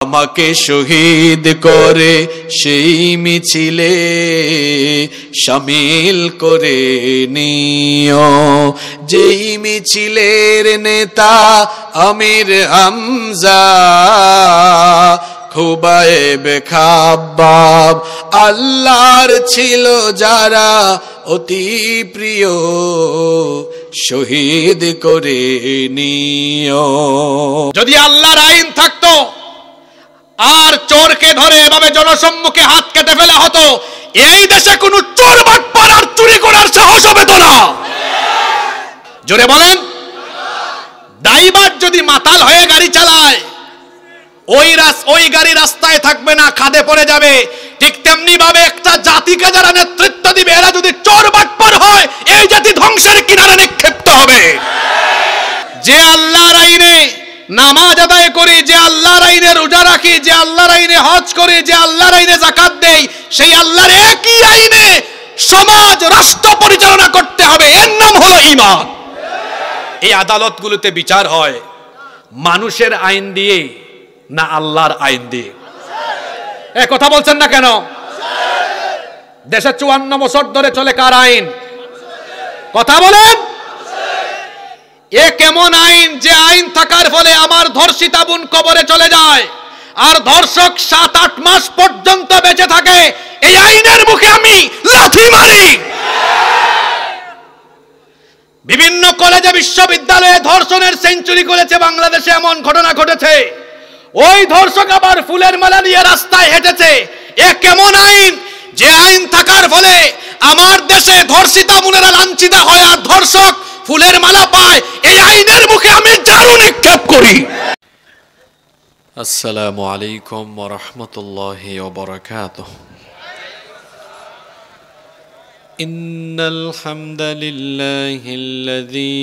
আমাকে শহীদ করে সেই মিছিলে শামিল করে নিও। যেই মিছিলের নেতা আমির হামজা, খুবাইব খাব্বাব আল্লাহর ছিল যারা অতি প্রিয়, শহীদ করে নিও। যদি আল্লাহর আইন থাকতো আর চোরকে ধরে এভাবে জনসম্মুখে হাত কেটে ফেলা হতো, এই দেশে কোনো চোর বাটপার আর চুরি করার সাহস হবে তো না। জোরে বলেন। ড্রাইভার যদি মাতাল হয়ে গাড়ি চালায়, ওই গাড়ি রাস্তায় থাকবে না, খাদে পড়ে যাবে। ঠিক তেমনি ভাবে একটা জাতিকে যারা নেতৃত্ব দিবে, এরা যদি চোর বাটপার হয়, এই জাতি ধ্বংসের কিনারে নিক্ষিপ্ত হবে। যে আল্লাহর আইনে নামাজ আদায় করি, যে আল্লাহর আইনে রোজা রাখি, যে আল্লাহর আইনে হজ করি, যে আল্লাহর আইনে যাকাত দেই, সেই আল্লাহর একই আইনে সমাজ রাষ্ট্র পরিচালনা করতে হবে। এর নাম হলো ঈমান। এই আদালতগুলোতে বিচার হয় মানুষের আইন দিয়ে না আল্লাহর আইন দিয়ে? এ কথা বলছেন না কেন? দেশে 54 বছর ধরে চলে কার আইন? কথা বলেন। এ কেমন আইন যে আইন থাকার ফলে আমার ধর্ষিতা বোন কবরে চলে যায় আর ধর্ষক 7-8 মাস পর্যন্ত বেঁচে থাকে? এই আইনের মুখে আমি লাথি মারি। বিভিন্ন কলেজে বিশ্ববিদ্যালয়ে ধর্ষণের সেঞ্চুরি করেছে বাংলাদেশে, এমন ঘটনা ঘটেছে। ওই ধর্ষক আবার ফুলের মালা নিয়ে রাস্তায় হেঁটেছে। এ কেমন আইন যে আইন থাকার ফলে আমার দেশে ধর্ষিতা বোনেরা লাঞ্ছিতা হয় আর ধর্ষক ফুলের মালা পায়? এই আইনের মুখে আমি ঝাড়ু নিক্ষেপ করি। আসসালামু আলাইকুম ওয়া রাহমাতুল্লাহি ওয়া বারাকাতুহু। ইন্নাল হামদালিল্লাহিল্লাযী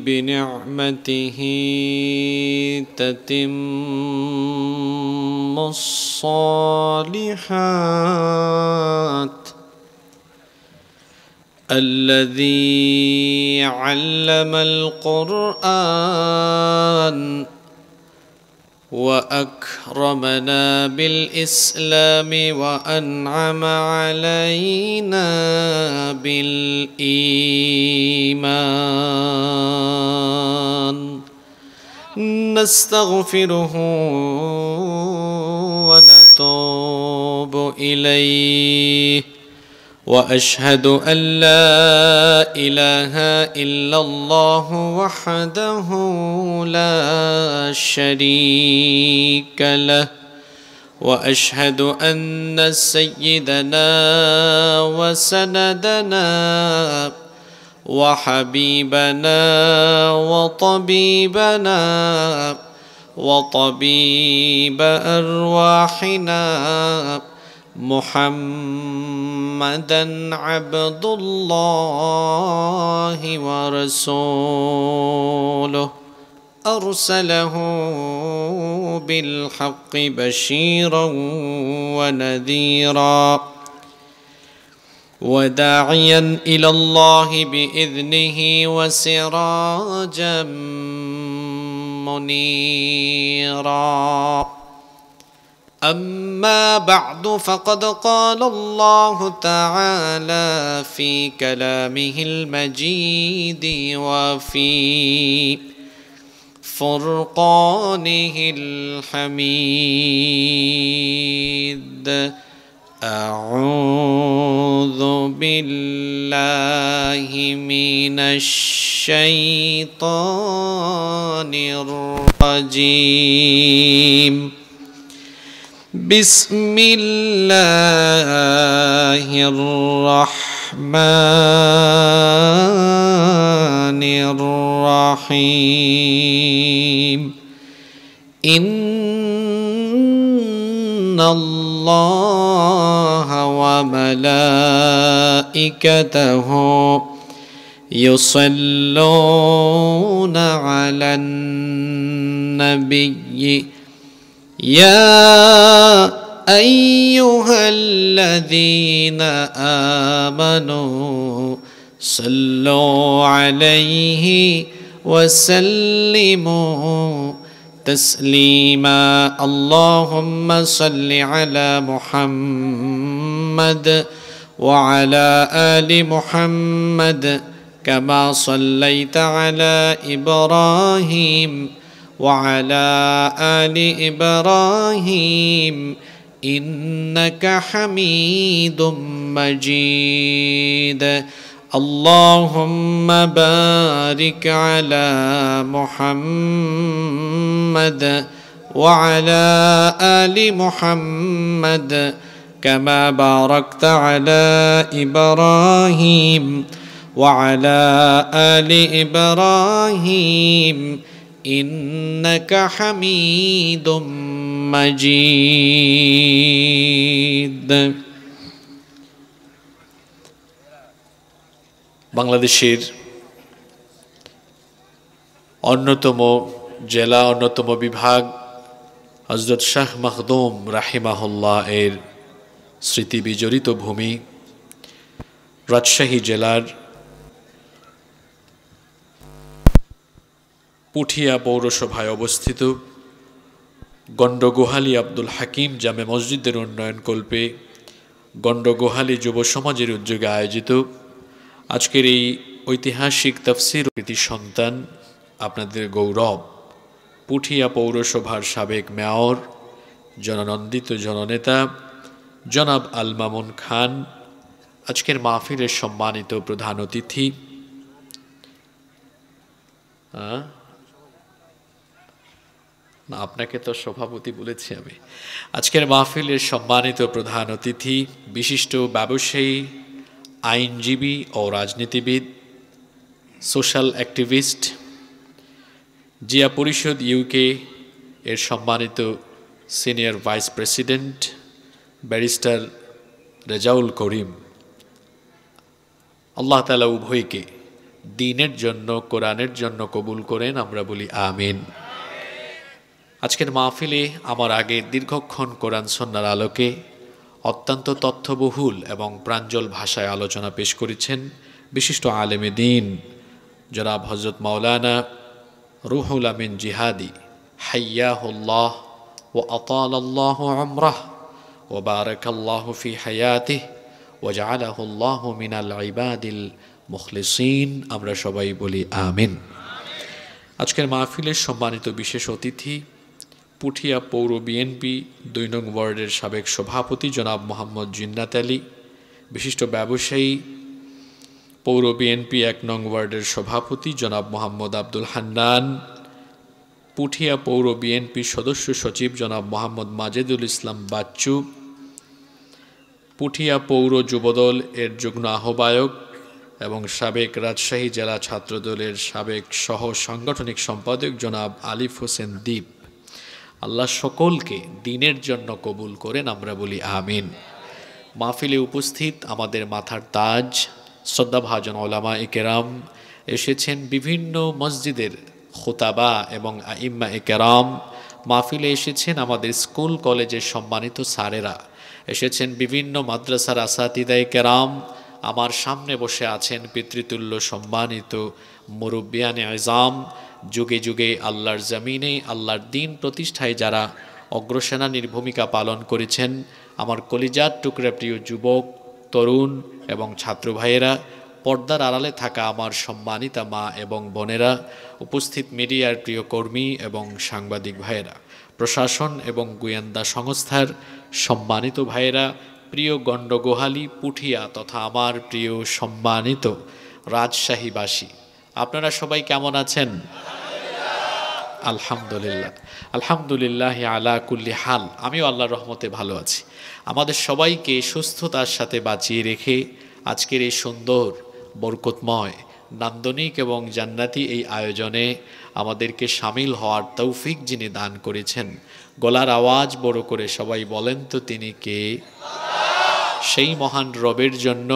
বিনি'মাতিহি তাতিম্মুস সালিহাত الذي علم القرآن وأكرمنا بالإسلام وأنعم علينا بالإيمان نستغفره ونتوب إليه وأشهد أن لا إله إلا الله وحده لا شريك له وأشهد أن سيدنا وسندنا وحبيبنا وطبيبنا وطبيب أرواحنا محمدا عبد الله ورسوله أرسله بالحق بشيرا ونذيرا وداعيا إلى الله بإذنه وسراجا منيرا أما بعد فقد قال الله تعالى في كلامه المجيد وفي فرقانه الحميد أعوذ بالله من الشيطان الرجيم بسم الله الرحمن الرحيم إن الله وملائكته يصلون على النبي يا أيها الذين آمنوا صلوا عليه وسلموا تسليما اللهم صل على محمد وعلى آل محمد كما صليت على إبراهيم وعلى آل إبراهيم إنك حميد مجيد اللهم بارك على محمد وعلى آل محمد كما باركت على إبراهيم وعلى آل إبراهيم إنك حميد مجيد বাংলাদেশের অন্যতম জেলা অন্যতম বিভাগ হযরত শাহ মখদুম রাহিমাহুল্লাহ এর স্মৃতি বিজড়িত ভূমি রাজশাহী জেলার পুঠিয়া পৌরসভায় অবস্থিত গণ্ডগোহালী আব্দুল হাকিম জামে মসজিদের উন্নয়নকল্পে গণ্ডগোহালী যুব সমাজের উদ্যোগে আয়োজিত আজকের এই ঐতিহাসিক তাফসীর কৃতি সন্তান আপনাদের গৌরব পুঠিয়া পৌরসভার সাবেক মেয়র জননন্দিত জননেতা জনাব আল মামুন খান আজকের মাহফিলের সম্মানিত প্রধান অতিথি না আপনাকে তো সভাপতি বলেছি আমি আজকের মাহফিলের সম্মানিত প্রধান অতিথি বিশিষ্ট ব্যবসায়ী আইনজীবী ও রাজনীতিবিদ সোশ্যাল অ্যাক্টিভিস্ট জিয়া পরিষদ ইউকে এর সম্মানিত senior vice president barrister Rezaul Karim আল্লাহ তাআলা উভয়কে দ্বীনের জন্য কোরআনের জন্য কবুল করেন আমরা বলি আমিন আজকের মাহফিলে আমার আগে দীর্ঘক্ষণ কোরআন সুন্নাহর আলোকে অত্যন্ত তথ্যবহুল এবং প্রাঞ্জল ভাষায় আলোচনা পেশ করেছেন বিশিষ্ট আলেমে দ্বীন জনাব হযরত মাওলানা রুহুল আমিন জিহাদি হাইয়াহুল্লাহ ওয়া আতালাল্লাহু উমরাহ ওয়া বারাকাল্লাহু ফি হায়াতিহি ওয়া জাআলাহুল্লাহু মিনাল ইবাদিল মুখলিসিন আমরা সবাই বলি আমিন আজকের মাহফিলের সম্মানিত বিশেষ অতিথি পুঠিয়া পৌর বিএনপি ২ নং ওয়ার্ডের সাবেক সভাপতি জনাব মোহাম্মদ জিন্নাত আলী বিশিষ্ট ব্যবসায়ী পৌর বিএনপি ১ নং ওয়ার্ডের সভাপতি জনাব মোহাম্মদ আব্দুল হান্নান পুঠিয়া পৌর বিএনপি সদস্য সচিব জনাব মোহাম্মদ মাজেদুল ইসলাম বাচ্চু পুঠিয়া পৌর যুবদল এর যুগ্ম আহ্বায়ক এবং সাবেক রাজশাহী জেলা ছাত্রদলের সাবেক সহ সাংগঠনিক সম্পাদক জনাব আলিফ হোসেন দীপ আল্লাহ সকলকে দ্বীনের জন্য কবুল করেন আমরা বলি আমিন মাহফিলে উপস্থিত আমাদের মাথার তাজ শ্রদ্ধাভাজন উলামায়ে কেরাম এসেছেন বিভিন্ন মসজিদের খুতাবা এবং আইম্মায়ে কেরাম মাহফিলে এসেছেন আমাদের স্কুল কলেজের সম্মানিত স্যারেরা এসেছেন বিভিন্ন মাদ্রাসার আসাতিদায়ে কেরাম আমার সামনে বসে আছেন পিতৃতুল্য সম্মানিত মুরব্বিয়ানে আযম যুগে যুগে আল্লাহর জমিনে আল্লাহর দ্বীন প্রতিষ্ঠায় যারা অগ্রসেনানীর ভূমিকা পালন করেছেন আমার কলিজার টুকরা প্রিয় যুবক তরুণ এবং ছাত্র ভাইয়েরা পর্দার আড়ালে থাকা আমার সম্মানিতা মা এবং বোনেরা উপস্থিত মিডিয়ার প্রিয় কর্মী এবং সাংবাদিক ভাইয়েরা প্রশাসন এবং গোয়েন্দা সংস্থার সম্মানিত ভাইয়েরা প্রিয় গণ্ডগোহালী পুঠিয়া তথা আমার প্রিয় সম্মানিত রাজশাহীবাসী আপনারা সবাই কেমন আছেন আলহামদুলিল্লাহ আলহামদুলিল্লাহ আলা কুল্লি হাল আমিও আল্লাহর রহমতে ভালো আছি আমাদের সবাইকে সুস্থতার সাথে বাঁচিয়ে রেখে আজকের এই সুন্দর বরকতময় নান্দনিক এবং জান্নাতি এই আয়োজনে আমাদেরকে শামিল হওয়ার তৌফিক যিনি দান করেছেন গলার আওয়াজ বড় করে সবাই বলেন তো তিনি কে সেই মহান রবের জন্য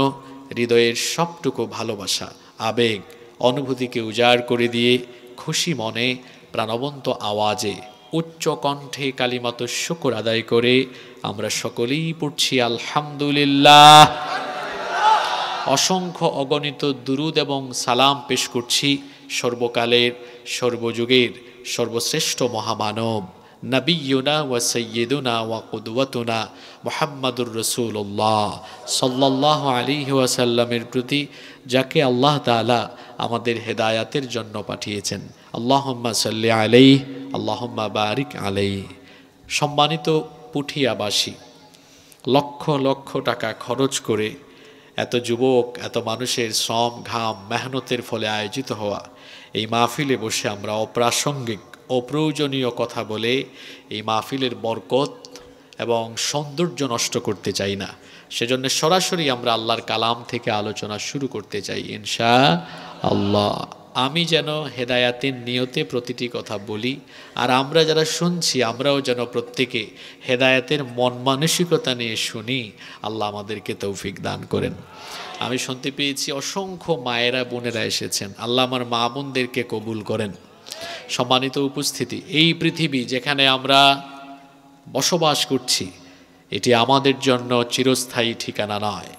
হৃদয়ের সবটুকু ভালোবাসা আবেগ অনুভূতিকে উজাড় করে দিয়ে খুশি মনে প্রাণবন্ত আওয়াজে উচ্চ কণ্ঠে কালিমাত শুকর আদায় করে আমরা সকলেই পড়ছি আলহামদুলিল্লাহ অসংখ্য অগণিত দুরুদ এবং সালাম পেশ করছি সর্বকালের সর্বযুগের সর্বশ্রেষ্ঠ মহামানব নবিয়ুনা ওয়া সাইয়্যিদুনা ওয়া কুদওয়াতুনা মুহাম্মাদুর রাসূলুল্লাহ সাল্লাল্লাহু আলাইহি ওয়াসাল্লামের প্রতি, যাকে আল্লাহ তাআলা আমাদের হেদায়াতের জন্য পাঠিয়েছেন। আল্লাহুম্মা সাল্লি আলাইহি আল্লাহুম্মা বারিক আলাইহি। সম্মানিত পুঠিয়াবাসী, লক্ষ লক্ষ টাকা খরচ করে এত যুবক, এত মানুষের শ্রম ঘাম মেহনতের ফলে আয়োজিত হওয়া এই মাহফিলে বসে আমরা অপ্রাসঙ্গিক অপ্রয়োজনীয় কথা বলে এই মাহফিলের বরকত এবং সৌন্দর্য নষ্ট করতে চাই না। সেজন্য সরাসরি আমরা আল্লাহর কালাম থেকে আলোচনা শুরু করতে চাই ইনশাআল্লাহ। আমি যেন হেদায়াতের নিয়তে প্রতিটি কথা বলি, আর আমরা যারা শুনছি আমরাও যেন প্রত্যেকে হেদায়াতের মন মানসিকতা নিয়ে শুনি। আল্লাহ আমাদেরকে তৌফিক দান করেন। আমি শুনতে পেয়েছি অসংখ্য মায়েরা বোনেরা এসেছেন। আল্লাহ আমার মা বোনদেরকে কবুল করেন। সম্মানিত উপস্থিতি, এই পৃথিবী যেখানে আমরা বসবাস করছি এটি আমাদের জন্য চিরস্থায়ী ঠিকানা নয়।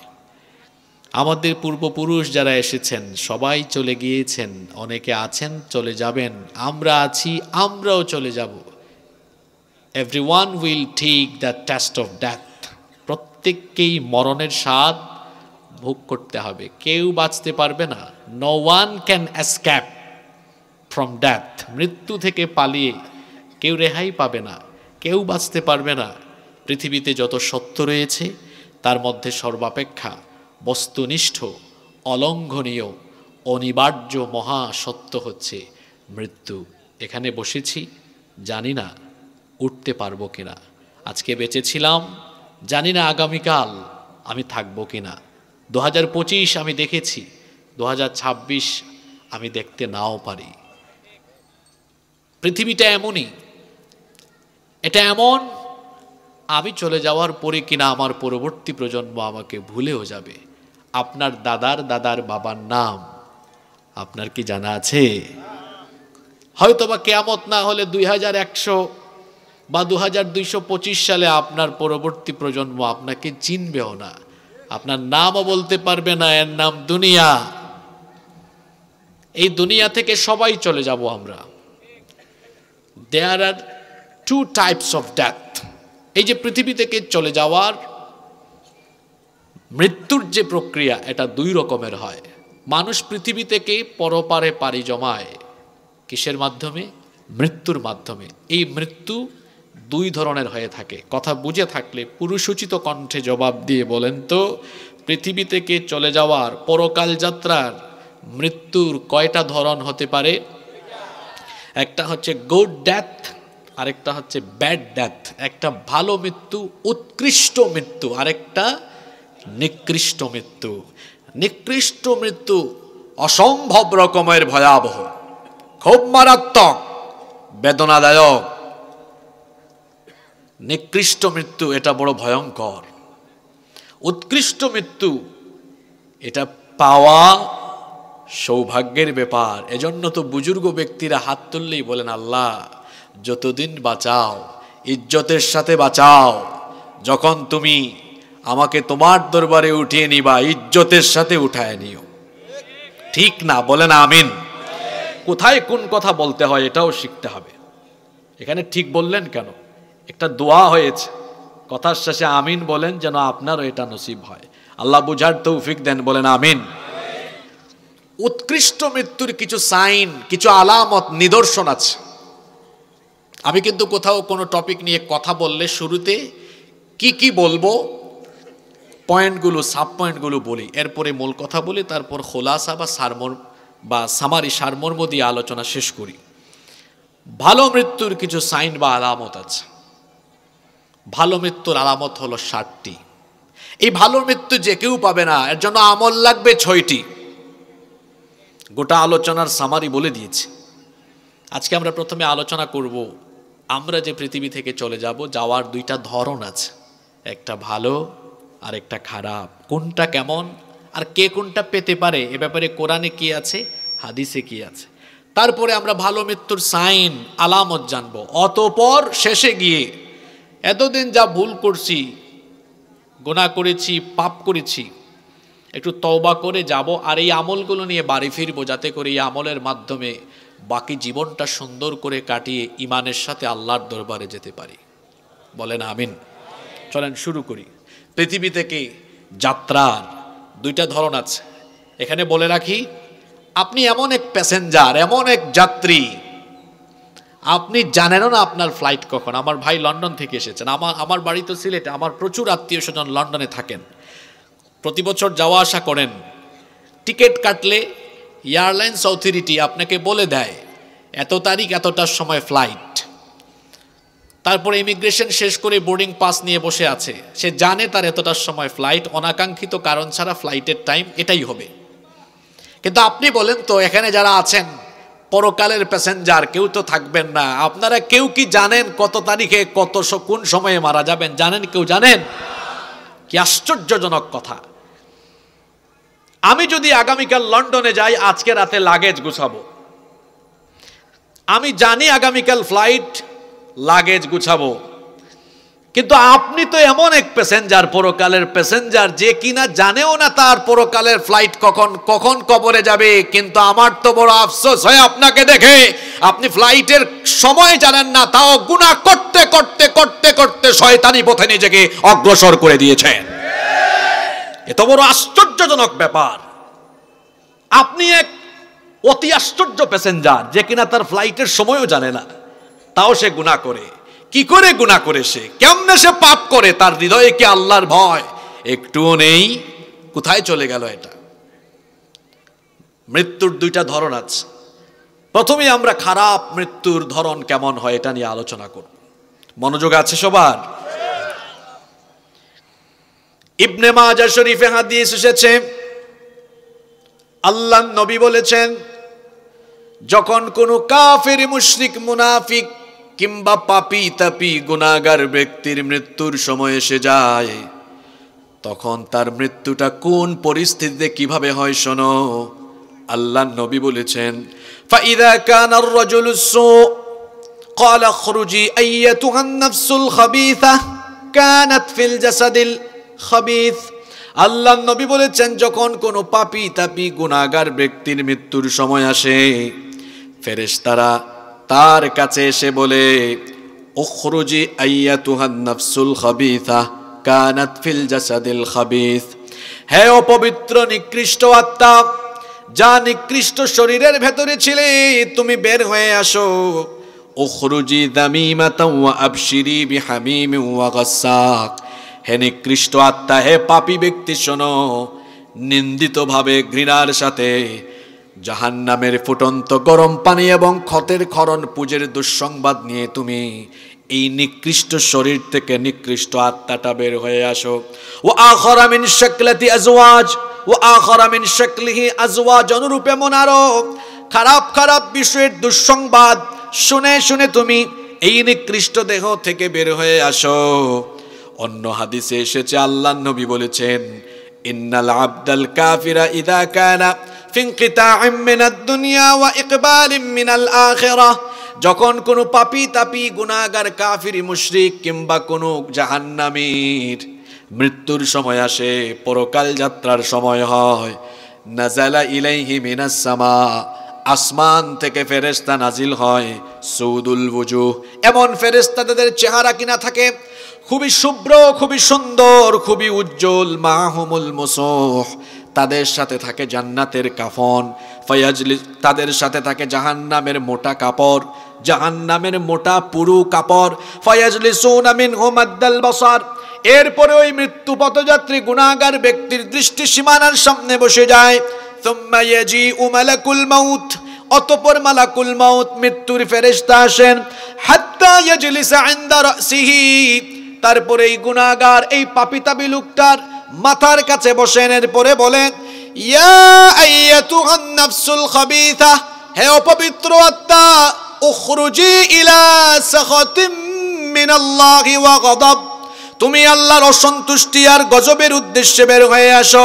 আমাদের পূর্বপুরুষ যারা এসেছেন সবাই চলে গিয়েছেন, অনেকে আছেন চলে যাবেন, আমরা আছি আমরাও চলে যাব। Everyone will take the test of death. প্রত্যেককেই মরণের স্বাদ ভোগ করতে হবে, কেউ বাঁচতে পারবে না। No one can escape from death. মৃত্যু থেকে পালিয়ে কেউ রেহাই পাবে না, কেউ বাঁচতে পারবে না। পৃথিবীতে যত সত্য রয়েছে তার মধ্যে সর্বাপেক্ষা বস্তুনিষ্ঠ, অলঙ্ঘনীয়, অনিবার্য মহা সত্য হচ্ছে মৃত্যু। এখানে বসেছি, জানি না উঠতে পারবো কিনা। আজকে বেঁচেছিলাম, জানি না আগামীকাল আমি থাকবো কিনা। 2025 আমি দেখেছি, 2026 আমি দেখতে নাও পারি। পৃথিবীটা এমনই, এটা এমন আমি চলে যাওয়ার পরে কিনা আমার পরবর্তী প্রজন্ম আমাকে ভুলেও যাবে। আপনার দাদার দাদার বাবার নাম আপনার কি জানা আছে? হয়তোবা কিয়ামত না হলে 2100 বা 2225 সালে আপনার পরবর্তী প্রজন্ম আপনাকে চিনবেও না, আপনার নামও বলতে পারবে না। এর নাম দুনিয়া। এই দুনিয়া থেকে সবাই চলে যাব আমরা। There are two types of death. এই যে পৃথিবী থেকে চলে যাওয়ার মৃত্যুর যে প্রক্রিয়া, এটা দুই রকমের হয়। মানুষ পৃথিবী থেকে পরপারে পাড়ি জমায় কিসের মাধ্যমে? মৃত্যুর মাধ্যমে। এই মৃত্যু দুই ধরনের হয়ে থাকে। কথা বুঝে থাকলে পুরুষোচিত কণ্ঠে জবাব দিয়ে বলেন তো, পৃথিবী থেকে চলে যাওয়ার পরকাল যাত্রার মৃত্যুর কয়টা ধরন হতে পারে? একটা হচ্ছে গুড ডেথ, আরেকটা হচ্ছে ব্যাড ডেথ। একটা ভালো মৃত্যু, উৎকৃষ্ট মৃত্যু, আরেকটা নিকৃষ্ট মৃত্যু। নিকৃষ্ট মৃত্যু অসম্ভব রকমের ভয়াবহ, খুব মারাত্মক, বেদনাদায়ক। নিকৃষ্ট মৃত্যু এটা বড় ভয়ঙ্কর। উৎকৃষ্ট মৃত্যু এটা পাওয়া সৌভাগ্যের ব্যাপার। এজন্য তো বুজুর্গ ব্যক্তিরা হাত তুললেই বলেন, আল্লাহ যতদিন বাঁচাও ইজ্জতের সাথে বাঁচাও, যখন তুমি আমাকে তোমার দরবারে উঠিয়ে নিবা ইজ্জতের সাথে উঠায় নিও। ঠিক না? বলেন আমিন। কোথায় কোন কথা বলতে হয় এটাও শিখতে হবে। এখানে ঠিক বললেন কেন? একটা দোয়া হয়েছে, কথার শেষে আমিন বলেন যেন আপনারও এটা নসিব হয়। আল্লাহ বুঝার তৌফিক দেন, বলেন আমিন। উৎকৃষ্ট মৃত্যুর কিছু সাইন, কিছু আলামত, নিদর্শন আছে। আমি কিন্তু কোথাও কোনো টপিক নিয়ে কথা বললে শুরুতে কি কি বলবো পয়েন্টগুলো, সাব পয়েন্টগুলো বলি, এরপরে মূল কথা বলি, তারপর খোলাসা বা সামারি সারমর্ম দিয়ে আলোচনা শেষ করি। ভালো মৃত্যুর কিছু সাইন বা আলামত আছে। ভালো মৃত্যুর আলামত হলো 7টি। এই ভালো মৃত্যু যে কেউ পাবে না, এর জন্য আমল লাগবে 6টি। গোটা আলোচনার সামারি বলে দিয়েছি। আজকে আমরা প্রথমে আলোচনা করব, আমরা যে পৃথিবী থেকে চলে যাব, যাওয়ার দুইটা ধরন আছে, একটা ভালো আর একটা খারাপ। কোনটা কেমন আর কে কোনটা পেতে পারে এ ব্যাপারে কোরআনে কি আছে, হাদিসে কি আছে। তারপরে আমরা ভালো মৃত্যুর সাইন আলামত জানবো। অতঃপর শেষে গিয়ে এতদিন যা ভুল করছি, গুনাহ করেছি, পাপ করেছি, একটু তওবা করে যাব, আর এই আমলগুলো নিয়ে বাড়ি ফিরবো, যাতে করে এই আমলের মাধ্যমে বাকি জীবনটা সুন্দর করে কাটিয়ে ইমানের সাথে আল্লাহর দরবারে যেতে পারি। বলেন আমিন। চলেন শুরু করি। পৃথিবী থেকে যাত্রার দুইটা ধরন আছে। এখানে বলে রাখি, আপনি এমন এক প্যাসেঞ্জার, এমন এক যাত্রী, আপনি জানেনও না আপনার ফ্লাইট কখন। আমার ভাই লন্ডন থেকে এসেছেন, আমার বাড়ি তো সিলেটে, আমার প্রচুর আত্মীয় স্বজন লন্ডনে থাকেন, প্রতি বছর যাওয়া আসা করেন। টিকিট কাটলে এয়ারলাইন্স অথরিটি আপনাকে বলে দেয় এত তারিখ এতটার সময় ফ্লাইট। তারপরে ইমিগ্রেশন শেষ করে বোর্ডিং পাস নিয়ে বসে আছে, সে জানে তার এতটার সময় ফ্লাইট, অনাকাঙ্ক্ষিত কারণ ছাড়া ফ্লাইটের টাইম এটাই হবে। কিন্তু আপনি বলেন তো, এখানে যারা আছেন পরকালের প্যাসেঞ্জার, কেউ তো থাকবেন না। আপনারা কেউ কি জানেন কত তারিখে কোন সময়ে মারা যাবেন? জানেন? কেউ জানেন? কি আশ্চর্যজনক কথা। আমি যদি আগামীকাল লন্ডনে যাই, আজকে রাতে লাগেজ গুছাবো, আমি জানি আগামীকাল ফ্লাইট, লাগেজ গুছাবো, কিন্তু আপনি তো এমন এক প্যাসেঞ্জার, পরকালের প্যাসেঞ্জার, যে কিনা জানেও না তার পরকালের ফ্লাইট কখন কবরে যাবে। কিন্তু আমার তো বড় আফসোস হয় আপনাকে দেখে, আপনি ফ্লাইটের সময় জানেন না, তাও গুনাহ করতে করতে করতে করতে শয়তানি পথে নিজেকে অগ্রসর করে দিয়েছেন। এত বড় আশ্চর্যজনক ব্যাপার। আপনি এক অতি আশ্চর্য প্যাসেঞ্জার, যে কিনা তার ফ্লাইটের সময়ও জানে না, তাও সে গুনাহ করে। কি করে গুনাহ করে? সে কেমনে সে পাপ করে? তার হৃদয়ে কি আল্লাহর ভয় একটুও নেই? কোথায় চলে গেল এটা? মৃত্যুর দুইটা ধরন আছে। প্রথমে আমরা খারাপ মৃত্যুর ধরন কেমন হয় এটা নিয়ে আলোচনা করব। মনোযোগ আছে সবার? ইবনে মাজাহ শরীফে হাদিস এসেছে, আল্লাহর নবী বলেছেন, যখন কোনো কাফের, মুশরিক, মুনাফিক কিংবা পাপী তাপী গুনাহগার ব্যক্তির মৃত্যুর সময় এসে যায়, তখন তার মৃত্যুটা কোন পরিস্থিতিতে কিভাবে হয় শোনো। আল্লাহর নবী বলেছেন, ফাইদা কানার রাজুলুস সু ক্বালা খরুজি আইয়াতুহান নাফসুল খাবিসা কানাত ফিল জাসাদিল খাবিস। আল্লাহর নবী বলেছেন, যখন কোনো পাপী তাপী গুনাহগার ব্যক্তির মৃত্যুর সময় আসে, ফেরেশতারা তার কাছে এসে বলে, উখরুজি আইয়াতুহান নাফসুল খাবিসা কানাত ফিল জাসাদিল খাবিস, হে অপবিত্র নিকৃষ্ট আত্মা, যা নিকৃষ্ট শরীরের ভেতরে ছিলে, তুমি বের হয়ে আসো। উখরুজি দামিমাতাও ওয়া আবশিরি বিহামিমিন ওয়া গাসসাক, হে নিকৃষ্ট আত্মা, হে পাপী ব্যক্তি, শোনো, নিন্দিতভাবে ঘৃণার সাথে জাহান্নামের ফুটন্ত গরম পানি এবং ক্ষতের ক্ষরণ পূজের দুঃসংবাদ নিয়ে তুমি এই নিকৃষ্ট শরীর থেকে নিকৃষ্ট আত্মাটা বের হয়ে আসো। ওয়া আখারা মিন শাকলাতি আজওয়াজ ওয়া আখারা মিন শাকলিহি আজওয়াজ, অনুরূপ এমন আরো খারাপ খারাপ বিষয়ের দুঃসংবাদ শুনে শুনে তুমি এই নিকৃষ্ট দেহ থেকে বের হয়ে আসো। অন্য হাদিসে এসেছে, আল্লাহর নবী বলেছেন, ইন্নাল আবদাল কাফিরা ইযা কানা ফি ইনকিতাইম মিনাদ দুনিয়া ওয়া ইকবালিম মিনাল আখিরাহ, যখন কোনো পাপী তাপী গুনাহগার কাফির মুশরিক কিংবা কোনো জাহান্নামীর মৃত্যুর সময় আসে, পরকাল যাত্রার সময় হয়, নাযালা ইলাইহি মিনাস সামা, আসমান থেকে ফেরেশতা নাজিল হয়, সুদুল ওয়ুজুহ, এমন ফেরেশতা তাদের চেহারা কিনা থাকে খুবই শুভ্র, খুবই সুন্দর, খুবই উজ্জ্বল, মাহুমুল মুসুহ, তাদের সাথে থাকে জান্নাতের কাফন, ফায়াজলি, তাদের সাথে থাকে জাহান্নামের মোটা কাপড়, জাহান্নামের মোটা পুরু কাপড়, ফায়াজলিসুনা মিনহু মাদ্দাল বাসার, এরপরে ওই মৃত্যু পথযাত্রী গুনাহগার ব্যক্তির দৃষ্টি সীমানার সামনে বসে যায়। সুম্মা ইয়াজিউ মালাকুল মাউত, অতঃপর মালাকুল মাউত মৃত্যুর ফেরেশতা আসেন, হাত্তা ইয়াজলিসা ইনদা রাসিহি, তারপরে এই গুনাহগার, এই পাপী তাপী লোকটার মাথার কাছে বসেন, এরপরে বলেন, ইয়া আইয়াতুহান নাফসুল খাবিসা, হে অপবিত্র আত্মা, উখরুজি ইলা সাখাতিম মিনাল্লাহি ওয়া গাদাব, তুমি আল্লাহর অসন্তুষ্টি আর গজবের উদ্দেশ্যে বের হয়ে আসো।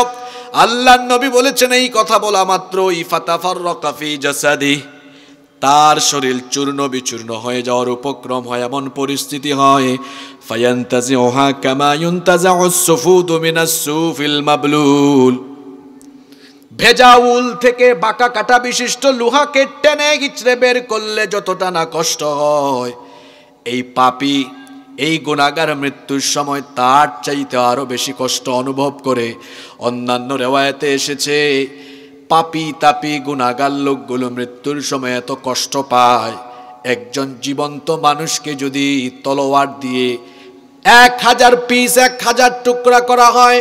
আল্লাহর নবী বলেছেন, এই কথা বলা মাত্রই ফাতাফাররাকা ফি জাসাদি, তার শরীর চূর্ণ বিচূর্ণ হয়ে যাওয়ার উপক্রম হয়, এমন পরিস্থিতি হয়, ফায়ান্তাজিউহা কামা ইউনতাজাউস সুফুদু মিনাস সুফিল মাবলুল, ভেজা উল থেকে বাঁকা কাটা বিশিষ্ট লোহাকে টেনে হিচড়ে বের করলে যতটা না কষ্ট হয়, এই পাপী এই গুনাহগার মৃত্যুর সময় তার চাইতে আরো বেশি কষ্ট অনুভব করে। অন্যান্য রিওয়ায়াতে এসেছে পাপী তাপী গুনাহগার লোকগুলো মৃত্যুর সময় এত কষ্ট পায়, একজন জীবন্ত মানুষকে যদি তলোয়ার দিয়ে 1000 পিস 1000 টুকরা করা হয়,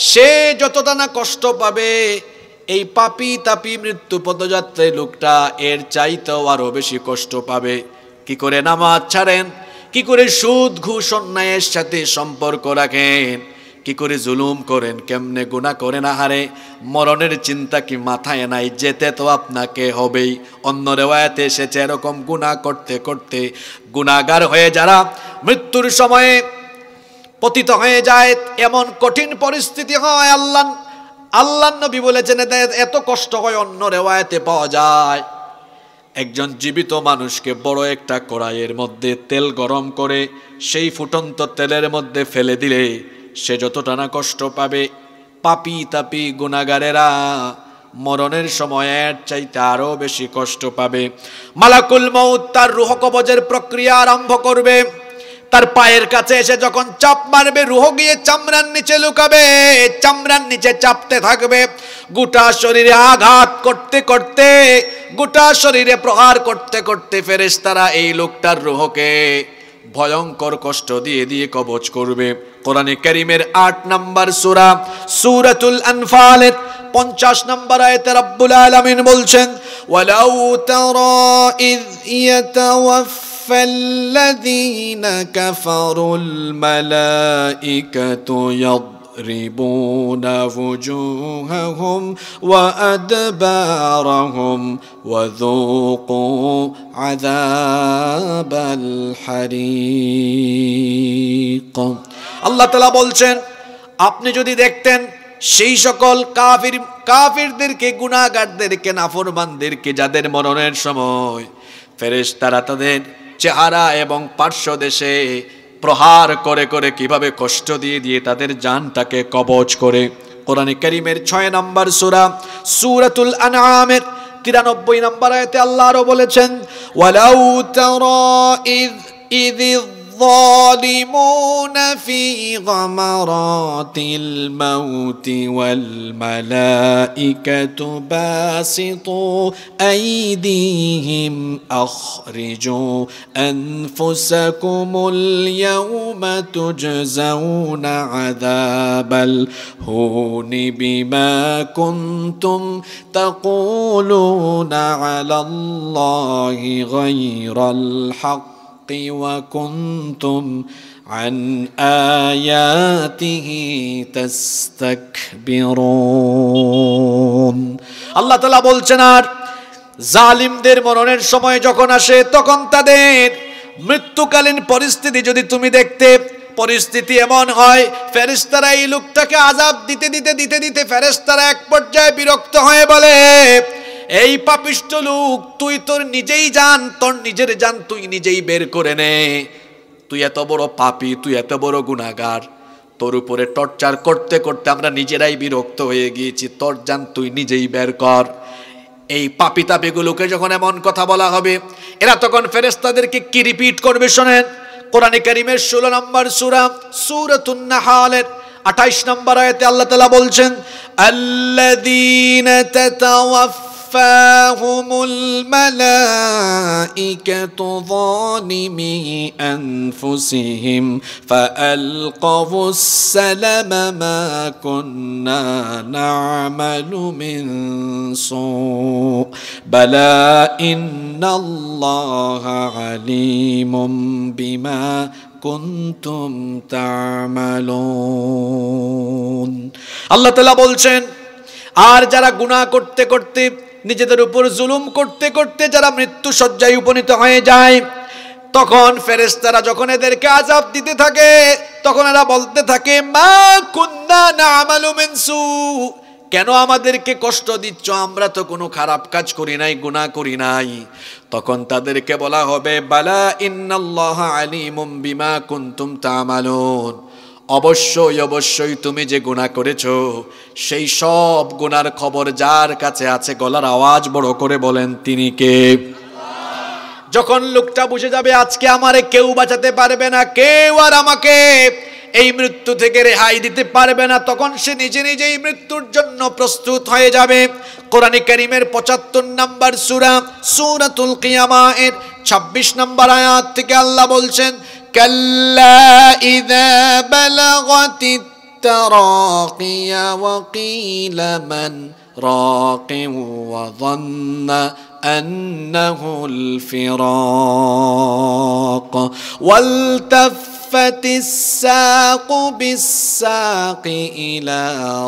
সে যতটা না কষ্ট পাবে, এই পাপী তাপী মৃত্যু পদযাত্রায় লোকটা এর চাইতেও আরো বেশি কষ্ট পাবে। কি করে নামাজ ছাড়েন, কি করে সুদ ঘুষ অন্যায়ের সাথে সম্পর্ক রাখেন, কি করে জুলুম করেন, কেমনে গুনাহ করেন, আহারে মরণের চিন্তা কি মাথায় নাই? যেতে তো আপনাকে হবেই। অন্য রিওয়ায়াতে এসেছে এরকম গুনাহ করতে করতে গুনাহগার হয়ে যারা মৃত্যুর সময়ে পতিত হয়ে যায়, এমন কঠিন পরিস্থিতি হয়, আল্লাহ নবী বলেছেন এত কষ্ট হয়। অন্য রিওয়ায়াতে পাওয়া যায় একজন জীবিত মানুষকে বড় একটা কড়াইয়ের মধ্যে তেল গরম করে সেই ফুটন্ত তেলের মধ্যে ফেলে দিলে সে যতটা না কষ্ট পাবে, পাপী তাপী গুনাহগারেরা মরণের সময় এর চাইতে আরো বেশি কষ্ট পাবে। মালাকুল মউত তার রূহ কবজের প্রক্রিয়া আরম্ভ করবে। তার পায়ের কাছে এসে যখন চাপ মারবে, রূহ গিয়ে চামড়ার নিচে লুকাবে, চামড়ার নিচে চাপতে থাকবে। গোটা শরীরে আঘাত করতে করতে, গোটা শরীরে প্রহার করতে করতে ফেরেশতারা এই লোকটার রূহকে ভয়ঙ্কর কষ্ট দিয়ে দিয়ে কবজ করবে। কোরআনে কারীমের 8 নম্বর সূরা সূরাতুল আনফালের 50 নম্বর আয়াতে রব্বুল আলামিন বলছেন, ওয়ালাউ তারা ইয ইয়াতাওয়াফাল্লাযীনা কাফারুল মালাইকাতু يضربون وجوههم وأدبارهم وذوقوا عذاب الحريق। আল্লাহ তাআলা বলছেন, আপনি যদি দেখতেন সেই সকল কাফিরদেরকে, গুনাহগারদেরকে, নাফরমানদেরকে, যাদের মরণের সময় ফেরেশতারা তাদের চেহারা এবং পার্শ্বদেশে প্রহার করে করে কিভাবে কষ্ট দিয়ে দিয়ে তাদের জানটাকে কবজ করে। কোরআনে কারীমের 6 নম্বর সূরা সূরাতুল আনআমের 93 নম্বর আয়াতে আল্লাহ আরো বলেছেন, ওয়ালাউ তারা ইযিয الظالمون في غمرات الموت والملائكة باسطوا أيديهم أخرجوا أنفسكم اليوم تجزون عذاب الهون بما كنتم تقولون على الله غير الحق وكنتم عن آياته تستكبرون। আল্লাহ তাআলা বলছেন, আর জালিমদের মরণের সময় যখন আসে তখন তাদের মৃত্যুকালীন পরিস্থিতি যদি তুমি দেখতে, পরিস্থিতি এমন হয় ফেরেশতারা এই লোকটাকে আযাব দিতে দিতে দিতে দিতে ফেরেশতারা এক পর্যায়ে বিরক্ত হয়ে বলে, এই পাপিষ্ঠ লোক, তুই তোর নিজেই জান, তোর নিজের জান তুই নিজেই বের করে নে। তুই এত বড় পাপী, তুই এত বড় গুনাহগার, তোর উপরে টর্চার করতে করতে আমরা নিজেরাই বিরক্ত হয়ে গিয়েছি, তোর জান তুই নিজেই বের কর। এই পাপী তাপীগুলোকে যখন এমন কথা বলা হবে, এরা তখন ফেরেশতাদেরকে কি রিপিট করবে শোনেন। কোরআনে কারীমের 16 নম্বর সূরা সূরাতুন নাহালের 28 নম্বর আয়াতে আল্লাহ তাআলা বলছেন, আল্লাযীনা তাতাওয়াফাহুম الملائكة ظالمي أنفسهم فألقوا السلم ما كنا نعمل من سوء بلى إن الله عليم بما كنتم تعملون। আল্লাহ তাআলা বলছেন, আর যারা গুনাহ করতে করতে, নিজেদের উপর জুলুম করতে করতে যারা মৃত্যু শয্যায় উপনীত হয়ে যায়, তখন ফেরেশতারা যখন এদেরকে আযাব দিতে থাকে তখন এরা বলতে থাকে, মা কুন্না না'মালু মিন সু, কেন আমাদেরকে কষ্ট দিচ্ছ, আমরা তো কোনো খারাপ কাজ করি নাই, গুনাহ করি নাই। তখন তাদেরকে বলা হবে, বালা ইন্নাল্লাহা আলিমুম বিমা কুনতুম তা'মালুন, অবশ্যই অবশ্যই তুমি যে গুনাহ করেছো সেই সব গুনার খবর যার কাছে আছে, গলার আওয়াজ বড় করে বলেন তিনি কে? যখন লোকটা বুঝে যাবে আজকে আমারে কেউ বাঁচাতে পারবে না, কেউ আর আমাকে এই মৃত্যু থেকে রেহাই দিতে পারবে না, তখন সে নিজে নিজেই মৃত্যুর জন্য প্রস্তুত হয়ে যাবে। কোরআনে কারীমের ৭৫ নম্বর সূরা সূরাতুল কিয়ামা এর ২৬ নম্বর আয়াত থেকে আল্লাহ বলছেন, কাল্লা ইযা বালাগাতিত তারাকিয়া ওয়া কিলা মান রাকি ওয়া যান্না আন্নাহুল ফিরাক ওয়ালতাফাতিস সাকু বিস-সাকি ইলা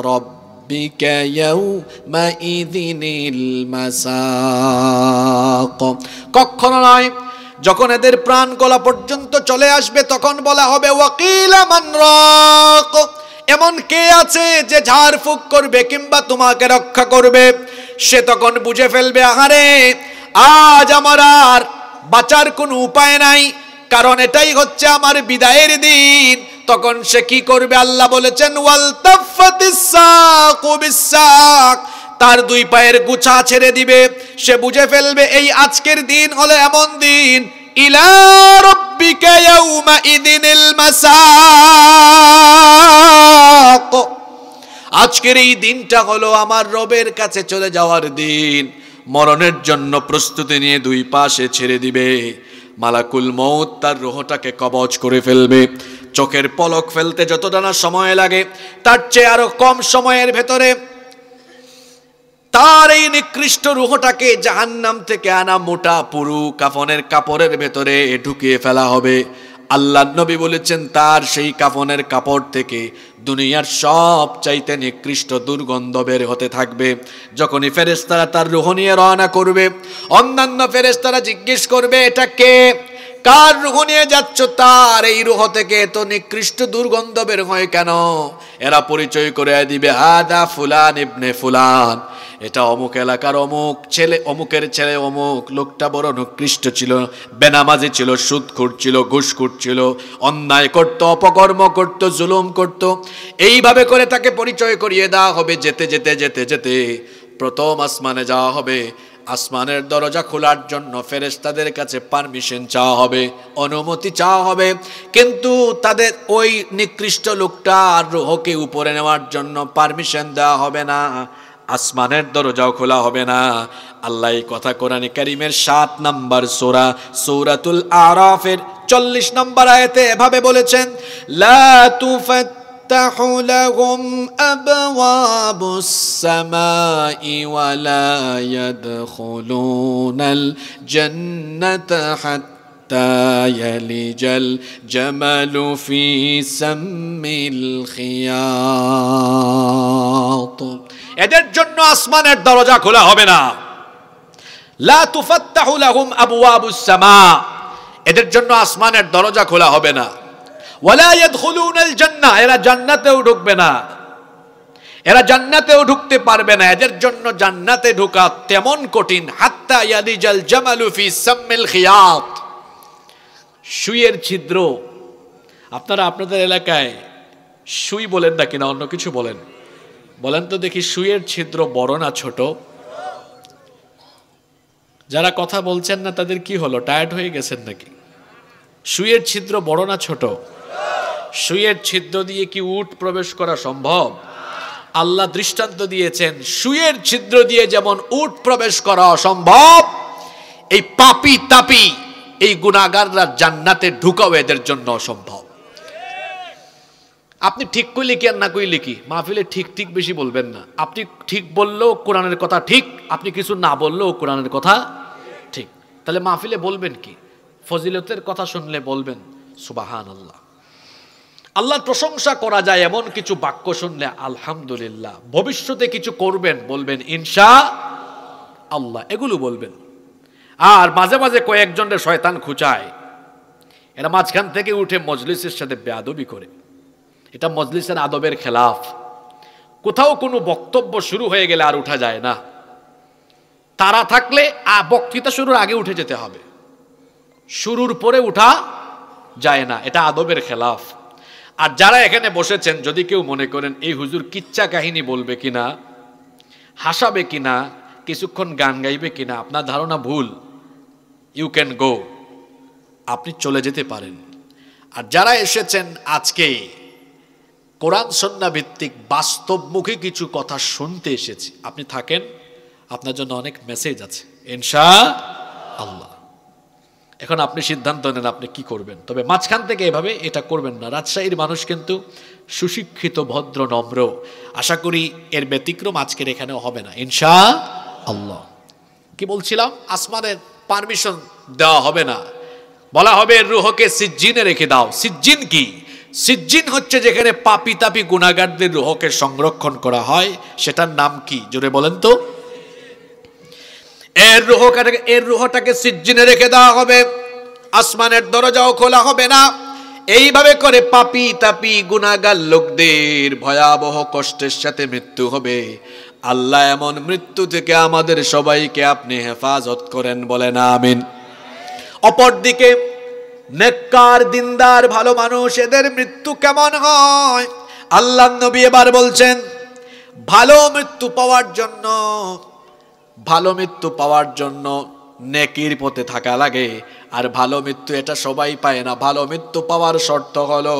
রাব্বিকা ইয়াওমাইযিনিল মাসাক। কখনো নয়, যখন এদের প্রাণ গলা পর্যন্ত চলে আসবে তখন বলা হবে ওয়াকিলা মান রাক, এমন কে আছে যে ঝাড়ফুঁক করবে কিংবা তোমাকে রক্ষা করবে। সে তখন বুঝে ফেলবে আহারে আজ আমার আর বাঁচার কোনো উপায় নাই, কারণ এটাই হচ্ছে আমার বিদায়ের দিন। তখন সে কি করবে? আল্লাহ বলেছেন ওয়ালতাফাতিস সাকু বিস-সাক, তার দুই পায়ের গুছা ছেড়ে দিবে। সে বুঝে ফেলবে এই আজকের দিন হলো এমন দিন, ইলা রাব্বিকা ইয়াওমাইযিনিল মাসাক, আজকের এই দিনটা হলো আমার রবের কাছে চলে যাওয়ার দিন। মরণের জন্য প্রস্তুতি নিয়ে দুই পাশে ছেড়ে দিবে। মালাকুল মউত তার রূহটাকে কবজ করে ফেলবে। চোখের পলক ফেলতে যতটা না সময় লাগে তার চেয়ে আরো কম সময়ের ভেতরে তার এই নিকৃষ্ট রূহটাকে জাহান্নাম থেকে আনা মোটা পুরু কাফনের কাপড়ের ভেতরে ঢুকিয়ে ফেলা হবে। আল্লাহর নবী বলেছেন তার সেই কাফনের কাপড় থেকে দুনিয়ার সব চাইতে নিকৃষ্ট দুর্গন্ধ বের হতে থাকবে। যখনই ফেরেশতারা তার রূহ নিয়ে রওনা করবে, অন্যান্য ফেরেশতারা জিজ্ঞেস করবে এটা কে, কার রূহ নিয়ে যাচ্ছ? তার এই রূহ থেকে এত নিকৃষ্ট দুর্গন্ধ বের হয় কেন? এরা পরিচয় করে দিবে হাদা ফুলান ইবনে ফুলান, এটা অমুক এলাকার অমুক ছেলে, অমুকের ছেলে অমুক। লোকটা বড় নিকৃষ্ট ছিল, বেনামাজি ছিল, সুদখোর ছিল, ঘুষখোর ছিল, অন্যায় করত, অপকর্ম করত, জুলুম করত। এইভাবে করে তাকে পরিচয় করিয়ে দেওয়া হবে। যেতে যেতে যেতে যেতে প্রথম আসমানে যাওয়া হবে। আসমানের দরজা খোলার জন্য ফেরেশতাদের কাছে পারমিশন চাওয়া হবে, অনুমতি চাওয়া হবে, কিন্তু তাদের ওই নিকৃষ্ট লোকটার রূহকে উপরে নেওয়ার জন্য পারমিশন দেওয়া হবে না, আসমানের দরজাও খোলা হবে না। আল্লাহ এই কথা কোরআনে কারীমের ৭ নম্বর সূরা সূরাতুল আরাফের ৪০ নম্বর আয়াতে এভাবে বলেছেন, লা তুফাত্তাহু লাহুম আবওয়াবুস সামাই ওয়া লা ইয়াদখুলুনাল জান্নাতা হাত্তা ইয়ালিজাল জামালু ফি সাম্মিল খিয়াত। এদের জন্য আসমানের দরজা খোলা হবে না। লা তুফাত্তাহু লাহুম আবওয়াবুস সামা, এদের জন্য আসমানের দরজা খোলা হবে না। ওয়ালা ইয়াদখুলুনাল জান্নাহ, এরা জান্নাতেও ঢুকবে না, এরা জান্নাতেও ঢুকতে পারবে না। এদের জন্য জান্নাতে ঢোকা তেমন কঠিন, হাত্তা ইয়ালিজাল জামালু ফি সাম্মিল খিয়াত, সুইয়ের ছিদ্র। আপনারা আপনাদের এলাকায় সুই বলেন না কিনা অন্য কিছু বলেন? বলেন তো দেখি, সুইয়ের ছিদ্র বড় না ছোট? যারা কথা বলছেন না তাদের কি হলো, টায়ার্ড হয়ে গেছেন নাকি? সুইয়ের ছিদ্র বড় না ছোট? সুইয়ের ছিদ্র দিয়ে কি উট প্রবেশ করা সম্ভব? আল্লাহ দৃষ্টান্ত দিয়েছেন, সুইয়ের ছিদ্র দিয়ে যেমন উট প্রবেশ করা অসম্ভব, এই পাপী তাপী এই গুনাহগাররা জান্নাতে ঢুকাও এদের জন্য অসম্ভব। আপনি ঠিক কইলে কি আর না কইলে কি, মাহফিলে ঠিক ঠিক বেশি বলবেন না। আপনি ঠিক বললেও কোরআনের কথা ঠিক, আপনি কিছু না বললেও কোরআনের কথা ঠিক। তাহলে মাহফিলে বলবেন কি? ফজিলতের কথা শুনলে বলবেন সুবহানাল্লাহ। আল্লাহর প্রশংসা করা যায় এমন কিছু বাক্য শুনলে আলহামদুলিল্লাহ। ভবিষ্যতে কিছু করবেন বলবেন ইনশাআল্লাহ, এগুলো বলবেন। আর মাঝে মাঝে কয়েকজনের শয়তান খুঁচায়, এরা মাঝখান থেকে উঠে মজলিসের সাথে বেয়াদবি করে। এটা মজলিসের আদবের খেলাফ। কোথাও কোনো বক্তব্য শুরু হয়ে গেলে আর উঠা যায় না। তারা থাকলে বক্তৃতা শুরুর আগে উঠে যেতে হবে, শুরুর পরে উঠা যায় না, এটা আদবের খেলাফ। আর যারা এখানে বসেছেন, যদি কেউ মনে করেন এই হুজুর কিচ্ছা কাহিনী বলবে কিনা, হাসাবে কিনা, কিছুক্ষণ গান গাইবে কিনা, আপনার ধারণা ভুল। ইউ ক্যান গো, আপনি চলে যেতে পারেন। আর যারা এসেছেন আজকে কোরআন সুন্নাহ ভিত্তিক বাস্তবমুখী কিছু কথা শুনতে এসেছি, আপনি থাকেন, আপনার জন্য অনেক মেসেজ আছে ইনশাআল্লাহ। এখন আপনি সিদ্ধান্ত নেন আপনি কি করবেন, তবে মাঝখান থেকে এভাবে এটা করবেন না। রাজশাহীর মানুষ কিন্তু সুশিক্ষিত, ভদ্র, নম্র। আশা করি এর ব্যতিক্রম আজকের এখানেও হবে না ইনশাআল্লাহ। কি বলছিলাম, আসমানের পারমিশন দেওয়া হবে না, বলা হবে রূহকে সিজ্জিনে রেখে দাও। সিজ্জিন কি? সিজ্জিন হচ্ছে যেখানে পাপী তাপী গুনাহগারদের রূহকে সংরক্ষণ করা হয়, সেটার নাম কি জোরে বলেন তো? এর রূহটাকে সিজ্জিনে রেখে দেওয়া হবে, আসমানের দরজাও খোলা হবে না। এইভাবে করে পাপী তাপী গুনাহগার লোকদের ভয়াবহ কষ্টের সাথে মৃত্যু হবে। আল্লাহ এমন মৃত্যু থেকে আমাদের সবাইকে আপনি হেফাজত করেন, বলেন আমিন। অপরদিকে নেককার, দিনদার, ভালো মানুষ, এদের মৃত্যু কেমন হয়? আল্লাহর নবী এবার বলছেন, ভালো মৃত্যু পাওয়ার জন্য নেকির পথে থাকা লাগে। আর ভালো মৃত্যু এটা সবাই পায় না। ভালো মৃত্যু পাওয়ার শর্ত হলো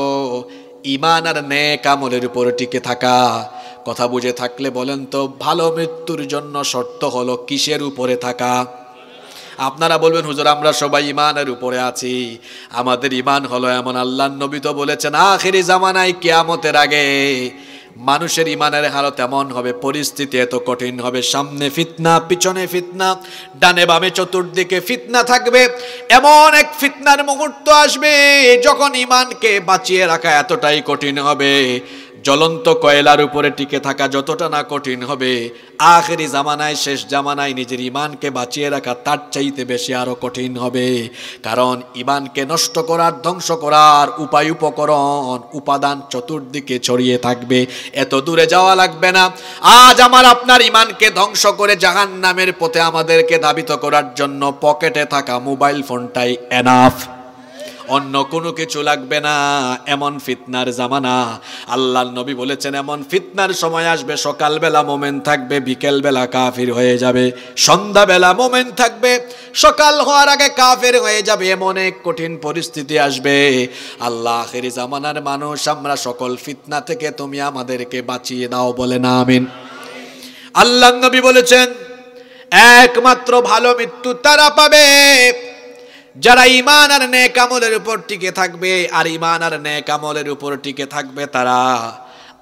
ঈমান আর নেক আমলের উপর টিকে থাকা। কথা বুঝে থাকলে বলেন তো, ভালো মৃত্যুর জন্য শর্ত হলো কিসের উপরে থাকা? আপনারা বলবেন হুজুর আমরা সবাই ঈমানের উপরে আছি। আমাদের ঈমান হলো এমন, আল্লাহর নবী তো বলেছেন আখিরি জামানায় কিয়ামতের আগে মানুষের ঈমানের হালত এমন হবে, পরিস্থিতি এত কঠিন হবে, সামনে ফিতনা, পিছনে ফিতনা, ডানে বামে চতুর্দিকে ফিতনা থাকবে। এমন এক ফিতনার মুহূর্ত আসবে যখন ঈমানকে বাঁচিয়ে রাখা এতটাই কঠিন হবে, জ্বলন্ত কয়লার উপরে টিকে থাকা যতটা না কঠিন হবে, আখেরি জামানায়, শেষ জামানায় নিজের ঈমানকে বাঁচিয়ে রাখা তার চাইতে বেশি আরো কঠিন হবে। কারণ ঈমানকে নষ্ট করার, ধ্বংস করার উপায়, উপকরণ, উপাদান চতুর্দিকে ছড়িয়ে থাকবে, এত দূরে যাওয়া লাগবে না। আজ আমার আপনার ঈমানকে ধ্বংস করে জাহান্নামের পথে আমাদেরকে ধাবিত করার জন্য পকেটে থাকা মোবাইল ফোনটাই এনাফ, অন্য কোনো কিছু লাগবে না। এমন ফিতনার জামানা। আল্লাহর নবী বলেছেন এমন ফিতনার সময় আসবে, সকালবেলা মোমেন থাকবে, বিকেলবেলা কাফির হয়ে যাবে, সন্ধ্যাবেলা মোমেন থাকবে, সকাল হওয়ার আগে কাফির হয়ে যাবে। এমন এক কঠিন পরিস্থিতি আসবে। আল্লাহ আখিরি জামানার মানুষ, আমরা সকল ফিতনা থেকে তুমি আমাদেরকে বাঁচিয়ে দাও, বলেন আমিন। আল্লাহর নবী বলেছেন একমাত্র ভালো মৃত্যু তারা পাবে যারা ঈমান আর নেক আমলের উপর টিকে থাকবে। আর ঈমান আর নেক আমলের উপর টিকে থাকবে তারা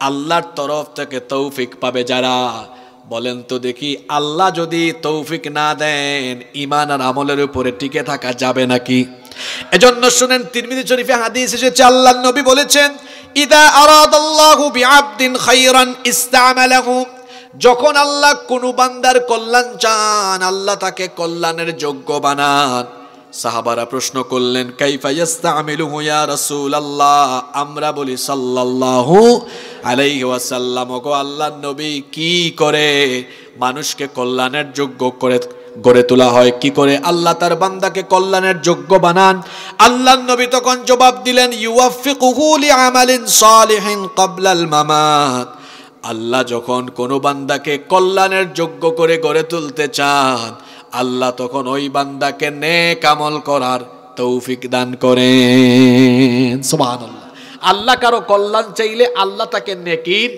আল্লাহর তরফ থেকে তৌফিক পাবে। যারা, বলেন তো দেখি, আল্লাহ যদি তৌফিক না দেন ঈমান আর আমলের উপরে টিকে থাকা যাবে নাকি? এজন্য শুনেন, তিরমিজি শরীফে হাদিস এসেছে, আল্লাহর নবী বলেছেন ইদা আরাদাল্লাহু বিআবদিন খায়রান ইসতামালাহু, যখন আল্লাহ কোনো বান্দার কল্যাণ চান, আল্লাহ তাকে কল্যাণের যোগ্য বানান। সাহাবারা প্রশ্ন করলেন কাইফা ইস্তামিলুহু ইয়া রাসূলুল্লাহ? আমরা বলি সাল্লাল্লাহু আলাইহি ওয়াসাল্লাম, গো আল্লাহর নবী, কি করে মানুষকে কল্যাণের যোগ্য করে গড়ে তোলা হয়, কি করে আল্লাহ তার বান্দাকে কল্যাণের যোগ্য বানান? আল্লাহর নবী তখন জবাব দিলেন ইউওয়াফিকুহু লিআমালিন সালিহিন ক্বাবলাল মামাত। আল্লাহ যখন কোনো বান্দাকে কল্যাণের যোগ্য করে গড়ে তুলতে চান, আল্লাহ তখন ওই বান্দাকে নেক আমল করার তৌফিক দান করেন। সুবহানাল্লাহ। আল্লাহ কারো কল্যাণ চাইলে আল্লাহ তাকে নেকির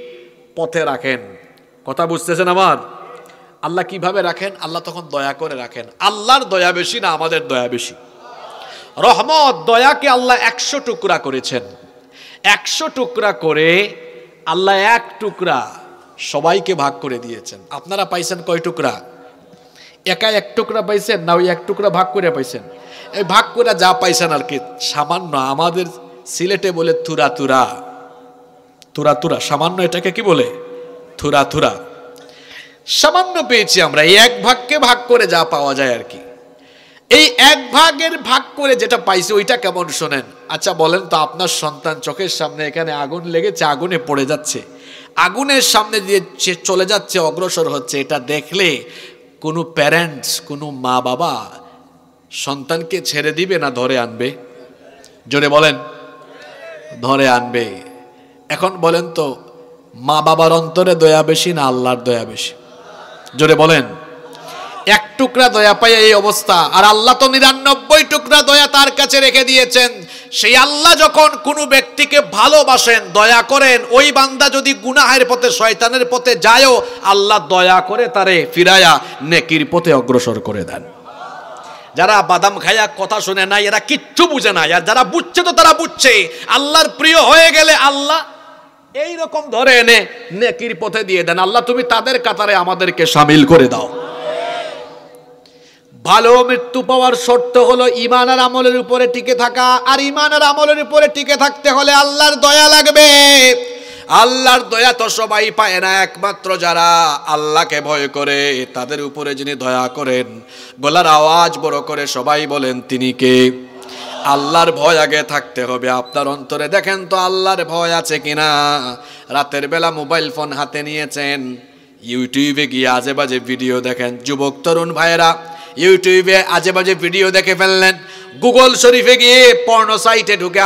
পথে রাখেন। কথা বুঝতেছেন আমার? আল্লাহ কিভাবে রাখেন? আল্লাহ তখন দয়া করে রাখেন। আল্লাহর দয়া বেশি না আমাদের দয়া বেশি? রহমত, দয়াকে আল্লাহ 100 টুকরা করেছেন। 100 টুকরা করে আল্লাহ 1 টুকরা সবাইকে ভাগ করে দিয়েছেন। আপনারা পাইছেন কয় টুকরা? একা 1 টুকরা পাইছেন না ওই 1 টুকরা ভাগ করে পাইছেন? এই ভাগ করে যা পাইছেন আর কি সামান্য। আমাদের সিলেটে বলে থুরা থুরা, থুরা থুরা, সামান্য এটাকে কি বলে? Thura Thura. সামান্য পেয়েছি আমরা, এই 1 ভাগকে ভাগ করে যা পাওয়া যায় আর কি। এই 1 ভাগের ভাগ করে যেটা পাইছে ওইটা কেমন শোনেন। আচ্ছা বলেন তো, আপনার সন্তান চোখের সামনে এখানে আগুন লেগেছে, আগুনে পড়ে যাচ্ছে, আগুনের সামনে দিয়ে চলে যাচ্ছে, অগ্রসর হচ্ছে, এটা দেখলে কোনো প্যারেন্টস, কোনো মা বাবা সন্তানকে ছেড়ে দিবে না ধরে আনবে? জোরে বলেন। ধরে আনবে। এখন বলেন তো, মা বাবার অন্তরে দয়া বেশি না আল্লাহর দয়া বেশি? জোরে বলেন। এক টুকরা দয়া পায় এই অবস্থা, আর আল্লাহ তো 99 টুকরা দয়া তার কাছে রেখে দিয়েছেন। সেই আল্লাহ যখন কোনো ব্যক্তিকে ভালোবাসেন, দয়া করেন, ওই বান্দা যদি গুনাহের পথে শয়তানের পথে যায়ও, আল্লাহ দয়া করে তারে ফিরায়া নেকির পথে অগ্রসর করে দেন। যারা বাদাম খায়া কথা শুনে নাই, এরা কিচ্ছু বুঝে না। আর যারা বুঝছে তো তারা বুঝছে, আল্লাহর প্রিয় হয়ে গেলে আল্লাহ এই রকম ধরে এনে নেকির পথে দিয়ে দেন। আল্লাহ তুমি তাদের কাতারে আমাদেরকে শামিল করে দাও। ভালো মৃত্যু পাওয়ার শর্ত হলো ঈমান আর আমলের উপরে টিকে থাকা। আর ঈমান আর আমলের উপরে টিকে থাকতে হলে আল্লাহর দয়া লাগবে। আল্লাহর দয়া তো সবাই পায় না, একমাত্র যারা আল্লাহকে ভয় করে তাদের উপরে যিনি দয়া করেন। গলার আওয়াজ বড় করে সবাই বলেন, তিনি কে? আল্লাহর ভয় আগে থাকতে হবে আপনার অন্তরে। দেখেন তো আল্লাহর ভয় আছে কিনা। রাতের বেলা মোবাইল ফোন হাতে নিয়েছেন, ইউটিউবে গিয়ে আজে বাজে ভিডিও দেখেন। যুবক তরুণ ভাইয়েরা ইউটিউবে আজে বাজে ভিডিও দেখে ফেললেন, গুগল শরীফে গিয়ে পর্নো সাইটে ঢুকে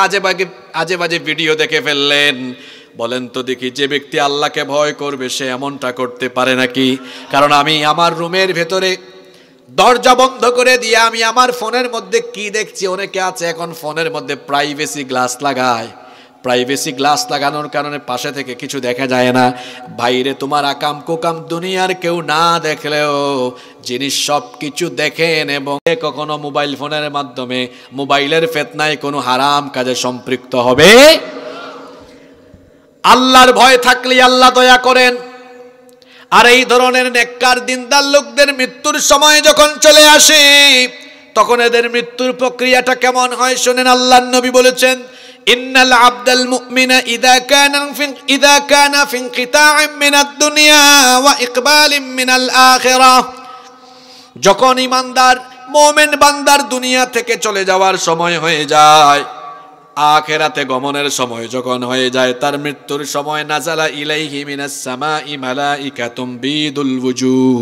আজে বাজে ভিডিও দেখে ফেললেন। বলেন তো দেখি, যে ব্যক্তি আল্লাহকে ভয় করবে সে এমনটা করতে পারে নাকি? কারণ আমি আমার রুমের ভেতরে দরজা বন্ধ করে দিয়ে আমি আমার ফোনের মধ্যে কি দেখছি। অনেকে আছে এখন ফোনের মধ্যে প্রাইভেসি গ্লাস লাগায়। প্রাইভেসি গ্লাস লাগানোর কারণে পাশে থেকে কিছু দেখা যায় না। বাইরে তোমার আকাম কুকাম দুনিয়ার কেউ না দেখলেও জিনিস সব কিছু দেখেন। এবং কখনো মোবাইল ফোনের মাধ্যমে মোবাইলের ফিতনায় কোনো হারাম কাজে সম্পৃক্ত হবে। আল্লাহর ভয় থাকলে আল্লাহ দয়া করেন। আর এই ধরনের নেককার দিনদার লোকদের মৃত্যুর সময় যখন চলে আসে, তখন এদের মৃত্যুর প্রক্রিয়াটা কেমন হয় শুনেন। আল্লাহর নবী বলেছেন, ইন্নাল আবদাল মুমিনা ইযা কানা ফি ইনকিতাইম মিনাদ দুনিয়া ওয়া ইকবালিম মিনাল আখিরাহ। যখন ঈমানদার মুমিন বান্দার দুনিয়া থেকে চলে যাওয়ার সময় হয়ে যায়, আখিরাতে গমনের সময় যখন হয়ে যায়, তার মৃত্যুর সময় নাজালা ইলাইহি মিনাস সামাই মালাইকাতুম বিদুল ওয়ুজুহ।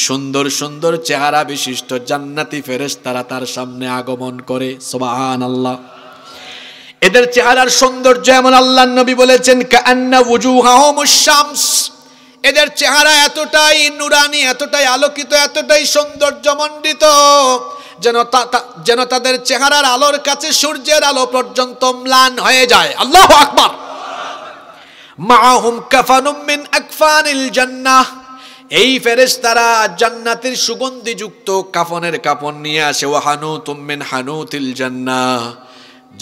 সুন্দর সুন্দর চেহারা বিশিষ্ট জান্নাতি ফেরেশতারা তার সামনে আগমন করে। সুবহানাল্লাহ। এদের চেহারার সৌন্দর্য এমন, আল্লাহর নবী বলেছেন, কাআন্না ওয়ুজুহাহুমুশ শামস। এদের চেহারা এতটাই নুরানি, এতটাই আলোকিত, এতটাই সৌন্দর্যমণ্ডিত যেন তাদের চেহারার আলোর কাছে সূর্যের আলো পর্যন্ত ম্লান হয়ে যায়। আল্লাহু আকবার। মাআহুম কাফানুম মিন আকফানিল জান্নাহ। এই ফেরেশতারা জান্নাতের সুগন্ধিযুক্ত কাফনের কাপন নিয়ে আসে। ওয়া হানুতুম মিন হানুতিল জান্নাহ।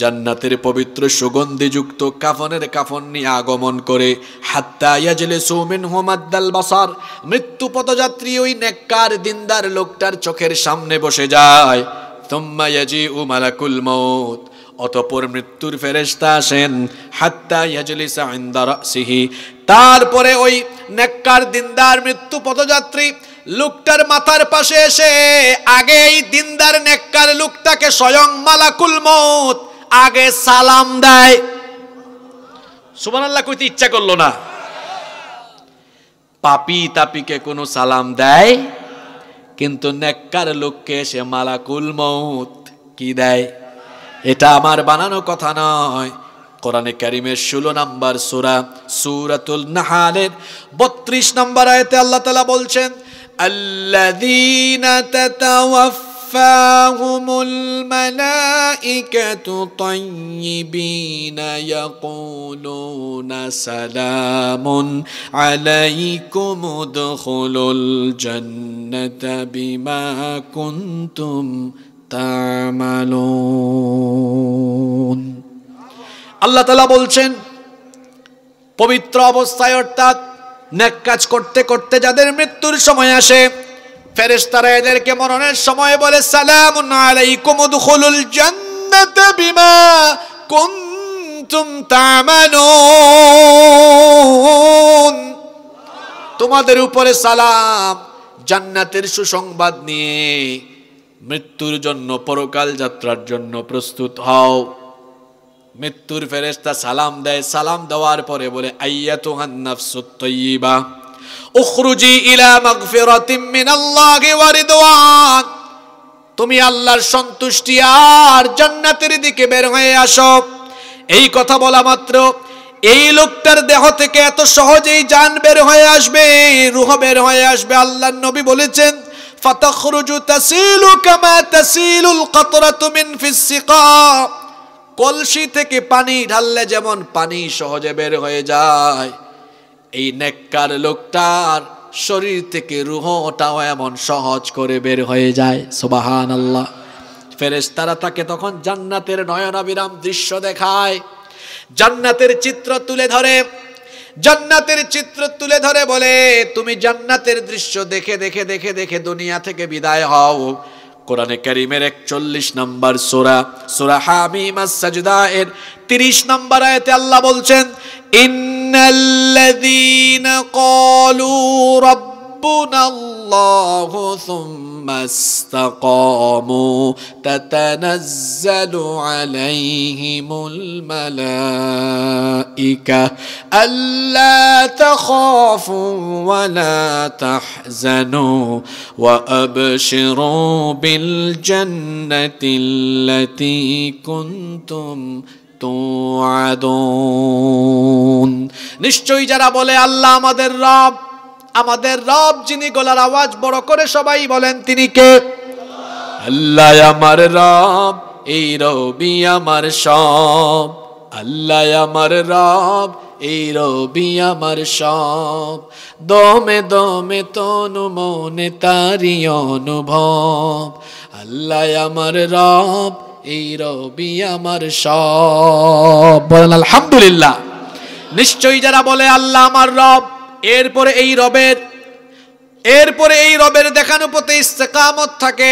জান্নাতের পবিত্র সুগন্ধিযুক্ত কাফনের কাফন নিয়ে আগমন করে। হাত্তা ইয়াজলিসু মিনহু মাদ্দাল বাসার। মৃত্যু পথযাত্রী ওই নেককার দিনদার লোকটার চোখের সামনে বসে যায়। সুম্মা ইয়াজিউ মালাকুল মউত। অতঃপর মৃত্যুর ফেরেশতা আসেন। হাত্তা ইয়াজলিসা ইনদা রাসিহি। তারপরে ওই নেককার দিনদার মৃত্যু পথযাত্রী লোকটার মাথার পাশে এসে আগে এই দিনদার নেককার লোকটাকে স্বয়ং মালাকুল মউত আগে সালাম দেয়। সুবহানাল্লাহ কইতে ইচ্ছা করলো না। পাপী তাপিকে কোনো সালাম দেয়, কিন্তু নেককার লোককে সে মালাকুল মউত কি দেয়? এটা আমার বানানো কথা নয়। কোরআনে কারীমের 16 নম্বর সূরা সূরাতুল নাহলের 32 নম্বর আয়াতে আল্লাহ তাআলা বলছেন, আল্লাযীনা তাতাওয়াফফাহুমুল মালাইকাতু তাইয়্যিবিনা ইয়াকুলুনা সালামুন আলাইকুম উদখুলুল জান্নাতা বিমা কুনতুম তা'মালুন। আল্লাহ তাআলা বলছেন, পবিত্র অবস্থায় অর্থাৎ নেক কাজ করতে করতে যাদের মৃত্যুর সময় আসে, ফেরেশতারা এদেরকে মরণের সময় বলে, সালামুন আলাইকুম উদখুলুল জান্নাতা বিমা কুনতুম তা'মালুন। তোমাদের উপরে সালাম, জান্নাতের সুসংবাদ নিয়ে মৃত্যুর জন্য, পরকাল যাত্রার জন্য প্রস্তুত হও। মৃত্যুর ফেরেশতা সালাম দেয়। সালাম দেওয়ার পরে বলে, আইয়াতুহান নাফসুত তাইয়্যিবা উখরুজি ইলা মাগফিরাতিম মিনাল্লাহি ওয়া রিদওয়ান। তুমি আল্লাহর সন্তুষ্টি আর জান্নাতের দিকে বের হয়ে আসো। এই কথা বলা মাত্র এই লোকটার দেহ থেকে এত সহজেই জান বের হয়ে আসবে, রূহ বের হয়ে আসবে। আল্লাহর নবী বলেছেন ফাতাখরুজু তাসিলু কামা তাসিলুল কাতরাতু মিন ফিস সিকা, কলসি থেকে পানি ঢাললে যেমন পানি সহজে বের হয়ে যায়, এই নেককার লোকটার শরীর থেকে রূহটাও এমন সহজ করে বের হয়ে যায়। সুবহানাল্লাহ। ফেরেশতারা তাকে তখন জান্নাতের নয়নাবিরাম দৃশ্য দেখায়, জান্নাতের চিত্র তুলে ধরে, জান্নাতের চিত্র তুলে ধরে বলে তুমি জান্নাতের দৃশ্য দেখে দেখে দেখে দেখে দুনিয়া থেকে বিদায় হও। কোরআনে কারীমের 41 নম্বর সূরা, সূরা হামিম আস-সাজদা এর 30 নম্বর আয়াতে আল্লাহ বলছেন ইন্নাল্লাযীনা ক্বালু রাব্বুনাল্লাহু সুম্মা ইসতাকামু তাতানাজ্জালু আলাইহিমুল মালাইকা আল্লা তাখাফু ওয়া লা তাহজানু ওয়া আবশিরু বিল জান্নাতিল্লাতী কুনতুম তুআদুন। নিশ্চয়ই যারা বলে আল্লাহ আমাদের রব, আমাদের রব যিনি, গলার আওয়াজ বড় করে সবাই বলেন তিনি কে? আল্লাহ আমার রব, এই রবি আমার সব, আল্লাহ আমার রব, এই রবি আমার সব, দমে দমে তনু মনে তারি অনুভব, আল্লাহ আমার রব, এই রবি আমার সব। বলেন আলহামদুলিল্লাহ। নিশ্চয়ই যারা বলে আল্লাহ আমার রব, এরপরে এই রবের দেখানো পথে ইস্তেকামত থাকে,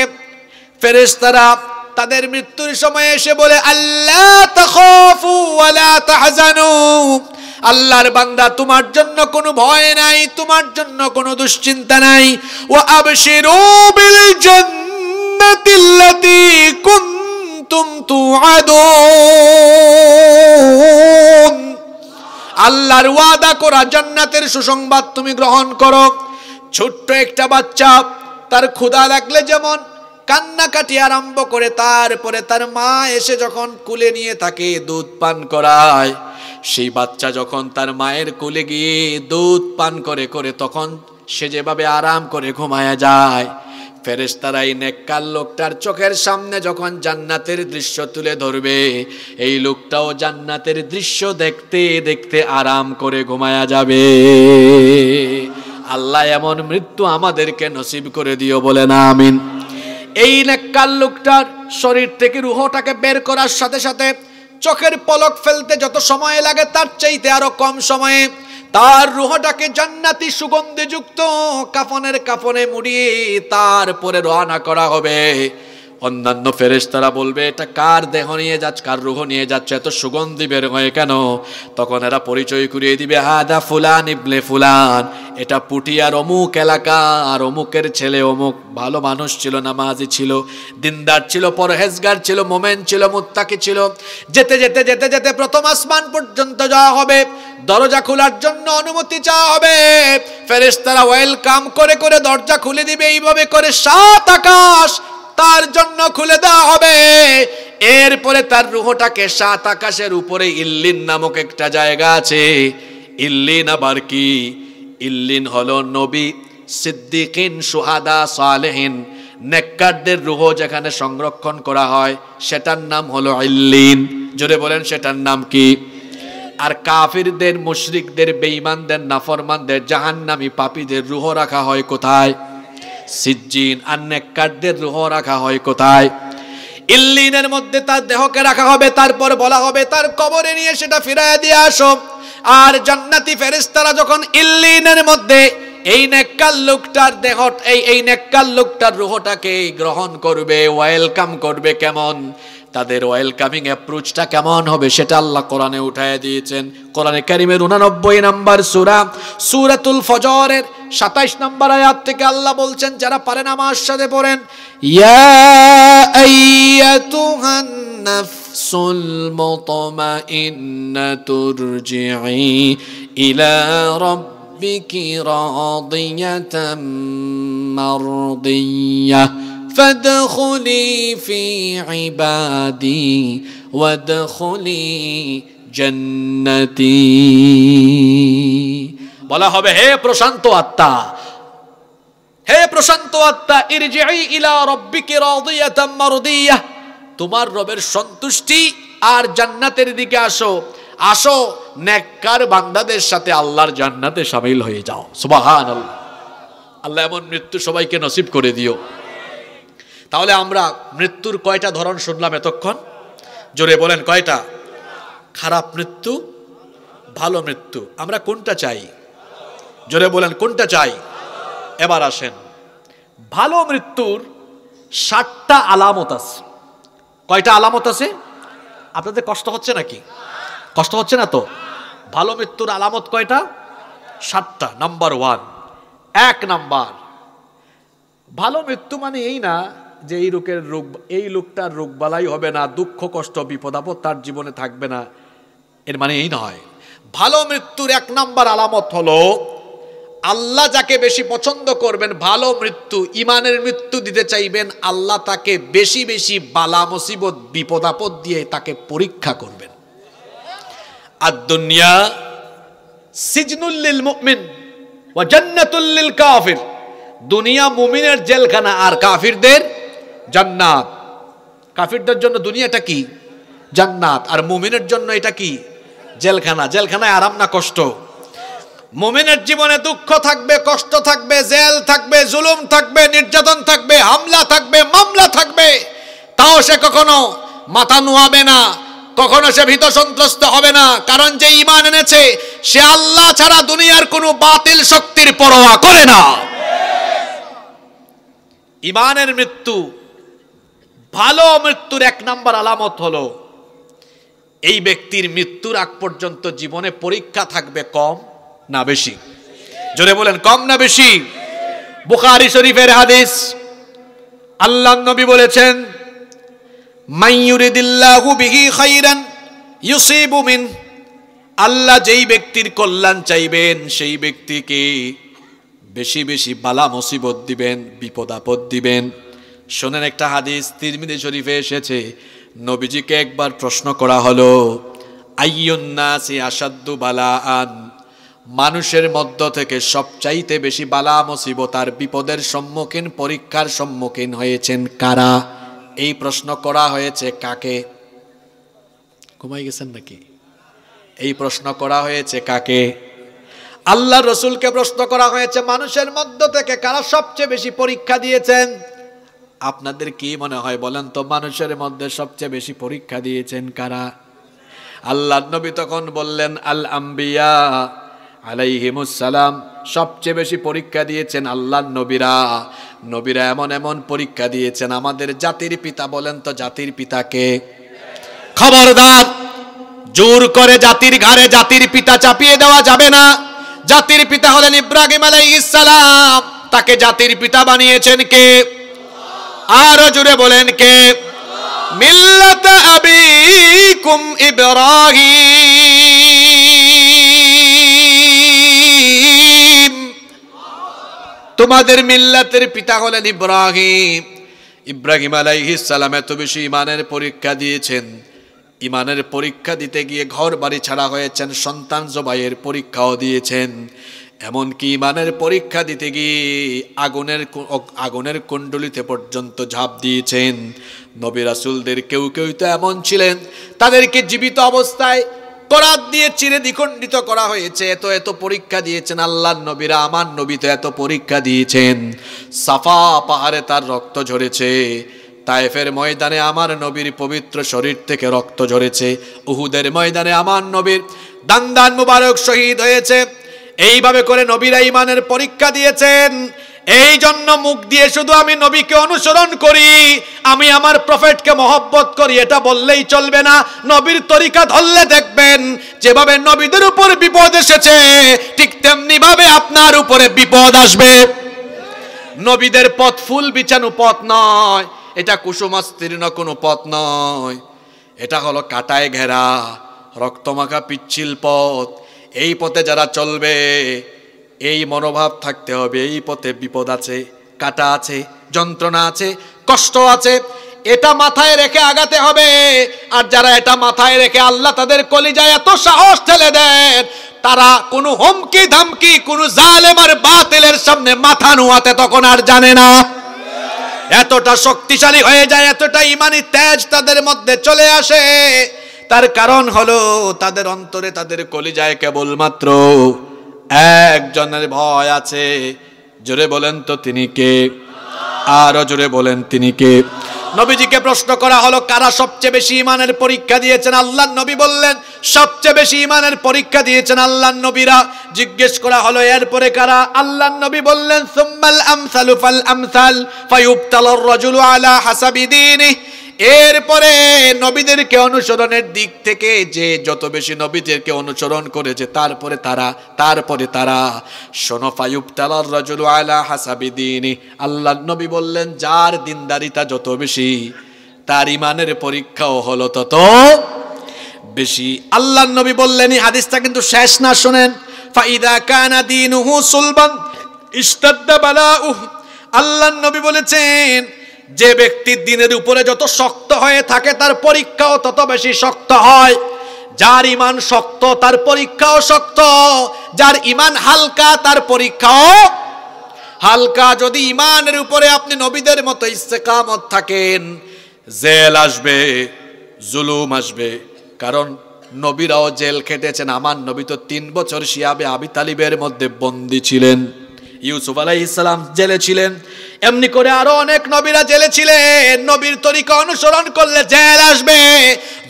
ফেরেশতারা তাদের মৃত্যুর সময় এসে বলে আল্লাহ তাখাফু ওয়া লা তাহজানু, আল্লাহর বান্দা তোমার জন্য কোনো ভয় নাই, তোমার জন্য কোনো দুশ্চিন্তা নাই। ওয়া আবশিরু বিল জান্নাতিল্লাতী কুনতুম তুআদুন, আল্লাহর ওয়াদা করা জান্নাতের সুসংবাদ তুমি গ্রহণ করো। ছোট্ট একটা বাচ্চা তার ক্ষুধা লাগলে যেমন কান্নাকাটি আরম্ভ করে, তারপরে তার মা এসে যখন কুলে নিয়ে তাকে দুধ পান করায়, সেই বাচ্চা যখন তার মায়ের কুলে গিয়ে দুধ পান করে করে তখন সে যেভাবে আরাম করে ঘুমায়া যায়, ফেরেশতারা এই নেককার লোকটার চোখের সামনে যখন জান্নাতের দৃশ্য তুলে ধরবে, এই লোকটাও জান্নাতের দৃশ্য দেখতে দেখতে আরাম করে ঘুমায়া যাবে। আল্লাহ এমন মৃত্যু আমাদেরকে নসিব করে দিও, বলে না আমিন। এই নেককার লোকটার শরীর থেকে রূহটাকে বের করার সাথে সাথে চোখের পলক ফেলতে যত সময় লাগে তার চাইতে আরো কম সময়ে তার রূহটাকে জান্নাতি সুগন্ধিযুক্ত কাফনে মুড়িয়ে তারপরে রওনা করা হবে। অন্যান্য ফেরেশতারা বলবে এটা কার দেহ নিয়ে যাচ্ছে, কার রূহ নিয়ে যাচ্ছে, এত সুগন্ধি বের হয় কেন? তখন এরা পরিচয় করিয়ে দিবে হাদা ফুলান ইবনে ফুলান, এটা পুটিয়ার অমুক এলাকা, আর অমুকের ছেলে অমুক ভালো মানুষ ছিল, নামাজি ছিল, দিনদার ছিল, পরহেজগার ছিল, মোমেন ছিল, মুত্তাকি ছিল। যেতে যেতে যেতে যেতে প্রথম আসমান পর্যন্ত যাওয়া হবে, দরজা খোলার জন্য অনুমতি চাওয়া হবে, ফেরেশতারা ওয়েলকাম করে করে দরজা খুলে দিবে, এইভাবে করে 7 আকাশ তার জন্য খুলে দেওয়া হবে। এরপরে তার রূহটাকে 7 আকাশের উপরে ইল্লিন নামক একটা জায়গা আছে। ইল্লিন আবার কি? ইল্লিন হলো নবী, সিদ্দিকিন, সুহাদা, সালেহিন, নেককারদের রূহ যেখানে সংরক্ষণ করা হয় সেটার নাম হলো ইল্লিন। জোরে বলেন সেটার নাম কি? আর কাফিরদের, মুশরিকদের, বেঈমানদের, নাফরমানদের, জাহান্নামী পাপীদের রূহ রাখা হয় কোথায়? সিজ্জিন। আর নেককারদের রূহ রাখা হয় কোথায়? ইল্লিনের মধ্যে তার দেহকে রাখা হবে, তারপর বলা হবে তার কবরে নিয়ে সেটা ফিরাইয়া দিয়ে আসো। আর জান্নাতি ফেরেশতারা যখন ইল্লিনের মধ্যে এই নেককার লোকটার দেহ, এই নেককার লোকটার রূহটাকে গ্রহণ করবে, ওয়েলকাম করবে, কেমন তাদের ওয়েলকামিং অ্যাপ্রোচটা কেমন হবে সেটা আল্লাহ কোরআনে উঠায় দিয়েছেন। কোরআনে কারীমের 89 নম্বর সূরা, সূরাতুল ফজরের 27 নম্বর আয়াত থেকে আল্লাহ বলছেন, যারা পারেন আমার সাথে পড়েন, ইয়া আইয়াতুহান নাফসুল মুতমাইন্নাতু রজিই ইলা রাব্বিকি রাদিয়াতাম মারদিয়াহ فادخلي في عبادي وادخلي জান্নাতি। বলা হবে, হে প্রশান্ত আত্মা, হে প্রশান্ত আত্মা, ইরজিই ইলা রাব্বিকি রাদিয়াতাম মারদিয়াহ, তোমার রবের সন্তুষ্টি আর জান্নাতের দিকে আসো। আসো নেককার বান্দাদের সাথে আল্লাহর জান্নাতে শামিল হয়ে যাও। সুবহানাল্লাহ। আল্লাহ এমন মৃত্যু সবাইকে নসিব করে দিও। তাহলে আমরা মৃত্যুর কয়টা ধরন শুনলাম এতক্ষণ? জোরে বলেন কয়টা? খারাপ মৃত্যু, ভালো মৃত্যু। আমরা কোনটা চাই? জোরে বলেন কোনটা চাই? এবার আসেন, ভালো মৃত্যুর 7টা আলামত আছে। কয়টা আলামত আছে? আপনাদের কষ্ট হচ্ছে নাকি? কষ্ট হচ্ছে না তো? ভালো মৃত্যুর আলামত কয়টা? 7টা। নাম্বার 1, 1 নাম্বার, ভালো মৃত্যু মানে এই না যে এই লোকটার রোগ বালাই হবে না, দুঃখ কষ্ট বিপদ আপদ তার জীবনে থাকবে না, এর মানে এই নয়। ভালো মৃত্যুর 1 নাম্বার আলামত হলো, আল্লাহ যাকে বেশি পছন্দ করবেন, ভালো মৃত্যু, ইমানের মৃত্যু দিতে চাইবেন, আল্লাহ তাকে বেশি বেশি বালা মুসিবত বিপদ আপদ দিয়ে তাকে পরীক্ষা করবেন। আদ-দুনিয়া সিজনুল লিল মুমিন ওয়া জান্নাতুল লিল কাফির। দুনিয়া মুমিনের জেলখানা আর কাফিরদের জান্নাত। কাফিরদের জন্য দুনিয়াটা কি? জান্নাত। আর মুমিনের জন্য এটা কি? জেলখানা। জেলখানায় আরাম না কষ্ট? মুমিনের জীবনে দুঃখ থাকবে, কষ্ট থাকবে, জেল থাকবে, জুলুম থাকবে, নির্যাতন থাকবে, হামলা থাকবে, মামলা থাকবে, তাও সে কখনো মাথা নুয়াবে না, কখনো সে ভীত সন্ত্রস্ত হবে না। কারণ যে ঈমান এনেছে সে আল্লাহ ছাড়া দুনিয়ার কোনো বাতিল শক্তির পরোয়া করে না। ঈমানের মৃত্যু, ভালো মৃত্যুর 1 নাম্বার আলামত হলো, এই ব্যক্তির মৃত্যুর আগ পর্যন্ত জীবনে পরীক্ষা থাকবে কম না বেশি? জোরে বলেন, কম না বেশি? বুখারী শরীফের হাদিস, আল্লাহর নবী বলেছেন, মান ইউরিদিল্লাহু বিহি খাইরান ইউসিবু মিন, আল্লাহ যেই ব্যক্তির কল্যাণ চাইবেন সেই ব্যক্তিকে বেশি বেশি বালা মুসিবত দিবেন, বিপদ আপদ দিবেন। শোনেন একটা হাদিস, তিরমিজি শরীফে এসেছে, নবীজিকে একবার প্রশ্ন করা হলো, আইয়ুন নাসি আশাদ্দু বালাআন, মানুষের মধ্য থেকে সবচাইতে বেশি বালা মুসিবত আর বিপদের সম্মুখীন, পরীক্ষার সম্মুখীন হয়েছেন কারা? এই প্রশ্ন করা হয়েছে কাকে? ঘুমাই গেছেন নাকি? এই প্রশ্ন করা হয়েছে কাকে? আল্লাহ রসুলকে প্রশ্ন করা হয়েছে, মানুষের মধ্য থেকে কারা সবচেয়ে বেশি পরীক্ষা দিয়েছেন? আপনাদের কি মনে হয় বলেন তো, মানুষের মধ্যে সবচেয়ে বেশি পরীক্ষা দিয়েছেন কারা? আল্লাহর নবী তখন বললেন, আল আম্বিয়া আলাইহিমুস সালাম, সবচেয়ে বেশি পরীক্ষা দিয়েছেন আল্লাহর নবীরা। নবীরা এমন এমন পরীক্ষা দিয়েছেন, আমাদের জাতির পিতা বলেন তো, জাতির পিতাকে? খবরদার, জোর করে জাতির ঘাড়ে জাতির পিতা চাপিয়ে দেওয়া যাবে না। জাতির পিতা হলেন ইব্রাহিম আলাইহিস সালাম, তাকে জাতির পিতা বানিয়েছেন কে? আরো জোরে বলেন কে? মিল্লাত আবিকুম ইব্রাহিম, তোমাদের মিল্লাতের পিতা হলেন ইব্রাহিম। ইব্রাহিম আলাইহিস সালাম এত বেশি ইমানের পরীক্ষা দিয়েছেন, ইমানের পরীক্ষা দিতে গিয়ে ঘর বাড়ি ছাড়া হয়েছেন, সন্তান জবাইয়ের পরীক্ষাও দিয়েছেন, এমনকি ইমানের পরীক্ষা দিতে গিয়ে আগুনের কুণ্ডলিতে পর্যন্ত ঝাঁপ দিয়েছেন। নবী রাসূলদের কেউ কেউ তো এমন ছিলেন, তাদেরকে জীবিত অবস্থায় করাত দিয়ে চিরে দ্বিখণ্ডিত করা হয়েছে। এত এত পরীক্ষা দিয়েছেন আল্লাহর নবীরা। আমার নবী তো এত পরীক্ষা দিয়েছেন, সাফা পাহাড়ে তার রক্ত ঝরেছে, তায়েফের ময়দানে আমার নবীর পবিত্র শরীর থেকে রক্ত ঝরেছে, উহুদের ময়দানে আমার নবীর দান্দান মুবারক শহীদ হয়েছে। এইভাবে করে নবীরা ঈমানের পরীক্ষা দিয়েছেন। এই জন্য মুখ দিয়ে শুধু আমি নবীকে অনুসরণ করি, আমি আমার প্রফেটকে মহব্বত করি, এটা বললেই চলবে না। নবীর তরিকা ধরলে দেখবেন, যেভাবে নবীদের উপর বিপদ এসেছে ঠিক তেমনি ভাবে আপনার উপরে বিপদ আসবে। নবীদের পথ ফুল বিছানো পথ নয়, এটা কুসুমাস্তীর্ণ কোনো পথ নয়, এটা হলো কাটায় ঘেরা রক্তমাখা পিচ্ছিল পথ। এই পথে যারা চলবে, এই মনোভাব থাকতে হবে, এই পথে বিপদ আছে, কাটা আছে, যন্ত্রণা আছে, কষ্ট আছে। এটা মাথায় রেখে আগাতে হবে। আর যারা এটা মাথায় রেখে আল্লাহ তাদের কলিজায় এত সাহস ঠেলে দেন, তারা কোনো হুমকি ধামকি, কোনো জালেম আর বাতিলের সামনে মাথা নুয়াতে তখন আর জানে না। এতটা শক্তিশালী হয়ে যায়, এতটা ইমানি তেজ তাদের মধ্যে চলে আসে। তার কারণ হলো তাদের অন্তরে, তাদের কলিজায় কেবলমাত্র একজনের ভয় আছে। জোরে বলেন তো তিনি কে? আরো জোরে বলেন তিনি কে? নবীজিকে প্রশ্ন করা হলো, কারা সবচেয়ে বেশি ইমানের পরীক্ষা দিয়েছেন? আল্লাহর নবী বললেন, সবচেয়ে বেশি ইমানের পরীক্ষা দিয়েছেন আল্লাহর নবীরা। জিজ্ঞেস করা হলো, এরপরে কারা? আল্লাহর নবী বললেন, সুম্মাল আমসালু ফাল আমসাল ফায়ুবতালার রাজুলু আলা হাসাবি দীনিহি। এরপরে নবীদেরকে অনুসরণের দিক থেকে যে যত বেশি নবীদেরকে অনুসরণ করেছে, তারপরে তারা শোনো, ফায়ুবতালার রাজুলু আলা হাসাবি দীনিহি। আল্লাহর নবী বললেন, যার দিনদারিতা যত বেশি, তার ইমানের পরীক্ষাও হলো তত বেশি। আল্লাহর নবী বললেন, এই হাদিসটা কিন্তু শেষ না, শুনেন। ফাইদা কানা দীনুহু সুলবান ইশতাদ্দা বালাউহু। আল্লাহর নবী বলেছেন, যে ব্যক্তির দিনের উপরে যত শক্ত হয়ে থাকে, তার পরীক্ষাও তত বেশি শক্ত হয়। যার ইমান শক্ত, তার পরীক্ষাও শক্ত। যার ইমান হালকা, তার পরীক্ষাও হালকা। যদি ইমানের উপরে আপনি নবীদের মতো ইস্তেকামত থাকেন, জেল আসবে, জুলুম আসবে। কারণ নবীরাও জেল খেটেছেন। আমার নবী তো 3 বছর শিয়াবে আবি তালিবের মধ্যে বন্দী ছিলেন। ইউসুফ আলাইহিস সালাম জেলে ছিলেন। এমনি করে আরো অনেক নবীরা জেলে ছিলেন। নবীর তরিকা অনুসরণ করলে জেল আসবে,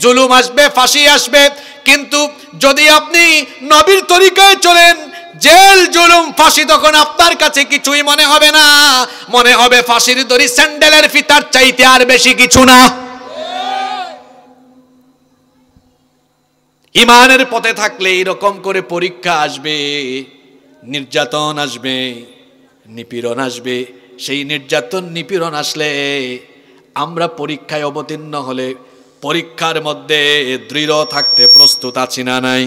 জুলুম আসবে, ফাঁসি আসবে। কিন্তু যদি আপনি নবীর তরিকায় চলেন, জেল, জুলুম, ফাঁসি তখন আপনার কাছে কিছুই মনে হবে না। মনে হবে ফাঁসির দড়ি স্যান্ডেলের ফিতার চাইতে আর বেশি কিছু না। ইমানের পথে থাকলে এরকম করে পরীক্ষা আসবে, নির্যাতন আসবে, নিপীড়ন আসবে। সেই নির্যাতন, নিপীড়ন আসলে আমরা পরীক্ষায় অবতীর্ণ হলে পরীক্ষার মধ্যে দৃঢ় থাকতে প্রস্তুত আছি না নাই?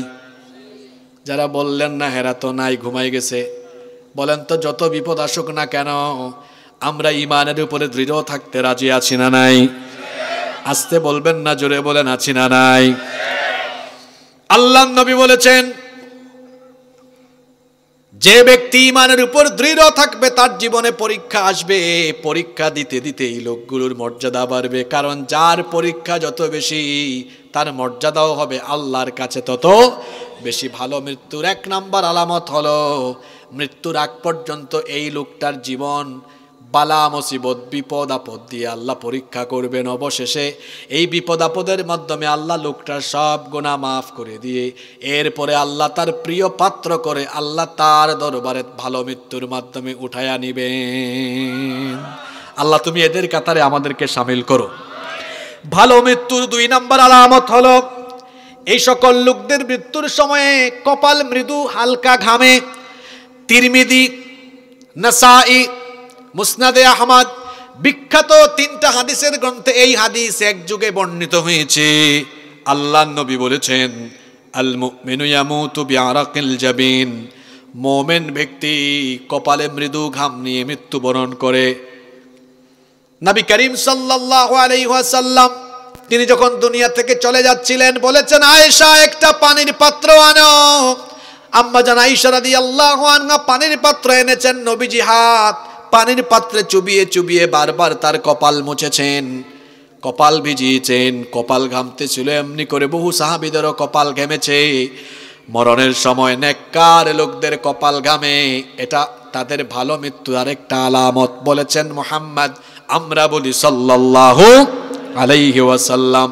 যারা বললেন না হেরা তো নাই, ঘুমাই গেছে, বলেন তো যত বিপদ আসুক না কেন, আমরা ইমানের উপরে দৃঢ় থাকতে রাজি আছি না নাই? আস্তে বলবেন না, জোরে বলেন আছি না নাই? আল্লাহর নবী বলেছেন, যে ব্যক্তি ইমানের উপর দৃঢ় থাকবে, তার জীবনে পরীক্ষা আসবে। পরীক্ষা দিতে দিতে এই লোকগুলোর মর্যাদা বাড়বে। কারণ যার পরীক্ষা যত বেশি, তার মর্যাদাও হবে আল্লাহর কাছে তত বেশি। ভালো মৃত্যুর 1 নাম্বার আলামত হলো, মৃত্যুর আগ পর্যন্ত এই লোকটার জীবন বালা মুসিবত, বিপদ আপদ দিয়ে আল্লাহ পরীক্ষা করবেন। অবশেষে এই বিপদ আপদের মাধ্যমে আল্লাহ লোকটার সব গুনাহ মাফ করে দিয়ে এরপরে আল্লাহ তার প্রিয় পাত্র করে আল্লাহ তার দরবারে ভালো মৃত্যুর মাধ্যমে উঠায়া নিবেন। আল্লাহ তুমি এদের কাতারে আমাদেরকে শামিল করো। ভালো মৃত্যুর 2 নাম্বার আলামত হলো, এই সকল লোকদের মৃত্যুর সময়ে কপাল মৃদু, হালকা ঘামে। তিরমিজি, নাসাই, মুসনাদে আহমদ, বিখ্যাত 3টা হাদিসের গ্রন্থে এই হাদিস এক যুগে বর্ণিত হয়েছে। আল্লাহর নবী বলেছেন, আল মুমিনু ইয়ামুতু বিআরাকিল জাবিন। মুমিন ব্যক্তি কপালে মৃদু ঘাম নিয়ে মৃত্যুবরণ করে। নবী করিম সাল্লাল্লাহু আলাইহি ওয়াসাল্লাম তিনি যখন দুনিয়া থেকে চলে যাচ্ছিলেন, বলেছেন, আয়েশা একটা পানির পাত্র আনো। আম্মা জান আয়েশা রাদিয়াল্লাহু আনহা পানির পাত্র এনেছেন। নবীজি হাত পানির পাত্রে চুবিয়ে চুবিয়ে বারবার তার কপাল মুছেছেন, কপাল ভিজিয়েছেন। কপাল ঘামতে ছিল, এমনি করে বহু সাহাবীদেরও কপাল ঘেমেছে। মরণের সময় নেককার লোকদের কপাল ঘামে, এটা তাদের ভালো মৃত্যুর আরেকটা আলামত। বলেছেন মুহাম্মদ, আমরা বলি সাল্লাল্লাহু আলাইহি ওয়াসাল্লাম।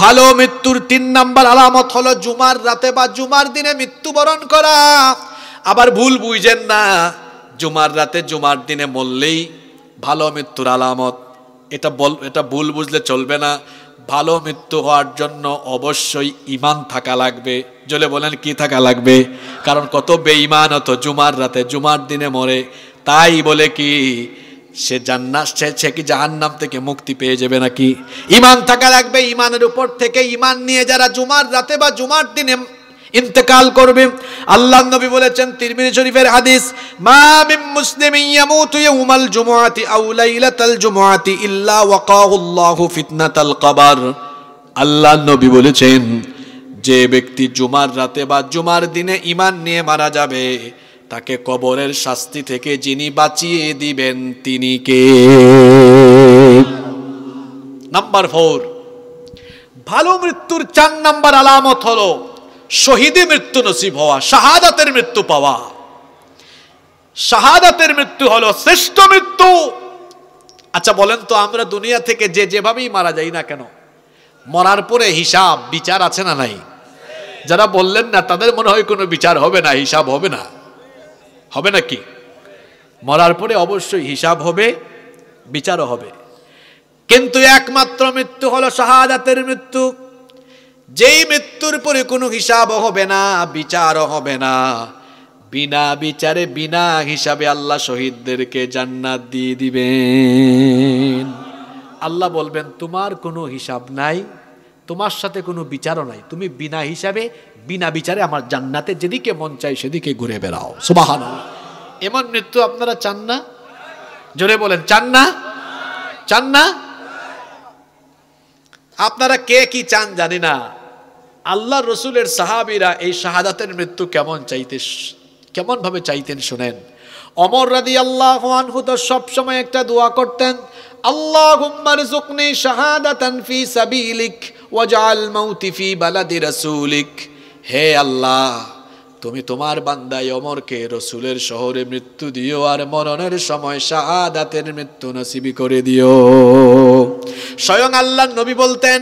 ভালো মৃত্যুর 3 নাম্বার আলামত হলো জুমার রাতে বা জুমার দিনে মৃত্যুবরণ করা। আবার ভুল বুঝেন না, জুমার রাতে জুমার দিনে মরলেই ভালো মৃত্যুর আলামত, এটা ভুল বুঝলে চলবে না। ভালো মৃত্যু হওয়ার জন্য অবশ্যই ঈমান থাকা লাগবে। জলে বলেন কি থাকা লাগবে? কারণ কত বেঈমান হতো জুমার রাতে জুমার দিনে মরে, তাই বলে কি সে জান্নাত, সে কি জাহান্নাম থেকে মুক্তি পেয়ে যাবে নাকি? ঈমান থাকা লাগবে। ঈমানের উপর থেকে ঈমান নিয়ে যারা জুমার রাতে বা জুমার দিনে ইন্তেকাল করবে, আল্লাহর নবী বলেছেন তিরমিজি শরীফের হাদিস, মা মিন মুসলিমিন ইয়ামুতু ইয়াউমাল জুমুআতি আও লাইলাতাল জুমুআতি ইল্লা ওয়াকাহুল্লাহু ফিতনাতাল কবর। আল্লাহর নবী বলেছেন, যে ব্যক্তি জুমার রাতে বা জুমার দিনে ঈমান নিয়ে মারা যাবে, তাকে কবরের শাস্তি থেকে যিনি বাঁচিয়ে দিবেন তিনি কে? নাম্বার 4, ভালো মৃত্যুর 4 নাম্বার আলামত হলো শহীদি মৃত্যু নসিব হওয়া, শাহাদাতের মৃত্যু পাওয়া। শাহাদাতের মৃত্যু হলো শ্রেষ্ঠ মৃত্যু। আচ্ছা বলেন তো, আমরা দুনিয়া থেকে যেভাবেই মারা যাই না কেন, মরার পরে হিসাব বিচার আছে না নাই? যারা বললেন না তাদের মনে হয় কোনো বিচার হবে না, হিসাব হবে না। হবে নাকি? মরার পরে অবশ্যই হিসাব হবে, বিচারও হবে। কিন্তু একমাত্র মৃত্যু হলো শাহাদাতের মৃত্যু, যেই মৃত্যুর পরে কোনো হিসাবও হবে না, বিচারও হবে না। বিনা বিচারে বিনা হিসাবে আল্লাহ শহীদদেরকে জান্নাত দিয়ে দিবেন। আল্লাহ বলবেন, তোমার কোনো হিসাব নাই, তোমার সাথে কোনো বিচারও নাই, তুমি বিনা হিসাবে বিনা বিচারে আমার জান্নাতে যেদিকে মন চাই সেদিকে ঘুরে বেড়াও। সুবহানাল্লাহ। এমন মৃত্যু আপনারা চান না? জোরে বলেন, চান না? চান না? আপনারা কে কি চান জানি না, আল্লাহ রসুলের সাহাবীরা এই শাহাদাতের মৃত্যু কেমন ভাবে চাইতেন শুনেন। ওমর রাদিয়াল্লাহু আনহু তো সব সময় একটা দোয়া করতেন, আল্লাহুম্মা রযুকনি শাহাদাতান ফি সাবিলিক ওয়াজআল মাউতি ফি বালাদি রাসূলিক। হে আল্লাহ, তুমি তোমার বান্দা ওমরকে রসুলের শহরে মৃত্যু দিও, আর মরণের সময় শাহাদাতের মৃত্যু নসিব করে দিও। স্বয়ং আল্লাহর নবী বলতেন,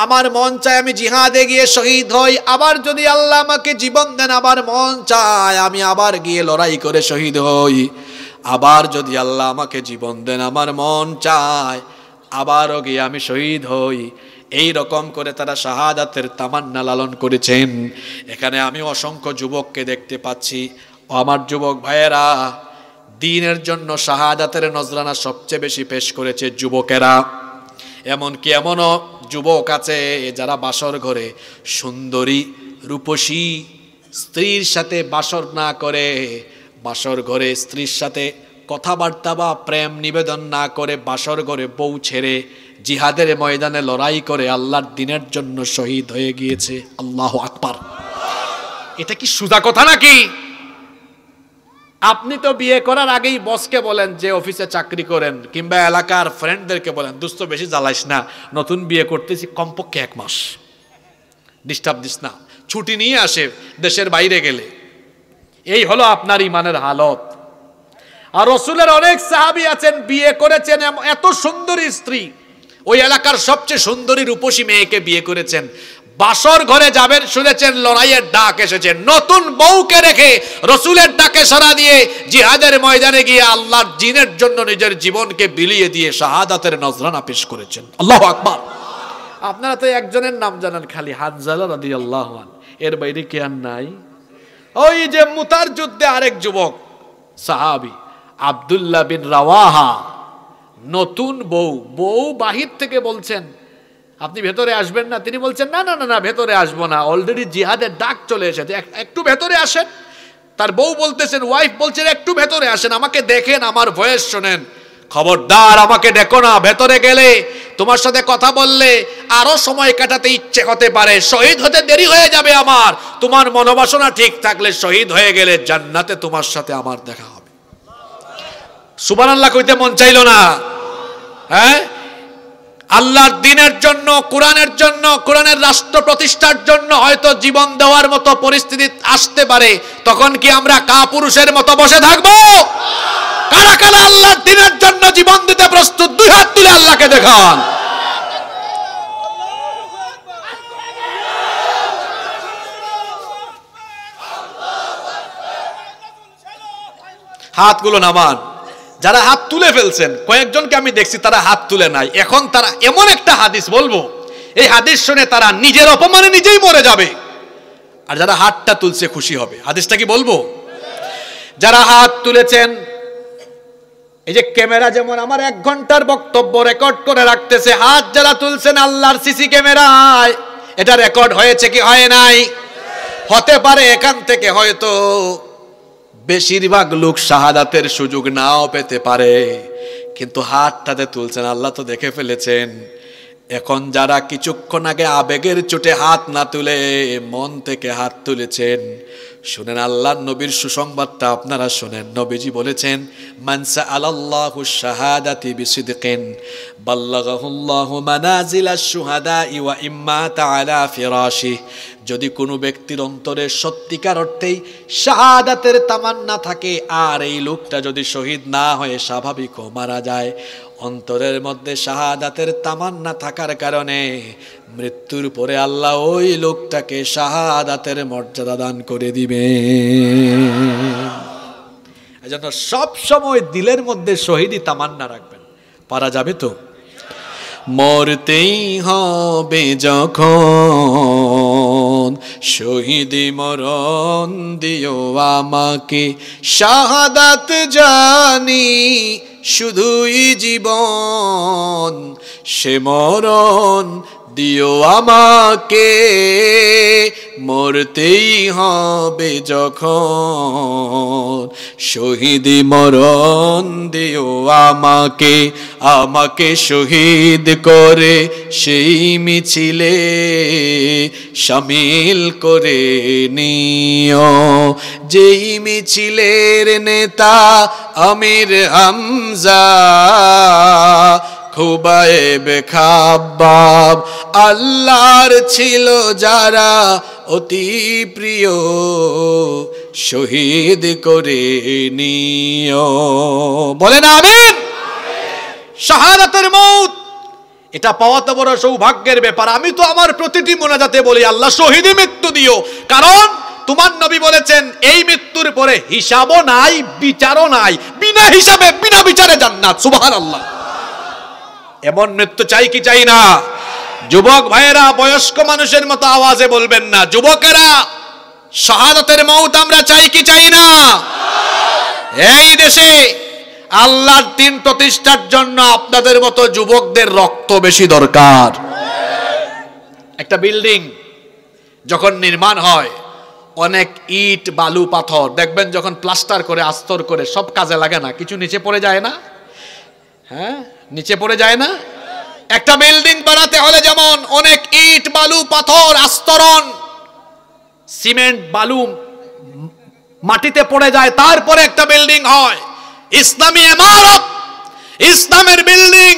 আমার মন চায় আমি জিহাদে গিয়ে শহীদ হই, আবার যদি আল্লাহ আমাকে জীবন দেন আবার মন চায় আমি আবার গিয়ে লড়াই করে শহীদ হই, আবার যদি আল্লাহ আমাকে জীবন দেন আমার মন চায় আবারও গিয়ে আমি শহীদ হই। এই রকম করে তারা শাহাদাতের তামান্না লালন করেছেন। এখানে আমি অসংখ্য যুবককে দেখতে পাচ্ছি। আমার যুবক ভাইয়েরা, দ্বীনের জন্য শাহাদাতের নজরানা সবচেয়ে বেশি পেশ করেছে যুবকেরা। এমনকি এমনও যুবক আছে যারা বাসর ঘরে সুন্দরী রূপসী স্ত্রীর সাথে বাসর না করে, বাসর ঘরে স্ত্রীর সাথে কথাবার্তা বা প্রেম নিবেদন না করে বাসর ঘরে বউ ছেড়ে জিহাদের ময়দানে লড়াই করে আল্লাহর দ্বীনের জন্য শহীদ হয়ে গিয়েছে। আল্লাহু আকবার। এটা কি সোজা কথা নাকি? আপনি তো বিয়ে করার আগেই বসকে বলেন যে অফিসে চাকরি করেন, কিংবা এলাকার ফ্রেন্ডদেরকে বলেন, দোস্ত বেশি জ্বালাইস না, নতুন বিয়ে করতেছি, কমপক্ষে 1 মাস ডিস্টার্ব দিস না, ছুটি নিয়ে আসে দেশের বাইরে গেলে। এই হলো আপনার ইমানের হালত। আর রাসূলের অনেক সাহাবী আছেন বিয়ে করেছেন এত সুন্দরী স্ত্রী, ওই এলাকার সবচেয়ে সুন্দরী রূপসী মেয়েকে বিয়ে করেছেন, বাসর ঘরে যাবেন শুনেছেন লড়াইয়ের ডাক এসেছে, নতুন বউকে রেখে রাসূলের ডাকে সাড়া দিয়ে জিহাদের ময়দানে গিয়ে আল্লাহর দ্বীনের জন্য নিজের জীবনকে বিলিয়ে দিয়ে শাহাদাতের নজরানা পেশ করেছেন। আল্লাহু আকবার। আপনারা তো একজনের নাম জানেন খালি, হানজালা রাদিয়াল্লাহু আনহু, এর বাইরে কে আর নাই? ওই যে মুতার যুদ্ধে আরেক যুবক সাহাবী আব্দুল্লাহ বিন রাওয়াহা, নতুন বউ বাহির থেকে বলছেন আপনি ভেতরে আসবেন না, তিনি বলছেন না না না ভেতরে আসবো না, অলরেডি জিহাদের ডাক চলে এসেছে, একটু ভেতরে আসেন। তার বউ বলতেছেন, ওয়াইফ বলছেন একটু ভেতরে আসেন, আমাকে দেখেন, আমার ভয়েস শোনেন, খবরদার আমাকে দেখো না, ভেতরে গেলে তোমার সাথে কথা বললে আরো সময় কাটাতে ইচ্ছে হতে পারে, শহীদ হতে দেরি হয়ে যাবে আমার, তোমার মনোবাসনা ঠিক থাকলে শহীদ হয়ে গেলে জান্নাতে তোমার সাথে আমার দেখা হবে। সুবহানাল্লাহ কইতে মন চাইল না? হ্যাঁ, আল্লাহর দ্বীনের জন্য, কোরআনের জন্য, কোরআনের রাষ্ট্র প্রতিষ্ঠার জন্য হয়তো জীবন দেওয়ার মতো পরিস্থিতি আসতে পারে, তখন কি আমরা কাপুরুষের মতো বসে থাকবো? কারা কারা আল্লাহর দ্বীনের জন্য জীবন দিতে প্রস্তুত? 2 হাত তুলে আল্লাহকে দেখান। হাতগুলো নামান। যারা হাত তুলে ফেলছেন, কয়েকজনকে আমি দেখছি তারা হাত তুলে নাই, এখন তারা এমন একটা হাদিস বলবো, এই হাদিস শুনে তারা নিজের অপমানে নিজেই মরে যাবে। আর যারা হাতটা তুলছে খুশি হবে। হাদিসটা কি বলবো? যারা হাত তুলেছেন, এই যে ক্যামেরা যেমন আমার 1 ঘন্টার বক্তব্য রেকর্ড করে রাখতেছে, হাত যারা তুলছেন আল্লাহর সিসি ক্যামেরায়, এটা রেকর্ড হয়েছে কি হয় নাই? হতে পারে এখান থেকে হয়তো বেশিরভাগ লোক শাহাদাতের সুযোগ নাও পেতে পারে, কিন্তু হাতটাতে তুলছেন, আল্লাহ তো দেখে ফেলেছেন। এখন যারা কিছুক্ষণ আগে আবেগের চোটে হাত না তুলে মন থেকে হাত তুলেছেন, শুনেন আল্লাহর নবীর সুসংবাদটা আপনারা শুনেন। নবীজি বলেছেন, মান সাআলাল্লাহু শাহাদাতি বিসিদকিন বাল্লাগাহুল্লাহু মানাজিলাশ শুহাদাই ওয়া ইম্মা তাআলা ফিরাশি। যদি কোনো ব্যক্তির অন্তরে সত্যিকার অর্থেই শাহাদাতের তামান্না থাকে, আর এই লোকটা যদি শহীদ না হয়ে স্বাভাবিকও মারা যায়, অন্তরের মধ্যে শাহাদাতের তামান্না থাকার কারণে মৃত্যুর পরে আল্লাহ ওই লোকটাকে শাহাদাতের মর্যাদা দান করে দিবে। এজন্য সব সময় দিলের মধ্যে শহীদি তামান্না রাখবেন। পারা যাবে তো? মরতেই হবে যখন শহীদি মরণ দিও আমাকে, শাহাদাত জানি শুধুই জীবন, সে মরণ দিও আমাকে। মরতেই হবে যখন শহীদি মরণ দিও আমাকে, আমাকে শহীদ করে সেই মিছিলে শামিল করে নিও। যেই মিছিলের নেতা আমির হামজা, খুবাইবে খাব্বাব, আল্লাহর ছিল যারা অতি প্রিয়, শহীদ করে নিও। বলেন আমিন। শাহাদাতের মউত এটা পাওয়া তো বড় সৌভাগ্যের ব্যাপার। আমি তো আমার প্রতিটি মোনাজাতে বলি, আল্লাহ শহীদি মৃত্যু দিও, কারণ তোমার নবী বলেছেন এই মৃত্যুর পরে হিসাবও নাই, বিচারও নাই, বিনা হিসাবে বিনা বিচারে জান্নাত। সুবহানাল্লাহ। এমন মৃত্যু চাই কি চাই না? যুবক ভাইয়েরা বয়স্ক মানুষের মতো আওয়াজে বলবেন না, যুবকেরা শাহাদাতের মউত আমরা চাই কি চাই না? এই দেশে আল্লাহর দ্বীন প্রতিষ্ঠার জন্য আপনাদের মতো যুবকদের রক্ত বেশি দরকার। একটা বিল্ডিং যখন নির্মাণ হয়, অনেক ইট বালু পাথর দেখবেন যখন প্লাস্টার করে আস্তর করে, সব কাজে লাগে না, কিছু নিচে পড়ে যায় না? হ্যাঁ, নিচে পড়ে যায় না? একটা বিল্ডিং বানাতে হলে যেমন অনেক ইট বালু পাথর আস্তরণ সিমেন্ট বালু মাটিতে পড়ে যায়, তারপরে একটা বিল্ডিং হয়। ইসলামী ইমারত, ইসলামের বিল্ডিং,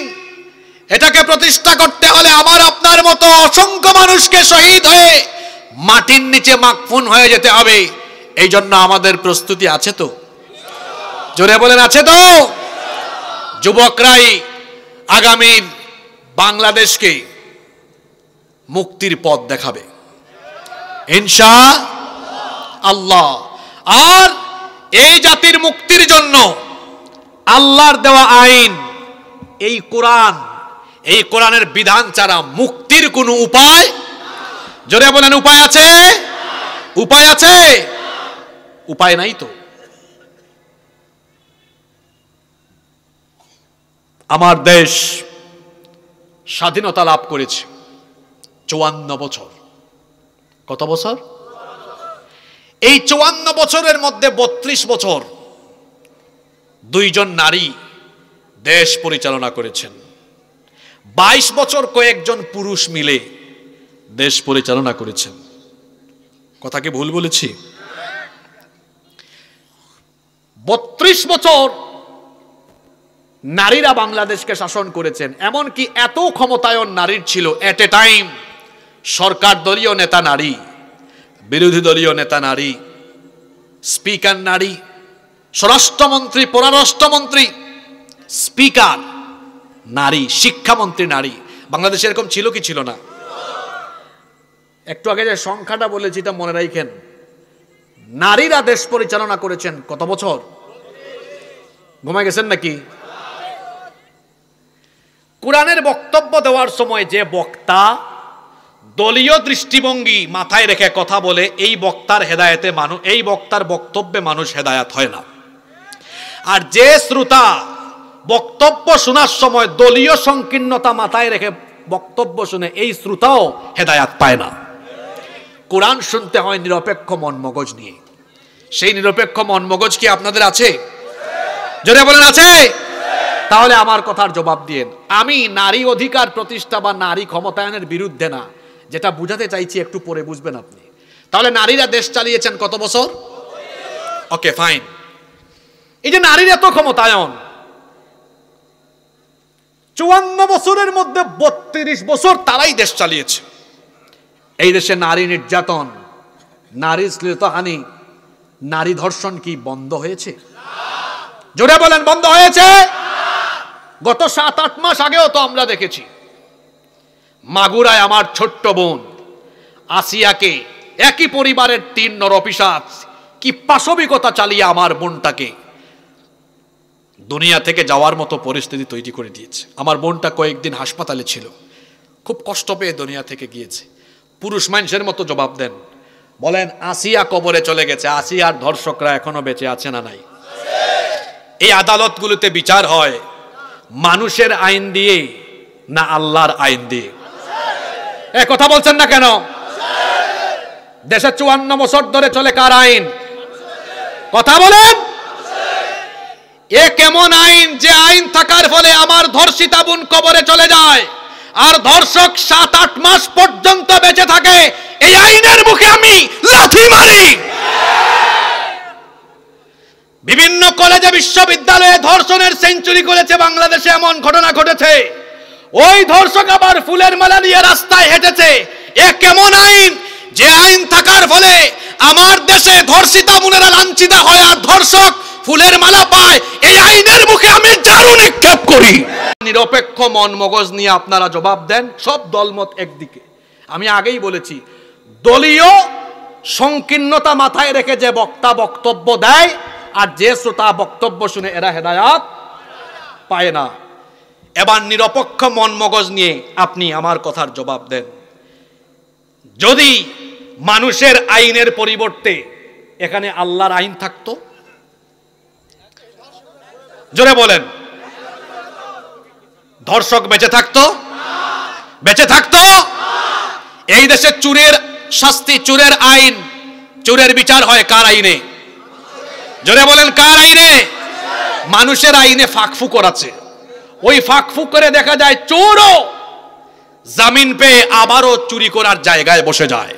এটাকে প্রতিষ্ঠা করতে হলে আমার আপনার মতো অসংখ্য মানুষকে শহীদ হয়ে মাটির নিচে মাকফুন হয়ে যেতে হবে। এই জন্য আমাদের প্রস্তুতি আছে তো? জোরে বলেন আছে তো? যুবকরাই আগামীর বাংলাদেশকে মুক্তির পথ দেখাবে ইনশাআল্লাহ। আর এই জাতির মুক্তির জন্য আল্লাহর দেওয়া আইন, এই কোরআন, এই কোরআনের বিধান ছাড়া মুক্তির কোনো উপায়, জোরে বলেন উপায় আছে? উপায় আছে? উপায় নাই তো। আমার দেশ স্বাধীনতা লাভ করেছে 54 বছর। কত বছর? এই 54 বছরের মধ্যে 32 বছর দুইজন নারী দেশ পরিচালনা করেছেন। 22 বছর কয়েকজন পুরুষ মিলে দেশ পরিচালনা করেছেন। কথা কি ভুল বলেছি? 32 বছর নারীরা বাংলাদেশকে শাসন করেছেন। এমনকি এত ক্ষমতায়ন নারীর ছিল, এট এ টাইম সরকার দলীয় নেতা নারী, বিরোধী দলীয় নেতা নারী, স্পিকার নারী, স্বরাষ্ট্রমন্ত্রী, পররাষ্ট্রমন্ত্রী, স্পিকার নারী, শিক্ষামন্ত্রী নারী। বাংলাদেশে এরকম ছিল কি ছিল না? একটু আগে যে সংখ্যাটা বলেছি তা মনে রাখেন, নারীরা দেশ পরিচালনা করেছেন কত বছর? ঘুমায় গেছেন নাকি? কোরআনের বক্তব্য দেওয়ার সময় যে বক্তা দলীয় দৃষ্টিভঙ্গি মাথায় রেখে কথা বলে, এই বক্তার হেদায়েতে মানুষ, এই বক্তার বক্তব্যে মানুষ হেদায়েত হয় না। আর যে শ্রোতা বক্তব্য শোনার সময় দলীয় সংকীর্ণতা মাথায় রেখে বক্তব্য শুনে, এই শ্রোতাও হেদায়েত পায় না। কোরআন শুনতে হয় নিরপেক্ষ মন মগজ নিয়ে। সেই নিরপেক্ষ মন মগজ কি আপনাদের আছে? জোরে বলেন আছে? তাহলে আমার কথার জবাব দিয়েন। আমি নারী অধিকার প্রতিষ্ঠা বা নারী ক্ষমতায়নের বিরুদ্ধে না, যেটা বুঝাতে চাইছি একটু পরে বুঝবেন আপনি। তাহলে নারীরা দেশ চালিয়েছেন কত বছর? Okay fine. এই যে নারীর এত ক্ষমতায়ন, 54 বছরের মধ্যে 32 বছর তারাই দেশ চালিয়েছে। এই দেশে নারী নির্যাতন, নারী শ্লীলতাহানি, নারী ধর্ষণ কি বন্ধ হয়েছে? জোরে বলেন বন্ধ হয়েছে? গত 7-8 মাস আগেও তো আমরা দেখেছি মাগুরায় আমার ছোট্ট বোন আসিয়াকে একই পরিবারের 3 নরপিশাচ কি পাশবিকতা চালিয়ে আমার বোনটাকে দুনিয়া থেকে যাওয়ার মতো পরিস্থিতি তৈরি করে দিয়েছে। আমার বোনটা কয়েকদিন হাসপাতালে ছিল, খুব কষ্ট পেয়ে দুনিয়া থেকে গিয়েছে। পুরুষ মানুষের মতো জবাব দেন, বলেন আসিয়া কবরে চলে গেছে, আসিয়ার ধর্ষকরা এখনো বেঁচে আছে না নাই? এই আদালতগুলোতে বিচার হয় মানুষের আইন দিয়ে না আল্লাহর আইন দিয়ে? কথা বলছেন না কেন? দেশে 54 বছর ধরে চলে কার আইন? কথা বলেন। এ কেমন আইন যে আইন থাকার ফলে আমার ধর্ষিতা বোন কবরে চলে যায় আর ধর্ষক 7-8 মাস পর্যন্ত বেঁচে থাকে? এই আইনের মুখে আমি লাথি মারি। বিভিন্ন কলেজে বিশ্ববিদ্যালয়ে ধর্ষণের সেঞ্চুরি করেছে বাংলাদেশে, এমন ঘটনা ঘটেছে। ওই ধর্ষক আবার ফুলের মালা নিয়ে রাস্তায় হেঁটেছে। এ কেমন আইন যে আইন থাকার ফলে আমার দেশে ধর্ষিতা বোনেরা লাঞ্ছিত হয় আর ধর্ষক ফুলের মালা পায়? এই আইনের মুখে আমি ঝাড়ু নিক্ষেপ করি। নিরপেক্ষ মন মগজ নিয়ে আপনারা জবাব দেন। সব দলমত একদিকে। আমি আগেই বলেছি, দলীয় সংকীর্ণতা মাথায় রেখে যে বক্তা বক্তব্য দেয় আর যে শ্রোতা বক্তব্য শুনে এরা হেদায়াত পায় না। এবার নিরপেক্ষ মন মগজ নিয়ে আপনি আমার কথার জবাব দেন। যদি মানুষের আইনের পরিবর্তে এখানে আল্লাহর আইন থাকতো, জোরে বলেন, ধর্ষক বেঁচে থাকতো? বেঁচে থাকতো? এই দেশে চুরের শাস্তি, চুরের আইন, চুরের বিচার হয় কার আইনে? জোরে বলেন কার আইনে? মানুষের আইনে ফাঁকফুক করাছে। ওই ফাঁকফুক করে দেখা যায় চোরও জামিন পেয়ে আবারও চুরি করার জায়গায় বসে যায়।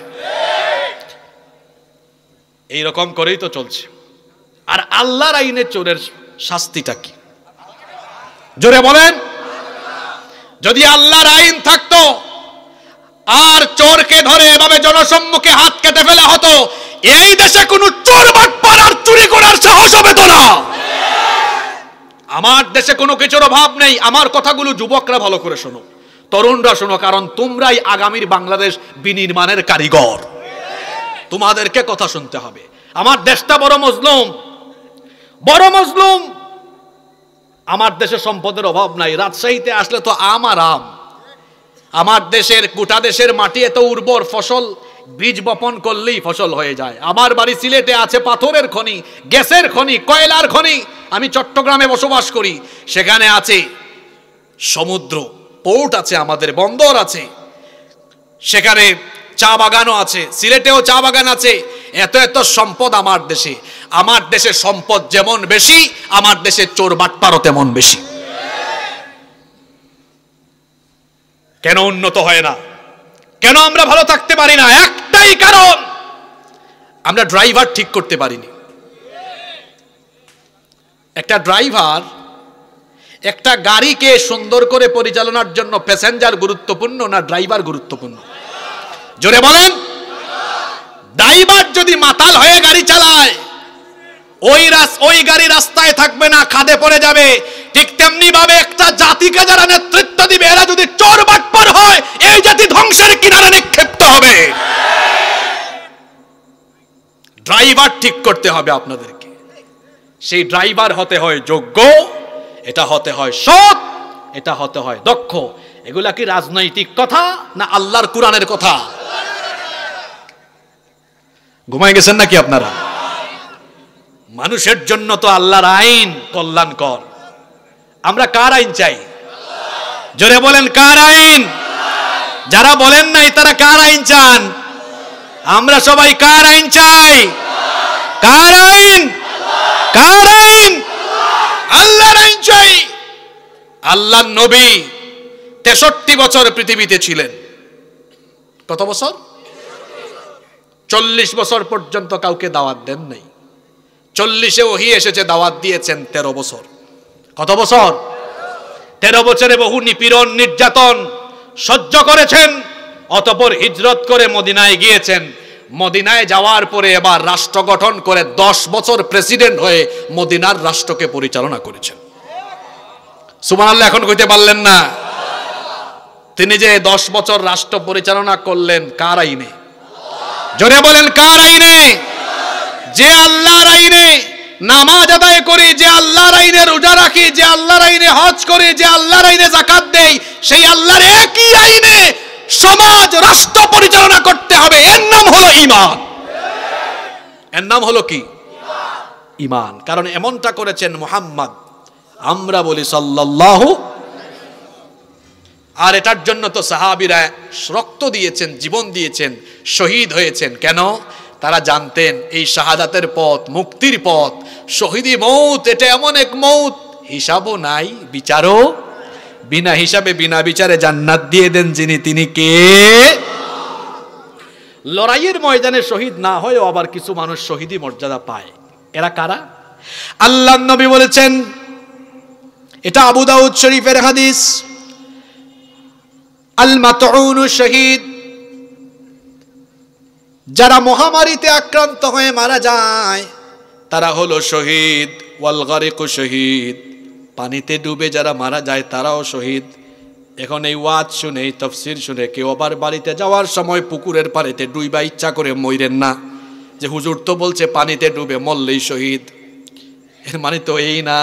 এইরকম করেই তো চলছে। আর আল্লাহর আইনে চোরের শাস্তিটা কি? জোরে বলেন। যদি আল্লাহর আইন থাকতো আর চোরকে ধরে এভাবে জনসম্মুখে হাত কেটে ফেলা হতো, এই দেশে কোন চোর বাটপার আর চুরি করার সাহস হবে তো না। আমার দেশে কোনো কিছুর অভাব নেই। আমার কথাগুলো যুবকরা ভালো করে শোনো, তরুণরা শোনো, কারণ তোমরাই আগামীর বাংলাদেশ বিনির্মাণের কারিগর। তোমাদেরকে কথা শুনতে হবে। আমার দেশটা বড় মজলুম, বড় মজলুম। আমার দেশে সম্পদের অভাব নাই। রাজশাহীতে আসলে তো আম আর আম। আমার দেশের গোটা দেশের মাটি এত উর্বর, ফসল বীজ বপন করলেই ফসল হয়ে যায়। আমার বাড়ি সিলেটে আছে পাথরের খনি, গ্যাসের খনি, কয়লার খনি। আমি চট্টগ্রামে বসবাস করি, সেখানে আছে সমুদ্র, পোর্ট আছে, আমাদের বন্দর আছে, সেখানে চা বাগানও আছে, সিলেটেও চা বাগান আছে। এত এত সম্পদ আমার দেশে। আমার দেশে সম্পদ যেমন বেশি, আমার দেশে চোর বাটপারও তেমন বেশি। কেন উন্নত হয় না? কেন আমরা ভালো থাকতে পারি না? একটাই কারণ, আমরা ড্রাইভার ঠিক করতে পারিনি। একটা ড্রাইভার একটা গাড়িকে সুন্দর করে পরিচালনার জন্য প্যাসেঞ্জার গুরুত্বপূর্ণ না ড্রাইভার গুরুত্বপূর্ণ? জোরে বলেন। ড্রাইভার যদি মাতাল হয়ে গাড়ি চালায়, ওই গাড়ি রাস্তায় থাকবে না, খাদে পড়ে যাবে। ঠিক তেমনি ভাবে একটা জাতিকে যারা নেতৃত্ব দিবে, এরা যদি চোর বাটপার হয়, এই জাতি ধ্বংসের কিনারে নিক্ষিপ্ত হবে। ড্রাইভার ঠিক করতে হবে আপনাদেরকে। সেই ড্রাইভার হতে হয় যোগ্য, এটা হতে হয় সৎ, এটা হতে হয় দক্ষ। এগুলা কি রাজনৈতিক কথা না আল্লাহর কোরআনের কথা? ঘুমায় গেছেন নাকি আপনারা? মানুষের জন্য তো আল্লাহর আইন কল্যাণকর। আমরা কার আইন চাই? জোরে বলেন কার আইন? যারা বলেন নাই তারা কার আইন চান? আমরা সবাই কার আইন চাই? কার আইন? কার আইন? আল্লাহর আইন চাই। আল্লাহর নবী 63 বছর পৃথিবীতে ছিলেন। কত বছর? 40 বছর পর্যন্ত কাউকে দাওয়াত দেন নাই। 40-এ ওহী এসেছে, দাওয়াত দিয়েছেন 13 বছর। কত বছর? 13 বছরে বহু নিপীড়ন নির্যাতন সহ্য করেছেন। অতঃপর হিজরত করে মদিনায় গিয়েছেন। মদিনায় যাওয়ার পরে এবার রাষ্ট্র গঠন করে 10 বছর প্রেসিডেন্ট হয়ে মদিনার রাষ্ট্রকে পরিচালনা করেছেন। সুবহানাল্লাহ এখন কইতে পারলেন না? তিনি যে 10 বছর রাষ্ট্র পরিচালনা করলেন কার আইনে? জোরে বলেন কার আইনে? যে আল্লাহর আইনে নামাজ আদায় করি, যে আল্লাহর আইনে রোজা রাখি, যে আল্লাহর আইনে হজ করি, যে আল্লাহর আইনে যাকাত দেই, সেই আল্লাহর একই আইনে সমাজ রাষ্ট্র পরিচালনা করতে হবে। এর নাম হলো ঈমান। এর নাম হলো কি? ঈমান। কারণ এমনটা করেছেন মুহাম্মদ, আমরা বলি সাল্লাল্লাহু। আর এটার জন্য তো সাহাবীরা রক্ত দিয়েছেন, জীবন দিয়েছেন, শহীদ হয়েছেন। কেন? তারা জানতেন এই শাহাদাতের পথ, মুক্তির পথ, শহীদি মৌত, এটা এমন এক মৌত হিসাবও নাই, বিচারও বিনা হিসাবে বিনা বিচারে জান্নাত দিয়ে দেন যিনি, তিনি কে? লড়াইয়ের ময়দানে শহীদ না হয়েও আবার কিছু মানুষ শহীদি মর্যাদা পায়। এরা কারা? আল্লাহর নবী বলেছেন, এটা আবু দাউদ শরীফের হাদিস, আল মাতউনু শহীদ, যারা মহামারীতে আক্রান্ত হয়ে মারা যায় তারা হলো শহীদ। ওয়াল গারিকু শহীদ, পানিতে ডুবে যারা মারা যায় তারাও শহীদ। এখন এই ওয়াজ শুনে, এই তাফসীর শুনে কেউ আবার বাড়িতে যাওয়ার সময় পুকুরের পানিতে ডুইবা ইচ্ছা করে মইরেন না, যে হুজুর তো বলছে পানিতে ডুবে মরলেই শহীদ। এর মানে তো এই না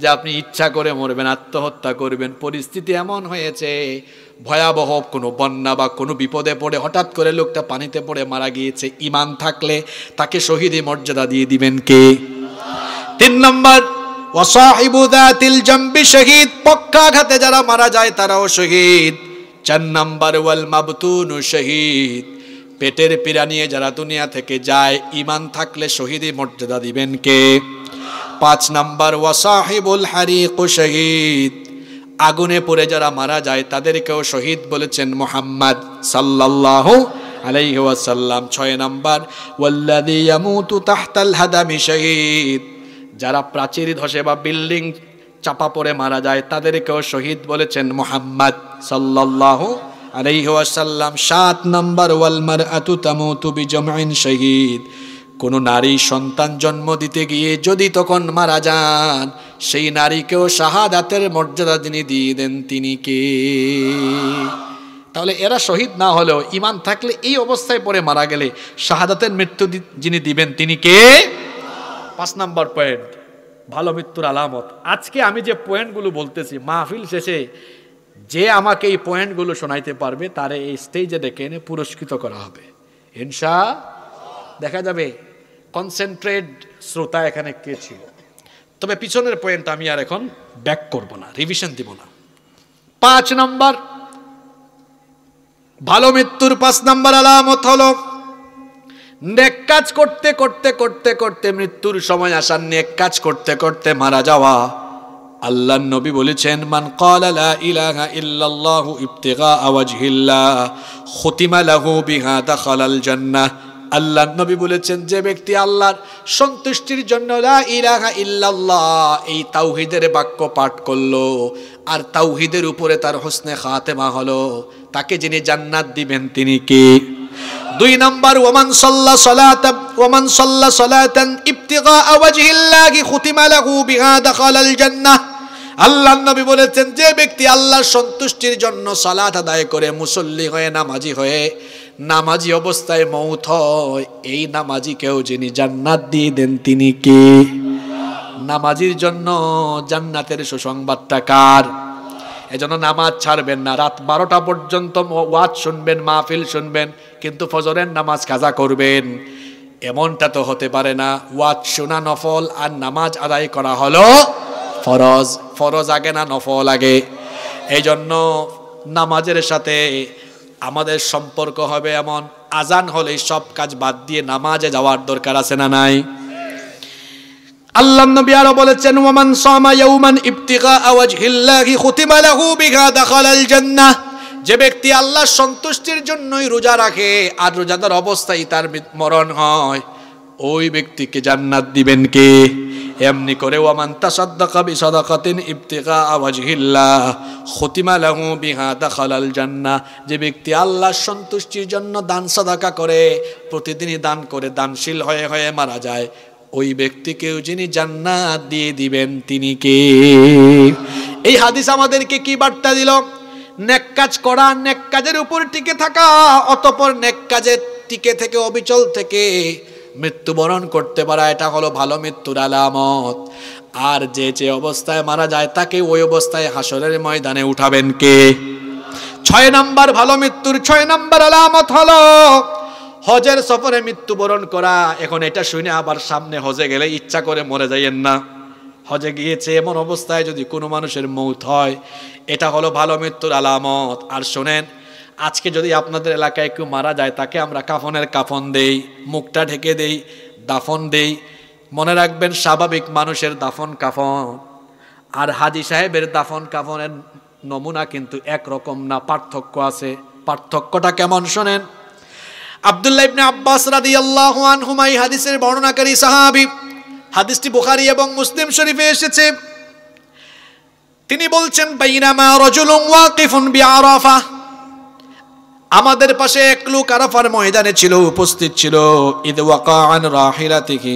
যে আপনি ইচ্ছা করে মরবেন, আত্মহত্যা করবেন। পরিস্থিতি এমন হয়েছে, ভয়াবহ কোনো বন্যা বা কোনো বিপদে পড়ে হঠাৎ করে লোকটা পানিতে পড়ে মারা গিয়েছে, ঈমান থাকলে তাকে শহীদি মর্যাদা দিয়ে দিবেন কে? 3 নম্বর, ওয়াসাহিবু যাতিল জামবি শহীদ, পক্ষাঘাতে যারা মারা যায় তারাও শহীদ। 4 নম্বর, ওয়াল মাবতুনু শহীদ, পেটের পীড়া নিয়ে যারা দুনিয়া থেকে যায়, ঈমান থাকলে শহীদি মর্যাদা দিবেন কে? 5 নম্বর, ওয়াসাহিবুল হারিকু শহীদ, আগুনে পড়ে যারা মারা যায় তাদেরকেও শহীদ বলেছেন মুহাম্মদ সাল্লাল্লাহু আলাইহি ওয়াসাল্লাম। 6 নম্বর, ওয়াল্লাযী ইয়ামুতু তাহতাল হাদামি শহীদ, যারা প্রাচীর ধসে বা বিল্ডিং চাপা পড়ে মারা যায় তাদেরকেও শহীদ বলেছেন মুহাম্মদ সাল্লাল্লাহু আলাইহি ওয়াসাল্লাম। 7 নম্বর, ওয়াল মারআতু তামুতু বিজামইন শহীদ, কোন নারী সন্তান জন্ম দিতে গিয়ে যদি তখন মারা যান, সেই নারীকেও শাহাদাতের মর্যাদা যিনি দিয়ে দেন তিনি কে? তাহলে এরা শহীদ না হলেও ঈমান থাকলে এই অবস্থায় পড়ে মারা গেলে শাহাদাতের মৃত্যু যিনি দিবেন তিনি কে? 5 নম্বর পয়েন্ট, ভালো মৃত্যুর আলামত। আজকে আমি যে পয়েন্টগুলো বলতেছি, মাহফিল শেষে যে আমাকে এই পয়েন্টগুলো শোনাইতে পারবে তারে এই স্টেজে ডেকে এনে পুরস্কৃত করা হবে ইনশাআল্লাহ। দেখা যাবে কনসেন্ট্রেট শ্রোতা এখানে কে ছিল। তবে পিছনের পয়েন্ট আমি আর এখন ব্যাক করব না, রিভিশন দিব না। 5 নম্বর, ভালো মৃত্যুর 5 নম্বর আলামত হলো নেক কাজ করতে করতে করতে করতে মৃত্যুর সময় আসার, নেক কাজ করতে করতে মারা যাওয়া। আল্লাহর নবী বলেছেন, মান ক্বালা লা ইলাহা ইল্লাল্লাহু ইবতিগা ওয়াজহিল্লাহ খুতিমা লাহু বিহা দাখালাল জান্নাহ। আল্লাহর নবী বলেছেন, যে ব্যক্তি আল্লাহর সন্তুষ্টির জন্য লা ইলাহা ইল্লাল্লাহ এই তাওহীদের বাক্য পাঠ করলো আর তাওহীদের উপরে তার হোসনে খাতেমা হলো, তাকে যিনি জান্নাত দিবেন তিনি কে? 2 নম্বর, ওমান সাল্লা সালাতান ইবতিগা ওয়াজহিল্লাহি খুতিমা লাহু বিহা দাখালাল জান্নাহ। আল্লাহর নবী বলেছেন, যে ব্যক্তি আল্লাহর সন্তুষ্টির জন্য সালাত আদায় করে, মুসল্লি হয়ে, নামাজি হয়ে, নামাজি অবস্থায় মৌত হয়, এই নামাজিকেও যিনি জান্নাত দিয়ে দেন তিনি কে? নামাজির জন্য জান্নাতের সুসংবাদটা কার? এজন্য নামাজ ছাড়বেন না। রাত 12টা পর্যন্ত ওয়াজ শুনবেন, মাহফিল শুনবেন, কিন্তু ফজরের নামাজ কাজা করবেন, এমনটা তো হতে পারে না। ওয়াজ শোনা নফল আর নামাজ আদায় করা হলো ফরজ। ফরজ আগে না নফল আগে? এই জন্য নামাজের সাথে আমাদের সম্পর্ক হবে এমন, আজান হলে সব কাজ বাদ দিয়ে নামাজে যাওয়ার দরকার আছে না নাই? আল্লাহর নবী আরো বলেছেন, ওয়ামান সামা ইয়াওমান ইবতিগা ওয়াজহিল্লাহি খুতিমা লাহু বিহা দাখালাল জান্নাহ। যে ব্যক্তি আল্লাহর সন্তুষ্টির জন্যই রোজা রাখে আর রোজাদার অবস্থায় তার মরণ হয়, ওই ব্যক্তিকে জান্নাত দিবেন কে? এমনি করে ওয়ামান তাসাদদাকা বিসাদাকাতিন ইবতিগা ওয়াজহিল্লাহ খুতিমা লাহু বিহা দাখালাল জান্নাহ। যে ব্যক্তি আল্লাহর সন্তুষ্টির জন্য দান সাদাকা করে, প্রতিদিনই দান করে দানশীল হয়ে হয়ে মারা যায়, ওই ব্যক্তিকেও যিনি জান্নাত দিয়ে দিবেন তিনি কে? এই হাদিস আমাদেরকে কি বার্তা দিল? নেক কাজ করা, নেক কাজের উপর টিকে থাকা, অতঃপর নেক কাজে টিকে থেকে অবিচল থেকে মৃত্যুবরণ করতে পারা, এটা হলো ভালো মৃত্যুর আলামত। আর যে অবস্থায় মারা যায় তাকে ওই অবস্থায় হাসরের ময়দানে উঠাবেন কে? 6 নাম্বার ভালো মৃত্যুর 6 নাম্বার আলামত হলো হজের সফরে মৃত্যুবরণ করা। এখন এটা শুনে আবার সামনে হজে গেলে ইচ্ছা করে মরে যাইয়েন না। হজে গিয়েছে এমন অবস্থায় যদি কোনো মানুষের মৌত হয়, এটা হলো ভালো মৃত্যুর আলামত। আর শোনেন, আজকে যদি আপনাদের এলাকায় কেউ মারা যায়, তাকে আমরা কাফনের কাফন দেই, মুখটা ঢেকে দেই, দাফন দেই। মনে রাখবেন, স্বাভাবিক মানুষের দাফন কাফন আর হাজী সাহেবের দাফন কাফনের নমুনা কিন্তু একরকম না, পার্থক্য আছে। পার্থক্যটা কেমন শোনেন। আব্দুল্লাহ ইবনে আব্বাস রাদিয়াল্লাহু আনহুমা এই হাদিসের বর্ণনাকারী সাহাবী, হাদিসটি বুখারী এবং মুসলিম শরীফে এসেছে। তিনি বলছেন, বাইনামা রাজুলুন ওয়াকিফুন বিআরাফা, আমাদের পাশে এক লোক আরাফার ময়দানে ছিল, উপস্থিত ছিল। ইদ ওয়াকা আন রাহিলাতিহি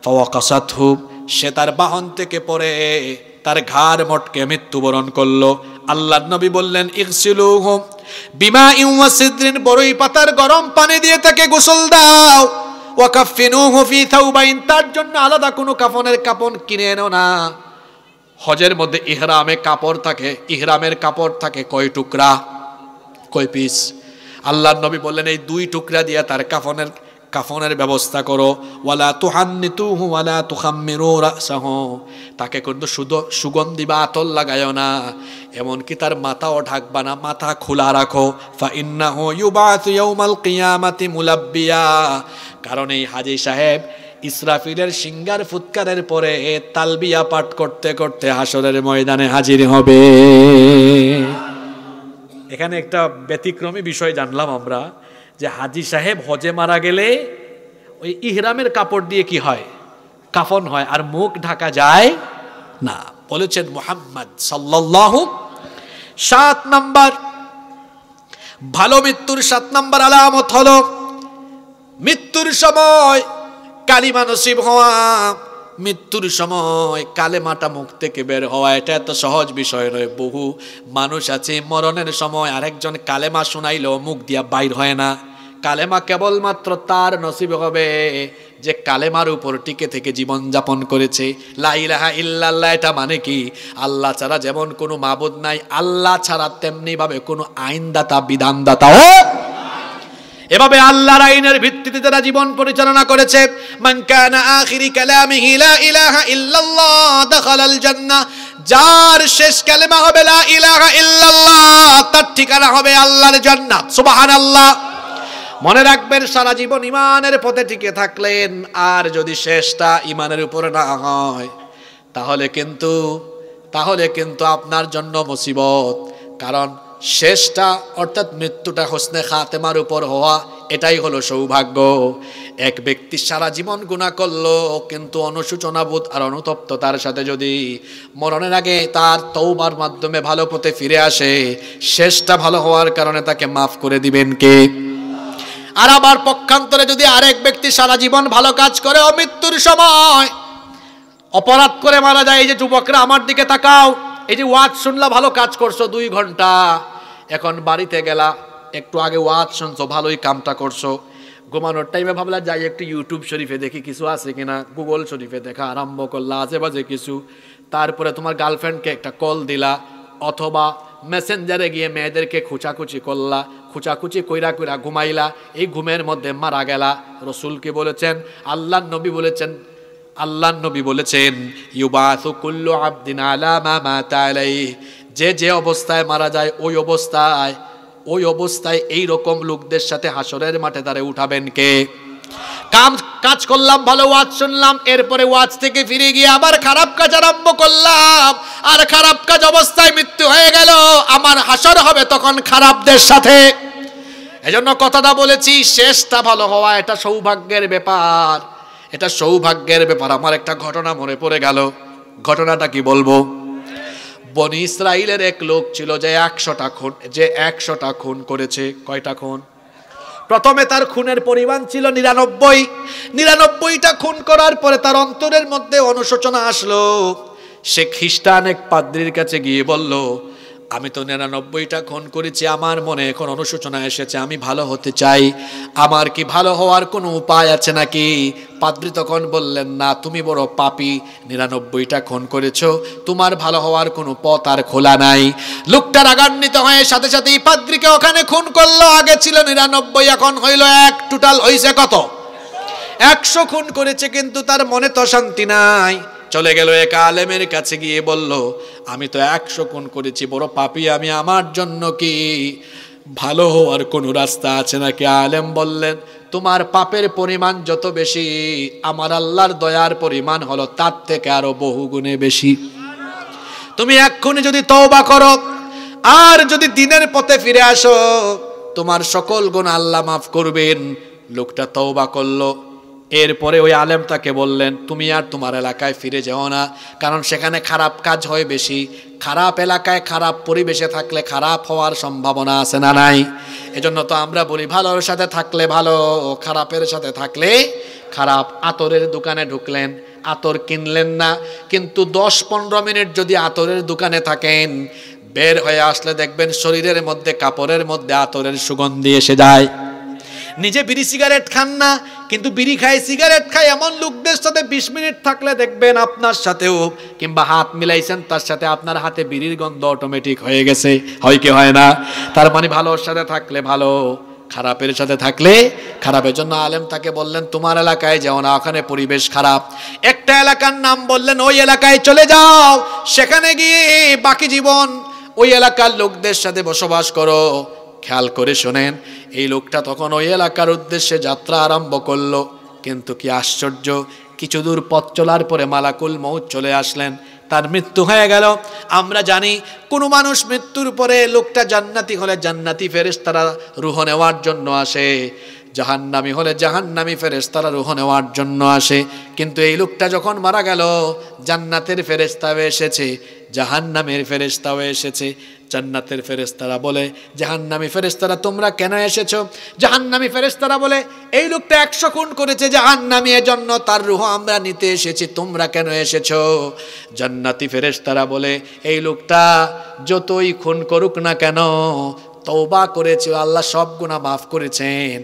ফাওয়াকাসাতহু, সে তার বাহন থেকে পড়ে তার ঘাড় মটকে মৃত্যুবরণ করলো। আল্লাহর নবী বললেন, ইগসিলুহু বিমাইন ওয়া সিদরিন, বড়ই পাতার গরম পানি দিয়ে তাকে গোসল দাও। ওয়া কাফিনুহু ফি থাওবাইন, তার জন্য আলাদা কোনো কাফনের কাপড় কিনে এনো না। হজের মধ্যে ইহরামে কাপড় থাকে, ইহরামের কাপড় থাকে কয় টুকরা, কয় পিস? আল্লাহর নবী বললেন, এই 2 টুকরা দিয়ে তার কাফনের ব্যবস্থা করো। ওয়ালা তুহান্নিতুহু ওয়ালা তুখাম্মিরু রাসাহু, তাকে কিন্তু শুধু সুগন্ধি বা আতর লাগায়ও না, এমনকি তার মাথাও ঢাকবা না, মাথা খোলা রাখো। ফা ইন্নাহু ইউবাসু ইয়াউমাল কিয়ামাতি মুলাব্বিয়া, কারণ এই হাজী সাহেব ইসরাফিলের সিঙ্গার ফুৎকারের পরে তালবিয়া পাঠ করতে করতে হাসরের ময়দানে হাজির হবে। এখানে একটা ব্যতিক্রমী বিষয় জানলাম আমরা, যে হাজী সাহেব হজে মারা গেলে ওই ইহরামের কাপড় দিয়ে কি হয়? কাফন হয়, আর মুখ ঢাকা যায় না। বলেছেন মুহাম্মদ সাল্লাল্লাহু। 7 নাম্বার ভালো মৃত্যুর 7 নাম্বার আলামত হলো মৃত্যুর সময় কালিমা নসিব হওয়া। মৃত্যুর সময় কালেমাটা মুখ থেকে বের হওয়া, এটা এত সহজ বিষয় নয়। বহু মানুষ আছে মরণের সময় আরেকজন কালেমা শুনাইলেও মুখ দিয়া বাইর হয় না। কালেমা কেবলমাত্র তার নসিব হবে যে কালেমার উপর টিকে থেকে জীবন যাপন করেছে। লা ইলাহা ইল্লাল্লাহ, এটা মানে কি? আল্লাহ ছাড়া যেমন কোনো মাবুদ নাই, আল্লাহ ছাড়া তেমনি ভাবে কোনো আইনদাতা বিধানদাতাও। এভাবে আল্লাহর আইনের ভিত্তিতে তারা জীবন পরিচালনা করেছে। মান কানা আখিরি কালামিহি লা ইলাহা ইল্লাল্লাহ দাখালাল জান্নাহ, যার শেষ কালেমা হবে লা ইলাহা ইল্লাল্লাহ, তার ঠিকানা হবে আল্লাহর জান্নাত। সুবহানাল্লাহ। মনে রাখবেন, সারা জীবন ইমানের পথে টিকে থাকলেন, আর যদি শেষটা ইমানের উপরে না হয় তাহলে কিন্তু আপনার জন্য মুসিবত। কারণ শেষটা অর্থাৎ মৃত্যুটা হোসনে খাতেমার উপর হওয়া, এটাই হলো সৌভাগ্য। এক ব্যক্তি সারা জীবন গুনাহ করলো, কিন্তু অনুশোচনাবোধ আর অনুতপ্ততার সাথে যদি মরণের আগে তার তওবার মাধ্যমে ভালো পথে ফিরে আসে, শেষটা ভালো হওয়ার কারণে তাকে মাফ করে দিবেন কে? আর আবার পক্ষান্তরে যদি আরেক ব্যক্তি সারা জীবন ভালো কাজ করে, মৃত্যুর সময় অপরাধ করে মারা যায়। এই যে যুবকরা আমার দিকে তাকাও, এই যে ওয়াজ শুনলা, ভালো কাজ করছো 2 ঘন্টা, এখন বাড়িতে গেলা, একটু আগে ওয়াজ শুনছো, ভালোই কামটা করছো, ঘুমানোর টাইমে ভাবলা যাই একটু ইউটিউব শরীফে দেখি কিছু আছে কিনা, গুগল শরীফে দেখা আরম্ভ করলা আজেবাজে কিছু। তারপরে তোমার গার্লফ্রেন্ডকে একটা কল দিলা, অথবা মেসেঞ্জারে গিয়ে মেয়েদেরকে খুচাখুচি করলা, খুচাখুচি কইরা কইরা ঘুমাইলা, এই ঘুমের মধ্যে মারা গেলা। রসুল কি বলেছেন? আল্লাহর নবী বলেছেন ইউবাসু কুল্লু আবদিন আলা মা মাতা আলাইহি, যে অবস্থায় মারা যায় ওই অবস্থায় ওই অবস্থায় এই রকম লোকদের সাথে হাসরের মাঠে তারে উঠাবেন কে? কাজ করলাম, ভালো ওয়াজ শুনলাম, এরপরে ওয়াজ থেকে ফিরে গিয়ে আবার খারাপ কাজ আরম্ভ করলাম, আর খারাপ কাজ অবস্থায় মৃত্যু হয়ে গেল, আমার হাসর হবে তখন খারাপদের সাথে। এজন্য কথাটা বলেছি, শেষটা ভালো হওয়া এটা সৌভাগ্যের ব্যাপার, এটা সৌভাগ্যের ব্যাপার। আমার একটা ঘটনা মনে পড়ে গেল, ঘটনাটা কি বলবো? বনি ইসরাইলের এক লোক ছিল যে 100টা খুন করেছে। কয়টা খুন? প্রথমে তার খুনের পরিমাণ ছিল 99টা খুন করার পরে তার অন্তরের মধ্যে অনুশোচনা আসলো। সে খ্রিস্টান এক পাদ্রীর কাছে গিয়ে বলল, আমি তো 99টা খুন করেছি, আমার মনে এখন অনুশোচনা এসেছে, আমি ভালো হতে চাই, আমার কি ভালো হওয়ার কোনো উপায় আছে নাকি? পাদ্রী তখন বললেন, না, তুমি বড় পাপী, 99টা খুন করেছো, তোমার ভালো হওয়ার কোনো পথ আর খোলা নাই। লোকটা রাগান্বিত হয়ে সাথে সাথেই পাদ্রীকে ওখানে খুন করলো। আগে ছিল 99, এখন হইল 1, টোটাল হইছে কত? 100 খুন করেছে, কিন্তু তার মনে তো শান্তি নাই। চলে গেল এক আলেমের কাছে গিয়ে বলল, আমি তো 100 খুন করেছি, বড় পাপী আমি, আমার জন্য কি ভালো হওয়ার কোনো রাস্তা আছে নাকি? আলেম বললেন, তোমার পাপের পরিমাণ যত বেশি, আমার আল্লাহর দয়ার পরিমাণ হলো তার থেকে আরো বহু গুণে বেশি। তুমি এক্ষুনি যদি তওবা করো আর যদি দিনের পথে ফিরে আসো, তোমার সকল গুনাহ আল্লাহ মাফ করবেন। লোকটা তওবা করলো। এরপরে ওই আলেম তাকে বললেন, তুমি আর তোমার এলাকায় ফিরে যাও না, কারণ সেখানে খারাপ কাজ হয় বেশি। খারাপ এলাকায় খারাপ পরিবেশে থাকলে খারাপ হওয়ার সম্ভাবনা আছে না নাই? এজন্য তো আমরা বলি, ভালোর সাথে থাকলে ভালো, খারাপের সাথে থাকলে খারাপ। আতরের দোকানে ঢুকলেন, আতর কিনলেন না, কিন্তু 10-15 মিনিট যদি আতরের দোকানে থাকেন, বের হয়ে আসলে দেখবেন শরীরের মধ্যে, কাপড়ের মধ্যে আতরের সুগন্ধি এসে যায়। নিজে বিড়ি সিগারেট খান না, কিন্তু বিড়ি খায়, সিগারেট খায় এমন লোকদের সাথে 20 মিনিট থাকলে দেখবেন আপনার সাথেও, কিংবা হাত মিলাইছেন তার সাথে, আপনার হাতে বিড়ির গন্ধ অটোমেটিক হয়ে গেছে। হয় কি হয় না? তার মানে ভালোর সাথে থাকলে ভালো, খারাপের সাথে থাকলে খারাপের জন্য আলেম তাকে বললেন, তোমার এলাকায় যাও না, ওখানে পরিবেশ খারাপ। একটা এলাকার নাম বললেন, ওই এলাকায় চলে যাও, সেখানে গিয়ে বাকি জীবন ওই এলাকার লোকদের সাথে বসবাস করো। খেয়াল করে শোনেন, এই লোকটা তখন ওই এলাকার উদ্দেশ্যে যাত্রা আরম্ভ করলো। কিন্তু কি আশ্চর্য, কিছু দূর পথ চলার পরে মালাকুল মউত চলে আসলেন, তার মৃত্যু হয়ে গেল। আমরা জানি কোনো মানুষ মৃত্যুর পরে, লোকটা জান্নাতি হলে জান্নাতি ফেরেশতারা রূহ নেওয়ার জন্য আসে, জাহান্নামী হলে জাহান্নামী ফেরেশতারা রূহ নেওয়ার জন্য আসে। কিন্তু এই লোকটা যখন মারা গেল, জান্নাতের ফেরেশতাও এসেছে, জাহান্নামের ফেরেশতাও এসেছে। জান্নাতের ফেরেশতারা বলে, জাহান্নামী ফেরেশতারা তোমরা কেন এসেছো? জাহান্নামী ফেরেশতারা বলে, এই লোকটা 100 খুন করেছে, জাহান্নামী, এজন্য তার রূহ আমরা নিতে এসেছি, তোমরা কেন এসেছো? জান্নাতি ফেরেশতারা বলে, এই লোকটা যতই খুন করুক না কেন, তওবা করেছে, আল্লাহ সব গুনাহ মাফ করেছেন,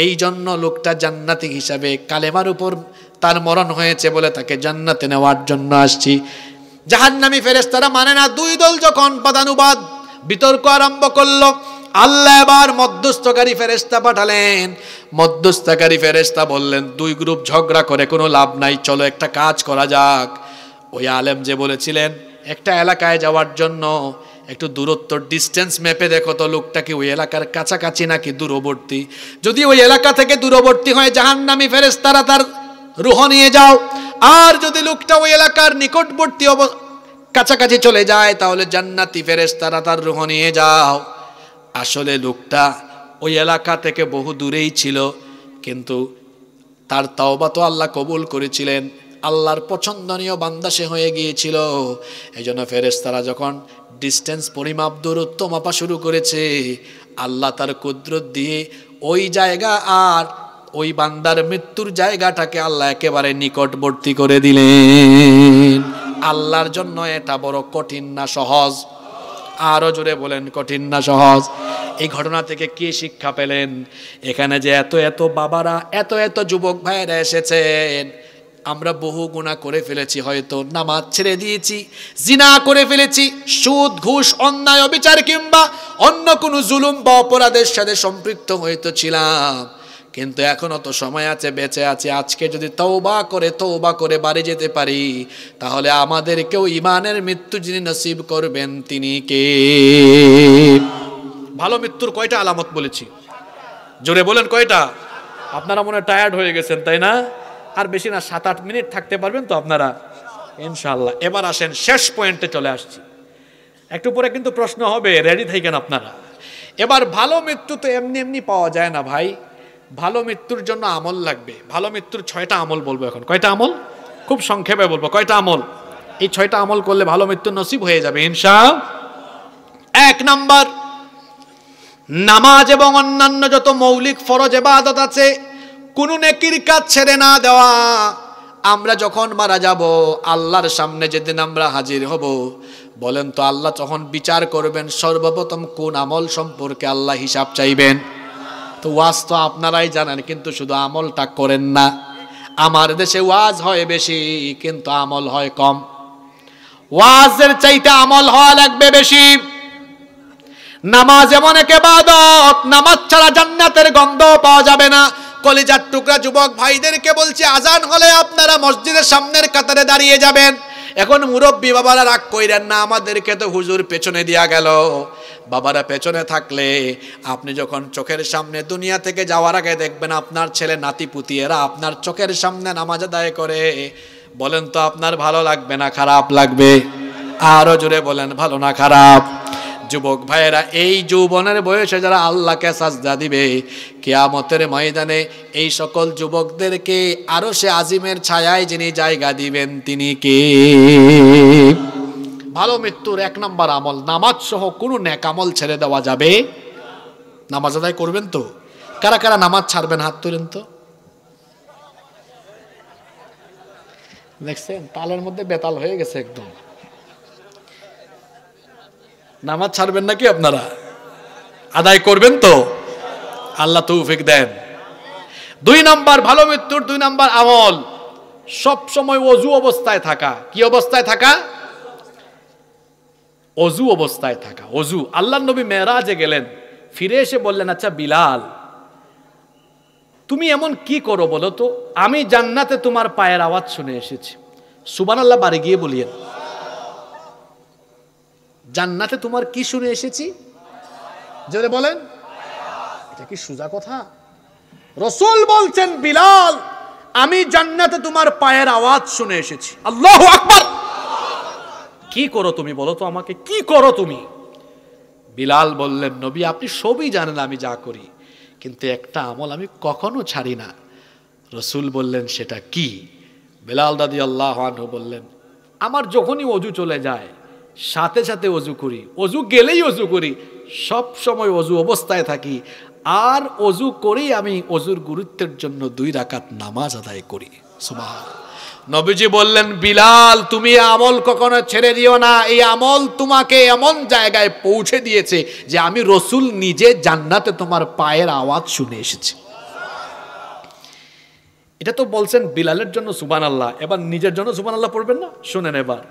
এই জন্য লোকটা জান্নাতি হিসাবে কালেমার উপর তার মরণ হয়েছে বলে তাকে জান্নাতে নেওয়ার জন্য আসছি। জাহান্নামী ফেরেশতারা মানে না। 2 দল যখন বাদানুবাদ বিতর্ক আরম্ভ করলো, আল্লাহ এবার মধ্যস্থকারী ফেরেশতা পাঠালেন। মধ্যস্থকারী ফেরেশতা বললেন, 2 গ্রুপ ঝগড়া করে কোনো লাভ নাই, চলো একটা কাজ করা যাক। ওই আলেম যে বলেছিলেন একটা এলাকায় যাওয়ার জন্য, একটু দূরত্ব, ডিস্টেন্স মেপে দেখো তো লোকটা কি ওই এলাকার কাছাকাছি নাকি দূরবর্তী। যদি ওই এলাকা থেকে দূরবর্তী হয়, জাহান্নামী ফেরেশতারা তার রূহ নিয়ে যাও। আর যদি লোকটা ওই এলাকার নিকটবর্তী কাছাকাছি চলে যায়, তাহলে জান্নাতি ফেরেশতারা তার রূহ নিয়ে যাও। আসলে লোকটা ওই এলাকা থেকে বহু দূরেই ছিল, কিন্তু তার তওবা তো আল্লাহ কবুল করেছিলেন, আল্লাহর পছন্দনীয় বান্দা সে হয়ে গিয়েছিল। এই জন্য ফেরেশতারা যখন ডিস্টেন্স পরিমাপ, দূরত্ব মাপা শুরু করেছে, আল্লাহ তার কুদরত দিয়ে ওই জায়গা আর ওই বান্দার মৃত্যুর জায়গাটাকে আল্লাহ একেবারে নিকটবর্তী করে দিলেন। আল্লাহর জন্য এটা বড় কঠিন না সহজ? আরো জোরে বলেন, কঠিন না সহজ? এই ঘটনা থেকে কি শিক্ষা পেলেন? এখানে যে এত এত বাবারা, এত এত যুবক ভাইয়েরা এসেছেন, আমরা বহু গুনাহ করে ফেলেছি, হয়তো নামাজ ছেড়ে দিয়েছি, জিনা করে ফেলেছি, সুদ ঘুষ অন্যায় অবিচার কিংবা অন্য কোনো জুলুম বা অপরাধের সাথে সম্পৃক্ত হয়তো ছিলাম, কিন্তু এখনো তো সময় আছে, বেঁচে আছে। আজকে যদি তওবা করে বাড়ি যেতে পারি, তাহলে আমাদেরকেও ঈমানের মৃত্যু যিনি নসিব করবেন তিনি কে? ভালো মৃত্যুর কয়টা আলামত বলেছি? জোরে বলেন কয়টা? আপনারা মনে টায়ার্ড হয়ে গেছেন তাই না? আর বেশি না, 7-8 মিনিট থাকতে পারবেন তো আপনারা ইনশাআল্লাহ। এবার আসেন শেষ পয়েন্টে চলে আসছি, একটু পরে কিন্তু প্রশ্ন হবে, রেডি থাকেন আপনারা। এবার ভালো মৃত্যু তো এমনি এমনি পাওয়া যায় না ভাই, ভালো মৃত্যুর জন্য আমল লাগবে। ভালো মৃত্যুর 6টা আমল বলবো এখন। কয়টা আমল? খুব সংক্ষেপে বলবো। কয়টা আমল? এই 6টা আমল করলে ভালো মৃত্যু নসিব হয়ে যাবে ইনশাআল্লাহ। 1 নাম্বার, নামাজ এবং অন্যান্য যত মৌলিক ফরজ ইবাদত আছে কোন নেকির কাজ ছেড়ে না দেওয়া। আমরা যখন মারা যাব, আল্লাহর সামনে যেদিন আমরা হাজির হব, বলেন তো আল্লাহ যখন বিচার করবেন সর্বপ্রথম কোন আমল সম্পর্কে আল্লাহ হিসাব চাইবেন? তো ওয়াজ তো আপনারাই জানেন, কিন্তু শুধু আমলটা করেন না। আমার দেশে ওয়াজ হয় বেশি কিন্তু আমল হয় কম। ওয়াজের চাইতে আমল হওয়া লাগবে বেশি। নামাজ এমন এক ইবাদত, নামাজ ছাড়া জান্নাতের গন্ধ পাওয়া যাবে না। কলিজার টুকরা যুবক ভাইদেরকে বলছি, আজান হলে আপনারা মসজিদের সামনের কাতারে দাঁড়িয়ে যাবেন। এখন মুরব্বী বাবারা রাগ কইরেন না, আমাদেরকে তো হুজুর পেছনে দিয়া গেল। বাবারা পেছনে থাকলে আপনি যখন চোখের সামনে দুনিয়া থেকে যাওয়ার আগে দেখবেন আপনার ছেলে নাতি পুতি এরা আপনার চোখের সামনে নামাজ আদায় করে, বলেন তো আপনার ভালো লাগবে না খারাপ লাগবে? আরো জোরে বলেন, ভালো না খারাপ? যুবক ভাইয়েরা, এই যৌবনের বয়সে যারা আল্লাহকে সাজদা দিবে, কিয়ামতের ময়দানে এই সকল যুবকদেরকে আরশে আজিমের ছায়ায় যিনি জায়গা দিবেন তিনি কে? ভালো মৃত্যুর 1 নাম্বার আমল, নামাজ সহ কোনো নেক আমল ছেড়ে দেওয়া যাবে। নামাজ আদায় করবেন তো? কারা কারা নামাজ ছাড়বেন হাত তোলেন তো। দেখছেন তালের মধ্যে বেতাল হয়ে গেছে একদম। নামাজ ছাড়বেন নাকি আপনারা? আদায় করবেন তো? আল্লাহ তৌফিক দেন। 2 নাম্বার ভালো মৃত্যুর 2 নাম্বার আমল, সব সময় ওযু অবস্থায় থাকা। কি অবস্থায় থাকা? ওযু অবস্থায় থাকা। ওযু। আল্লাহর নবী মেরাজে গেলেন, ফিরে এসে বললেন, আচ্ছা বিলাল, তুমি এমন কি করো বলো তো? আমি জান্নাতে তোমার পায়ের আওয়াজ শুনে এসেছি। সুবহানাল্লাহ বাড়ি গিয়ে বলিয়েন, জান্নাতে তোমার কি শুনে এসেছি? জোরে বলেন। এটা কি সোজা কথা? রাসূল বলছেন, বিলাল আমি জান্নাতে তোমার পায়ের আওয়াজ শুনে এসেছি। আল্লাহু আকবার। কি করো তুমি বলো তো আমাকে, কি করো তুমি? বিলাল বললেন, নবী আপনি সবই জানেন আমি যা করি, কিন্তু একটা আমল আমি কখনো ছাড়ি না। রাসূল বললেন, সেটা কি? বিলাল রাদিয়াল্লাহু আনহু বললেন, আমার যখনই ওযু চলে যায় সাথে সাথে ওযু করি, ওযু গেলেই ওযু করি, সব সময় ওযু অবস্থায় থাকি, আর ওযু করেই আমি ওযুর গুরুত্বের জন্য 2 রাকাত নামাজ আদায় করি। সুবহানাল্লাহ। নবীজি বললেন, বিলাল তুমি আমল কখনো ছেড়ে দিও না, এই আমল তোমাকে এমন জায়গায় পৌঁছে দিয়েছে যে আমি রাসূল নিজে জান্নাতে তোমার পায়ের আওয়াজ শুনে এসেছি। এটা তো বলছেন বিলালের জন্য সুবহানাল্লাহ, এবার নিজের জন্য সুবহানাল্লাহ পড়বেন না? শুনেন, এবার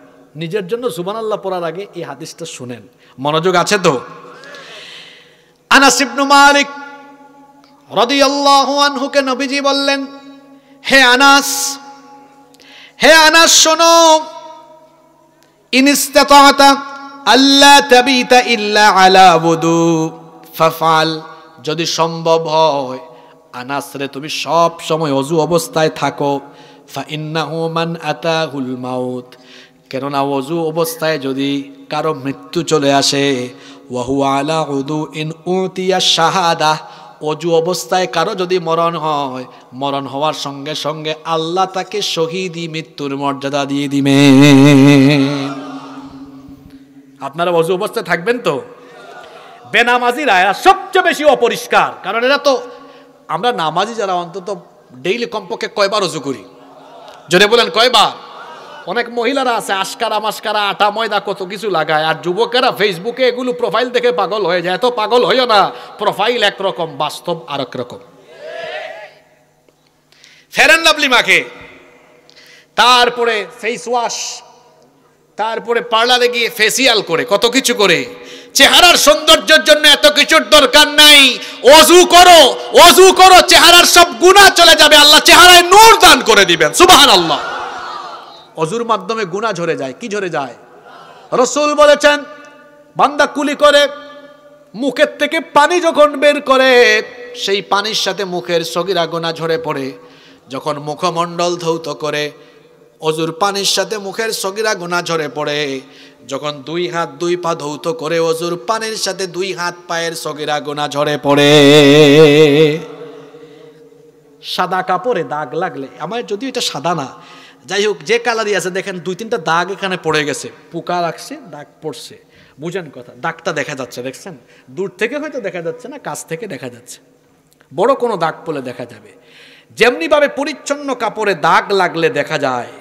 নিজের জন্য সুবহানাল্লাহ পড়ার আগে এই হাদিসটা শুনেন, মনোযোগ আছে তো? আনাস ইবনে মালিক রাদিয়াল্লাহু আনহুকে নবীজি বললেন, হে আনাস, হে আনাস শোনো, ইন ইসতাতা আল্লা তাবিতা ইল্লা আলা wudu ফাফআল, যদি সম্ভব হয় আনাস রে তুমি সব সময় ওযু অবস্থায় থাকো। ফা ইন্নাহু মান আতাহুল মাউত, কেননা ওযু অবস্থায় যদি কারো মৃত্যু চলে আসে, ওয়া হুয়া আলা উদুইন উতিয়া শাহাদা, ওযু অবস্থায় কারো যদি মরণ হয়, মরণ হওয়ার সঙ্গে সঙ্গে আল্লাহ তাকে শহীদি মৃত্যুর মর্যাদা দিয়ে দিবেন। আপনারা ওযু অবস্থায় থাকবেন তো? বেনামাজিরা এরা সবচেয়ে বেশি অপরিষ্কার, কারণ এরা তো, আমরা নামাজি যারা অন্তত ডেইলি কমপক্ষে কয়বার ওযু করি? জোরে বলেন কয়বার? অনেক মহিলারা আছে আশকারা মাস্কারা আটা ময়দা কত কিছু লাগায়, আর যুবকেরা ফেসবুকে এগুলো প্রোফাইল দেখে পাগল হয়ে যায়। এত পাগল হইও না, প্রোফাইল একরকম বাস্তব আরেক রকম। ফেয়ার এন্ড লাভলি মাখে, তারপরে ফেস ওয়াশ, তারপরে পার্লারে গিয়ে ফেসিয়াল করে, কত কিছু করে। চেহারার সৌন্দর্যের জন্য এত কিছুর দরকার নাই। ওযু করো, ওযু করো, চেহারার সব গুনাহ চলে যাবে, আল্লাহ চেহারায় নূর দান করে দিবেন। সুবহানাল্লাহ। ওযুর মাধ্যমে গুনাহ ঝরে যায়। কি ঝরে যায়? রাসূল বলেছেন, বান্দা কুলি করে মুখের থেকে পানি যখন বের করে সেই পানির সাথে মুখের সগীরা গুনাহ ঝরে পড়ে। যখন মুখমণ্ডল ধৌত করে অজুর পানির সাথে মুখের সগীরা গুনাহ ঝরে পড়ে। যখন 2 হাত 2 পা ধৌত করে অজুর পানির সাথে 2 হাত পায়ের সগীরা গুনাহ ঝরে পড়ে। সাদা কাপড়ে দাগ লাগলে, আমার যদিও এটা সাদা না, যাই হোক যে কালারই আছে দেখেন 2-3টা দাগ এখানে পড়ে গেছে, পোকা লাগছে, দাগ পড়ছে, বুঝেন কথা, দাগটা দেখা যাচ্ছে, দেখছেন? দূর থেকে হয়তো দেখা যাচ্ছে না, কাছ থেকে দেখা যাচ্ছে। বড় কোনো দাগ পড়লে দেখা যাবে। যেমনিভাবে পরিচ্ছন্ন কাপড়ে দাগ লাগলে দেখা যায়,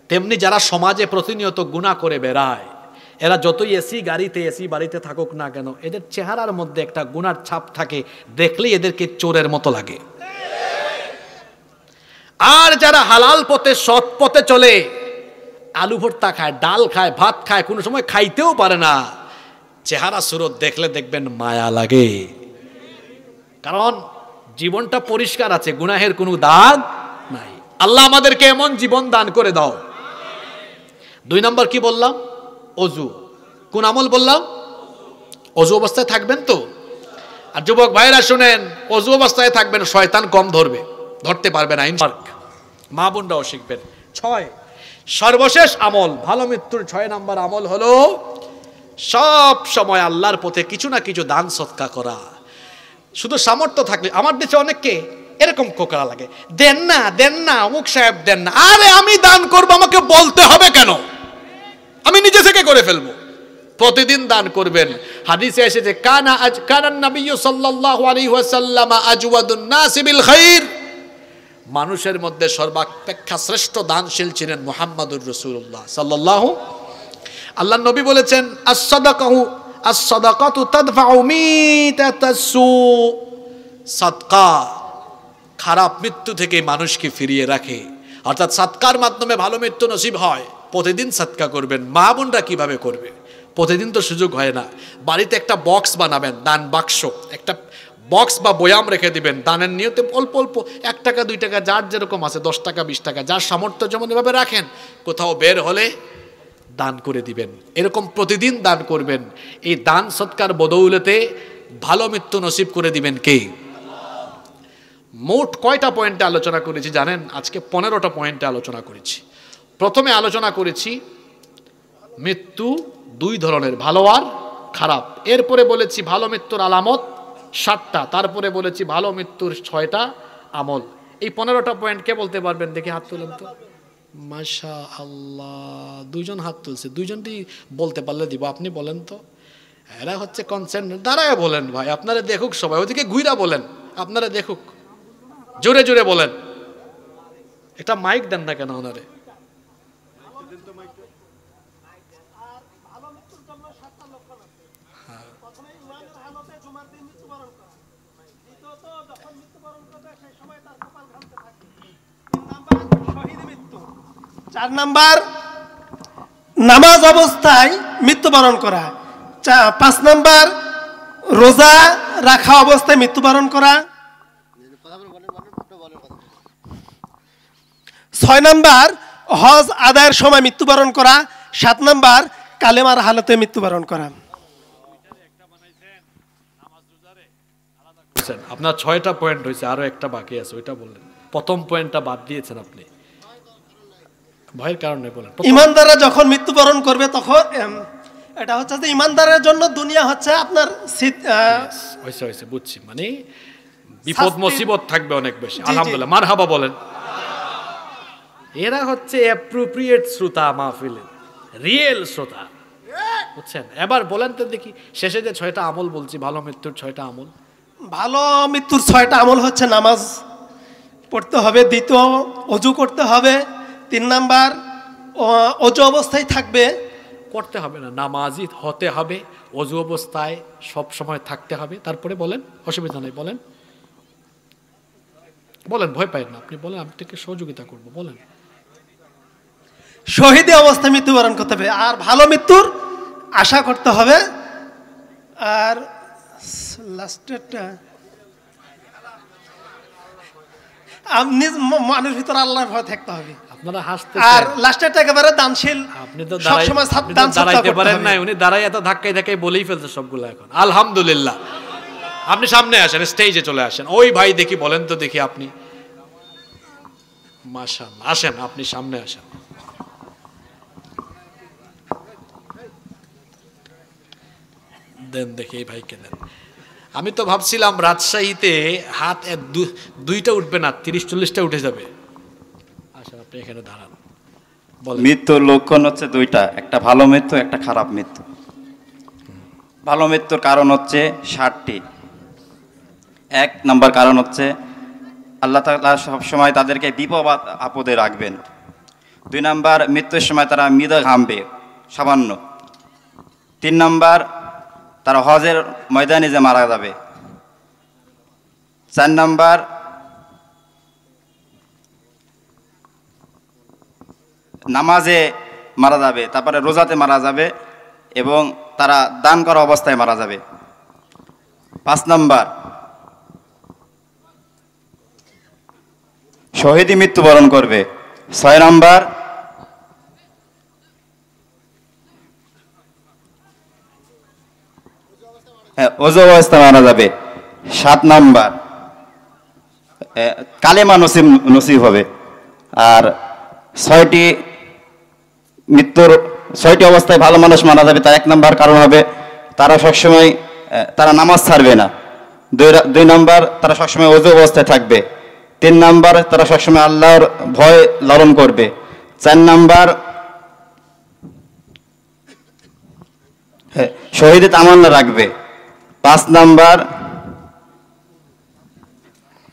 তেমনি যারা সমাজে প্রতিনিয়ত গুনাহ করে বেড়ায়, এরা যতই এসি গাড়িতে এসি বাড়িতে থাকুক না কেন, এদের চেহারার মধ্যে একটা গুনার ছাপ থাকে, দেখলেই এদেরকে চোরের মতো লাগে। আর যারা হালাল পথে সৎ পথে চলে, আলু ভর্তা খায়, ডাল খায়, ভাত খায়, কোনো সময় খাইতেও পারে না, চেহারা সুরত দেখলে দেখবেন মায়া লাগে। কারণ জীবনটা পরিষ্কার আছে, গুনাহের কোনো দাগ নাই। আল্লাহ আমাদেরকে এমন জীবন দান করে দাও। 2 নম্বর কি বললাম? অজু। কোন আমল বললাম? অজু অবস্থায় থাকবেন তো। আর যুবক ভাইরা শুনেন, অজু অবস্থায় থাকবেন, শয়তান কম ধরতে পারবে না। মা বোনরাও শিখবেন। 6 সর্বশেষ আমল, ভালো মৃত্যুর 6 নম্বর আমল হলো সব সময় আল্লাহর পথে কিছু না কিছু দান সৎকা করা। শুধু সামর্থ্য থাকলে, আমার দেশে অনেককে এরকম কোকড়া লাগে, দেন না দেন না, অমুক সাহেব দেন না। আরে আমি দান করবো, আমাকে বলতে হবে কেন? আমি নিজে থেকে করে ফেলবো। প্রতিদিন দান করবেন। হাদিসে এসেছে কানান নবী সাল্লাল্লাহু আলাইহি ওয়াসাল্লাম আজওয়াদুন নাস বিল খাইর, মানুষের মধ্যে সর্বাপেক্ষা শ্রেষ্ঠ দানশীল ছিলেন মুহাম্মদুর রাসূলুল্লাহ সাল্লাল্লাহু। আল্লাহর নবী বলেছেন আস-সাদাকাতু তাদফাউ মিতাতাসু, সাদকা খারাপ মৃত্যু থেকে মানুষকে ফিরিয়ে রাখে। অর্থাৎ সাদকার মাধ্যমে ভালো মৃত্যু নসিব হয়। প্রতিদিন সাদকা করবেন। মা বোনরা কিভাবে করবে? প্রতিদিন তো সুযোগ হয় না। বাড়িতে একটা বক্স বানাবেন, দান বাক্স, একটা বক্স বা বয়াম রেখে দিবেন, দানের নিয়তে অল্প অল্প 1 টাকা 2 টাকা, যার যেরকম আছে, 10 টাকা 20 টাকা, যার সামর্থ্য যেমন এভাবে রাখেন। কোথাও বের হলে দান করে দিবেন। এরকম প্রতিদিন দান করবেন। এই দান সৎকার বদৌলতে ভালো মৃত্যু নসিব করে দিবেন কে? মোট কয়টা পয়েন্টে আলোচনা করেছি জানেন? আজকে 15টা পয়েন্টে আলোচনা করেছি। প্রথমে আলোচনা করেছি মৃত্যু 2 ধরনের, ভালো আর খারাপ। এরপরে বলেছি ভালো মৃত্যুর আলামত 7টা। তারপরে বলেছি ভালো মৃত্যুর 6টা আমল। এই 15টা পয়েন্ট কে বলতে পারবেন? দেখি হাত তুলেন তো। মাশাআল্লাহ, 2 জন হাত তুলছে। 2 জনটি বলতে পারলে দিব। আপনি বলেন তো। এরা হচ্ছে কনসেন্ট্রেট। দাঁড়ায় বলেন ভাই, আপনারা দেখুক সবাই। ওদিকে ঘুরা বলেন, আপনারা দেখুক। জোরে জোরে বলেন। একটা মাইক দেন না কেন ওনারে? চার নাম্বার নামাজ অবস্থায় মৃত্যুবরণ করা। 5 নাম্বার রোজা রাখা অবস্থায় মৃত্যুবরণ করা। 6 নাম্বার হজ আদায়ের সময় মৃত্যুবরণ করা। 7 নাম্বার কালেমার হালতে মৃত্যুবরণ করা। আপনার 6টা পয়েন্ট হয়েছে, আরো একটা বাকি আছে, ওইটা বললেন। প্রথম পয়েন্টটা বাদ দিয়েছেন আপনি, ভয়ের কারণে বলেন। ইমানদাররা যখন মৃত্যুবরণ করবে তখন এটা হচ্ছে যে ইমানদারের জন্য দুনিয়া হচ্ছে আপনার হয়েছে বুঝছি, মানে বিপদ মুসিবত থাকবে অনেক বেশি। আলহামদুলিল্লাহ, মারহাবা বলেন। এরা হচ্ছে অ্যাপ্রোপ্রিয়েট শ্রোতা মাহফিলের, রিয়েল শ্রোতা, বুঝছেন? এবার বলেন তো দেখি, শেষে যে 6টা আমল বলছি, ভালো মৃত্যুর 6টা আমল। ভালো মৃত্যুর 6টা আমল হচ্ছে নামাজ পড়তে হবে, 2 অজু করতে হবে, 3 নাম্বার অজু অবস্থায় থাকবে, করতে হবে না, নামাজি হতে হবে, অজু অবস্থায় সব সময় থাকতে হবে। তারপরে বলেন, অসুবিধা নেই, বলেন বলেন, ভয় পাই না, আপনি বলেন, আমি থেকে সহযোগিতা করব, বলেন। শহীদী অবস্থায় মৃত্যুবরণ করতে হবে, আর ভালো মৃত্যুর আশা করতে হবে। আর লাস্টেরটা আপনি মানুষ ভিতরে আল্লাহর ভয় থাকতে হবে। আপনারা আর হাসতেছেন, লাস্টেরটা একেবারে দানশীল। আপনি তো সবসময় দান সৎকার দাঁড়াইতে করতে পারেন হবে। নাই, উনি দাঁড়াই এত ধাক্কায় ধাক্কায় বলেই ফেলছে সবগুলো এখন। আলহামদুলিল্লাহ। আপনি সামনে আসেন, স্টেজে চলে আসেন। ওই ভাই দেখি বলেন তো দেখি আপনি, মাশাআল্লাহ, আসেন আপনি সামনে আসেন। দেন দেখি এই ভাইকে দেন। আমি তো ভাবছিলাম রাজশাহীতে হাত দুইটা উঠবে না, 30-40টা উঠে যাবে। আচ্ছা আপনি এখানে দাঁড়ান, বলেন। মৃত্যুর লক্ষণ হচ্ছে দুইটা, একটা ভালো মৃত্যু, একটা খারাপ মৃত্যু। ভালো মৃত্যুর কারণ হচ্ছে 60টি। 1 নম্বর কারণ হচ্ছে আল্লাহ তাআলা সবসময় তাদেরকে বিপদ আপদে রাখবেন। 2 নম্বর, মৃত্যুর সময় তারা মৃদা ঘামবে সামান্য। 3 নম্বর, তারা হজের ময়দানে যে মারা যাবে। 4 নম্বর, নামাজে মারা যাবে, তারপরে রোজাতে মারা যাবে এবং তারা দান করা অবস্থায় মারা যাবে। 5 নম্বর, শহীদী মৃত্যুবরণ করবে। 6 নম্বর, ওযু অবস্থায় মারা যাবে। 7 নম্বর, কালেমা নসিব হবে। আর 6টি মৃত্যুর 6টি অবস্থায় ভালো মানুষ মারা যাবে। তার 1 নম্বর কারণ হবে তারা সবসময় তারা নামাজ ছাড়বে না। 2 নম্বর, তারা সবসময় ওযু অবস্থায় থাকবে। 3 নম্বর, তারা সবসময় আল্লাহর ভয় লালন করবে। 4 নম্বর, শহীদের তামান্না রাখবে। 5 নম্বর,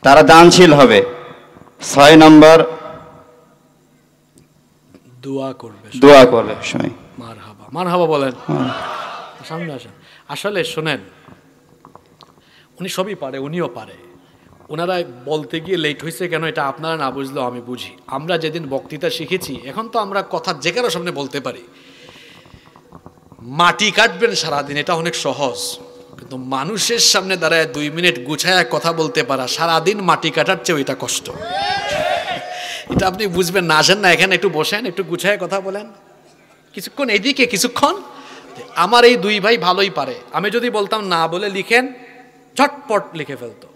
তারা দানশীল হবে। 6 নম্বর, দোয়া করবে। দোয়া করবে সময়। মারহাবা, মারহাবা বলেন। সামনে আসেন। আসলে শোনেন, উনি সবই পারে, উনিও পারে। ওনারা বলতে গিয়ে লেট হয়েছে কেন এটা আপনারা না বুঝলেও আমি বুঝি। আমরা যেদিন বক্তৃতা শিখেছি, এখন তো আমরা কথা যে কারো সামনে বলতে পারি। মাটি কাটবেন সারাদিন, এটা অনেক সহজ, কিন্তু মানুষের সামনে দাঁড়ায় 2 মিনিট গুছায় কথা বলতে পারা সারাদিন মাটি কাটার চেয়ে এটা কষ্ট। এটা আপনি বুঝবেন না। আসেন না এখানে, একটু বসেন, একটু গুছায় কথা বলেন কিছুক্ষণ, এইদিকে কিছুক্ষণ। আমার এই 2 ভাই ভালোই পারে। আমি যদি বলতাম না বলে লিখেন, ঝটপট লিখে ফেলতো।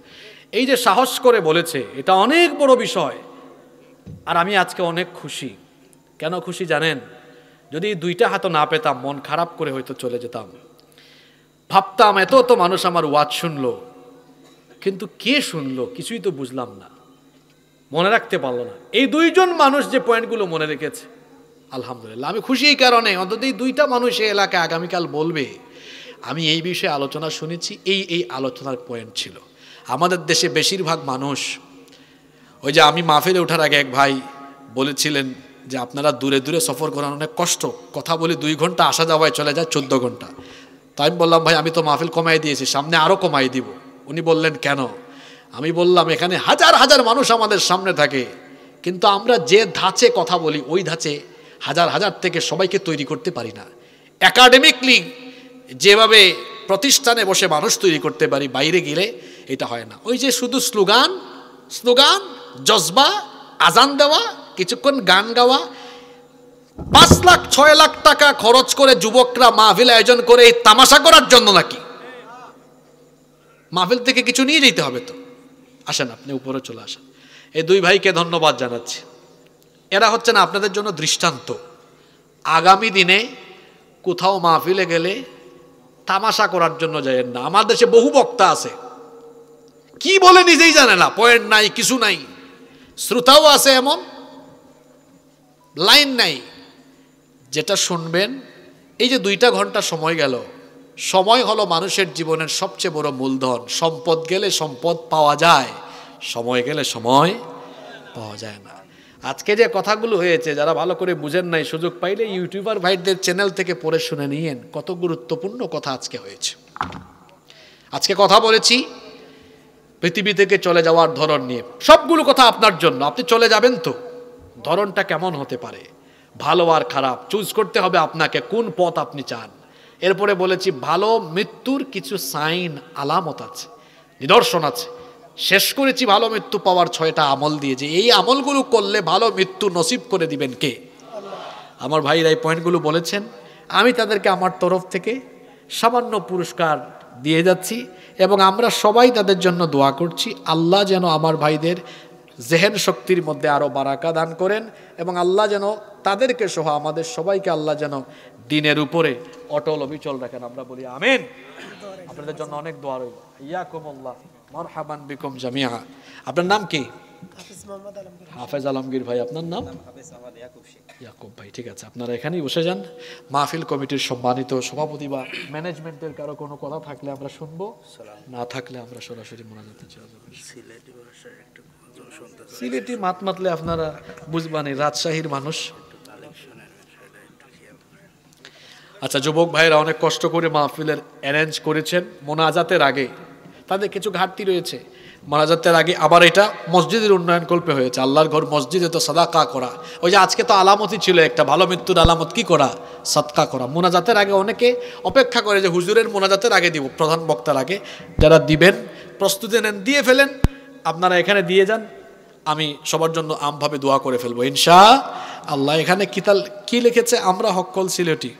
এই যে সাহস করে বলেছে, এটা অনেক বড় বিষয়। আর আমি আজকে অনেক খুশি। কেন খুশি জানেন? যদি 2টা হাতও না পেতাম, মন খারাপ করে হয়তো চলে যেতাম। ভাবতাম এত তো মানুষ আমার ওয়াজ শুনলো, কিন্তু কে শুনলো কিছুই তো বুঝলাম না, মনে রাখতে পারলো না। এই 2 জন মানুষ যে পয়েন্টগুলো মনে রেখেছে, আলহামদুলিল্লাহ আমি খুশি। এই কারণে অন্তত এই 2টা মানুষ এই এলাকায় আগামীকাল বলবে আমি এই বিষয়ে আলোচনা শুনেছি, এই আলোচনার পয়েন্ট ছিল। আমাদের দেশে বেশিরভাগ মানুষ, ওই যে আমি মাহফিলে ওঠার আগে এক ভাই বলেছিলেন যে আপনারা দূরে দূরে সফর করার অনেক কষ্ট, কথা বলি 2 ঘন্টা, আসা যাওয়ায় চলে যায় 14 ঘন্টা। তাই আমি বললাম ভাই আমি তো মাহফিল কমাই দিয়েছি, সামনে আরও কমাই দিব। উনি বললেন কেন? আমি বললাম এখানে হাজার হাজার মানুষ আমাদের সামনে থাকে, কিন্তু আমরা যে ধাঁচে কথা বলি ওই ধাঁচে হাজার হাজার থেকে সবাইকে তৈরি করতে পারি না। একাডেমিকলি যেভাবে প্রতিষ্ঠানে বসে মানুষ তৈরি করতে পারি, বাইরে গেলে এটা হয় না। ওই যে শুধু স্লোগান, জজবা, আজান দেওয়া, কিছুক্ষণ গান গাওয়া। 5 লাখ 6 লাখ টাকা খরচ করে যুবকরা মাহফিল আয়োজন করে এই তামাশা করার জন্য নাকি? মাহফিল থেকে কিছু নিয়ে যেতে হবে তো। আসেন আপনি উপরে চলে আসেন। এই 2 ভাইকে ধন্যবাদ জানাচ্ছি। এরা হচ্ছে না আপনাদের জন্য দৃষ্টান্ত। আগামী দিনে কোথাও মাহফিলে গেলে তামাশা করার জন্য যায়েন না। আমার দেশে বহু বক্তা আছে, কি বলে নিজেই জানে না, পয়েন্ট নাই, কিছু নাই। শ্রোতাও আছে এমন, লাইন নাই। যেটা শুনবেন, এই যে 2টা ঘন্টা সময় গেল, সময় হলো মানুষের জীবনের সবচেয়ে বড় মূলধন। সম্পদ গেলে সম্পদ পাওয়া যায়, সময় গেলে সময় পাওয়া যায় না। আজকে যে কথাগুলো হয়েছে, যারা ভালো করে বুঝেন নাই, সুযোগ পাইলে ইউটিউবার ভাইদের চ্যানেল থেকে পড়ে শুনে নিয়েন, কত গুরুত্বপূর্ণ কথা আজকে হয়েছে। আজকে কথা বলেছি পৃথিবী থেকে চলে যাওয়ার ধরন নিয়ে। সবগুলো কথা আপনার জন্য। আপনি চলে যাবেন তো, ধরনটা কেমন হতে পারে, ভালো আর খারাপ চুজ করতে হবে আপনাকে, কোন পথ আপনি চান। এরপরে বলেছি ভালো মৃত্যুর কিছু সাইন, আলামত আছে, নিদর্শন আছে, শেষ করেছি ভালো মৃত্যু পাওয়ার 6টা আমল দিয়ে, যে এই আমলগুলো করলে ভালো মৃত্যু নসিব করে দিবেন কে? আমার ভাইরা এই পয়েন্টগুলো বলেছেন, আমি তাদেরকে আমার তরফ থেকে সামান্য পুরস্কার দিয়ে যাচ্ছি এবং আমরা সবাই তাদের জন্য দোয়া করছি। আল্লাহ যেন আমার ভাইদের জেহেন শক্তির মধ্যে আরও বারাকা দান করেন এবং আল্লাহ যেন তাদেরকে সহ আমাদের সবাইকে আল্লাহ যেন দিনের উপরে অটল অবিচল রাখেন। আমরা বলি আমিন। আপনাদের জন্য অনেক দোয়া রইল। ইয়াকুমুল্লাহ, মারহাবান বিকুম জামিয়া। আপনার নাম কি? হাফেজ আলমগীর ভাই। আপনার নাম? ইয়াকুব ভাই। ঠিক আছে, আপনারা এখানেই বসে যান। মাহফিল কমিটির সম্মানিত সভাপতি বা ম্যানেজমেন্টের কারো কোনো কথা থাকলে আমরা শুনবো, না থাকলে আমরা সরাসরি মোনাজাতে চলে যাব। সিলেটি মাত মাতলে আপনারা বুঝবানি, রাজশাহীর মানুষ। আচ্ছা, যুবক ভাইরা অনেক কষ্ট করে মাহফিলের অ্যারেঞ্জ করেছেন। মোনাজাতের আগে তাদের কিছু ঘাটতি রয়েছে। মোনাজাতের আগে আবার এটা মসজিদের উন্নয়ন কল্পে হয়েছে। আল্লাহর ঘর মসজিদে তো সাদাকা করা, ওই যে আজকে তো আলামতই ছিল একটা, ভালো মৃত্যুর আলামত কি করা? সাদকা করা। মোনাজাতের আগে অনেকে অপেক্ষা করে যে হুজুরের মোনাজাতের আগে দিব, প্রধান বক্তার আগে। যারা দিবেন প্রস্তুতি নেন, দিয়ে ফেলেন, আপনারা এখানে দিয়ে যান, আমি সবার জন্য আমভাবে দোয়া করে ফেলবো ইনশা আল্লাহ। এখানে কি লিখেছে? আমরা হক্কল সিলেটি।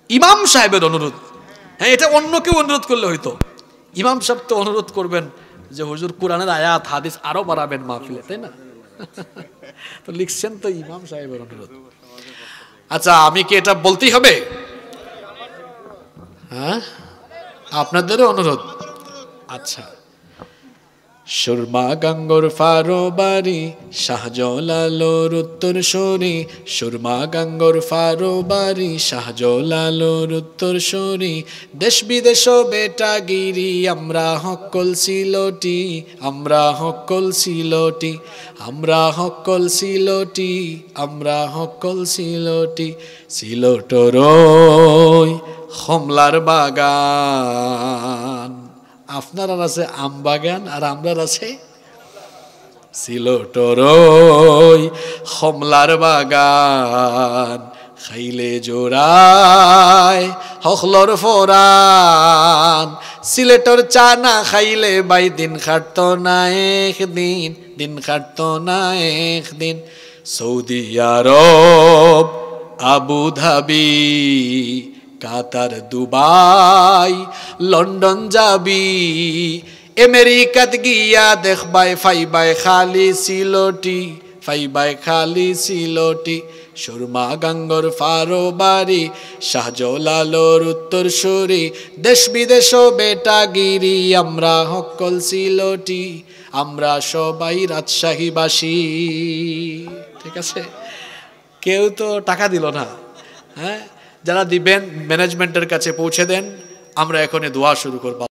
ইমাম সাহেবের অনুরোধ। হ্যাঁ, এটা অন্য কেউ অনুরোধ করলে হয়তো, ইমাম সাহেব তো অনুরোধ করবেন যে হুজুর কোরআনের আয়াত হাদিস আরো বাড়াবেন মাহফিলে, তাই না? তো লিখছেন তো ইমাম সাহেবের অনুরোধ। আচ্ছা, আমি কি এটা বলতেই হবে? হ্যাঁ, আপনাদেরও অনুরোধ। আচ্ছা, সুরমা গাঙ্গর ফারো বাড়ি শাহজালালোর উত্তর সরি, সুরমা গাঙ্গর ফারো বাড়ি শাহজালালোর উত্তর সরি, দেশ বিদেশ বেটাগিরি আমরা হক্কল সিলটি, আমরা হক্কল সিলটি, আমরা হক্কল সিলটি, আমরা হক্কল সিলটি। সিলটরই হমলার বাগান, আপনার আছে আম বাগান আর আমরার আছে সিলটরই হমলার বাগান, খাইলে জোড়ায় হখলর ফোরান, সিলেটর চা না খাইলে বাই দিন খাটত না একদিন, দিন খাটত না একদিন। সৌদি আরব, আবু ধাবি, কাতার, দুবাই, লন্ডন যাবি, আমেরিকাত গিয়া দেখবাই ফাইবাই খালি সিলটি, ফাইবাই খালি সিলটি। সুরমা গাঙ্গর ফারো বাড়ি শাহজালালোর উত্তর সরি, দেশ বিদেশ বেটাগিরি আমরা হক্কল সিলটি, আমরা সবাই রাজশাহীবাসী। ঠিক আছে, কেউ তো টাকা দিল না। হ্যাঁ, যারা দিবেন ম্যানেজমেন্টের কাছে পৌঁছে দেন। আমরা এখন দোয়া শুরু করব।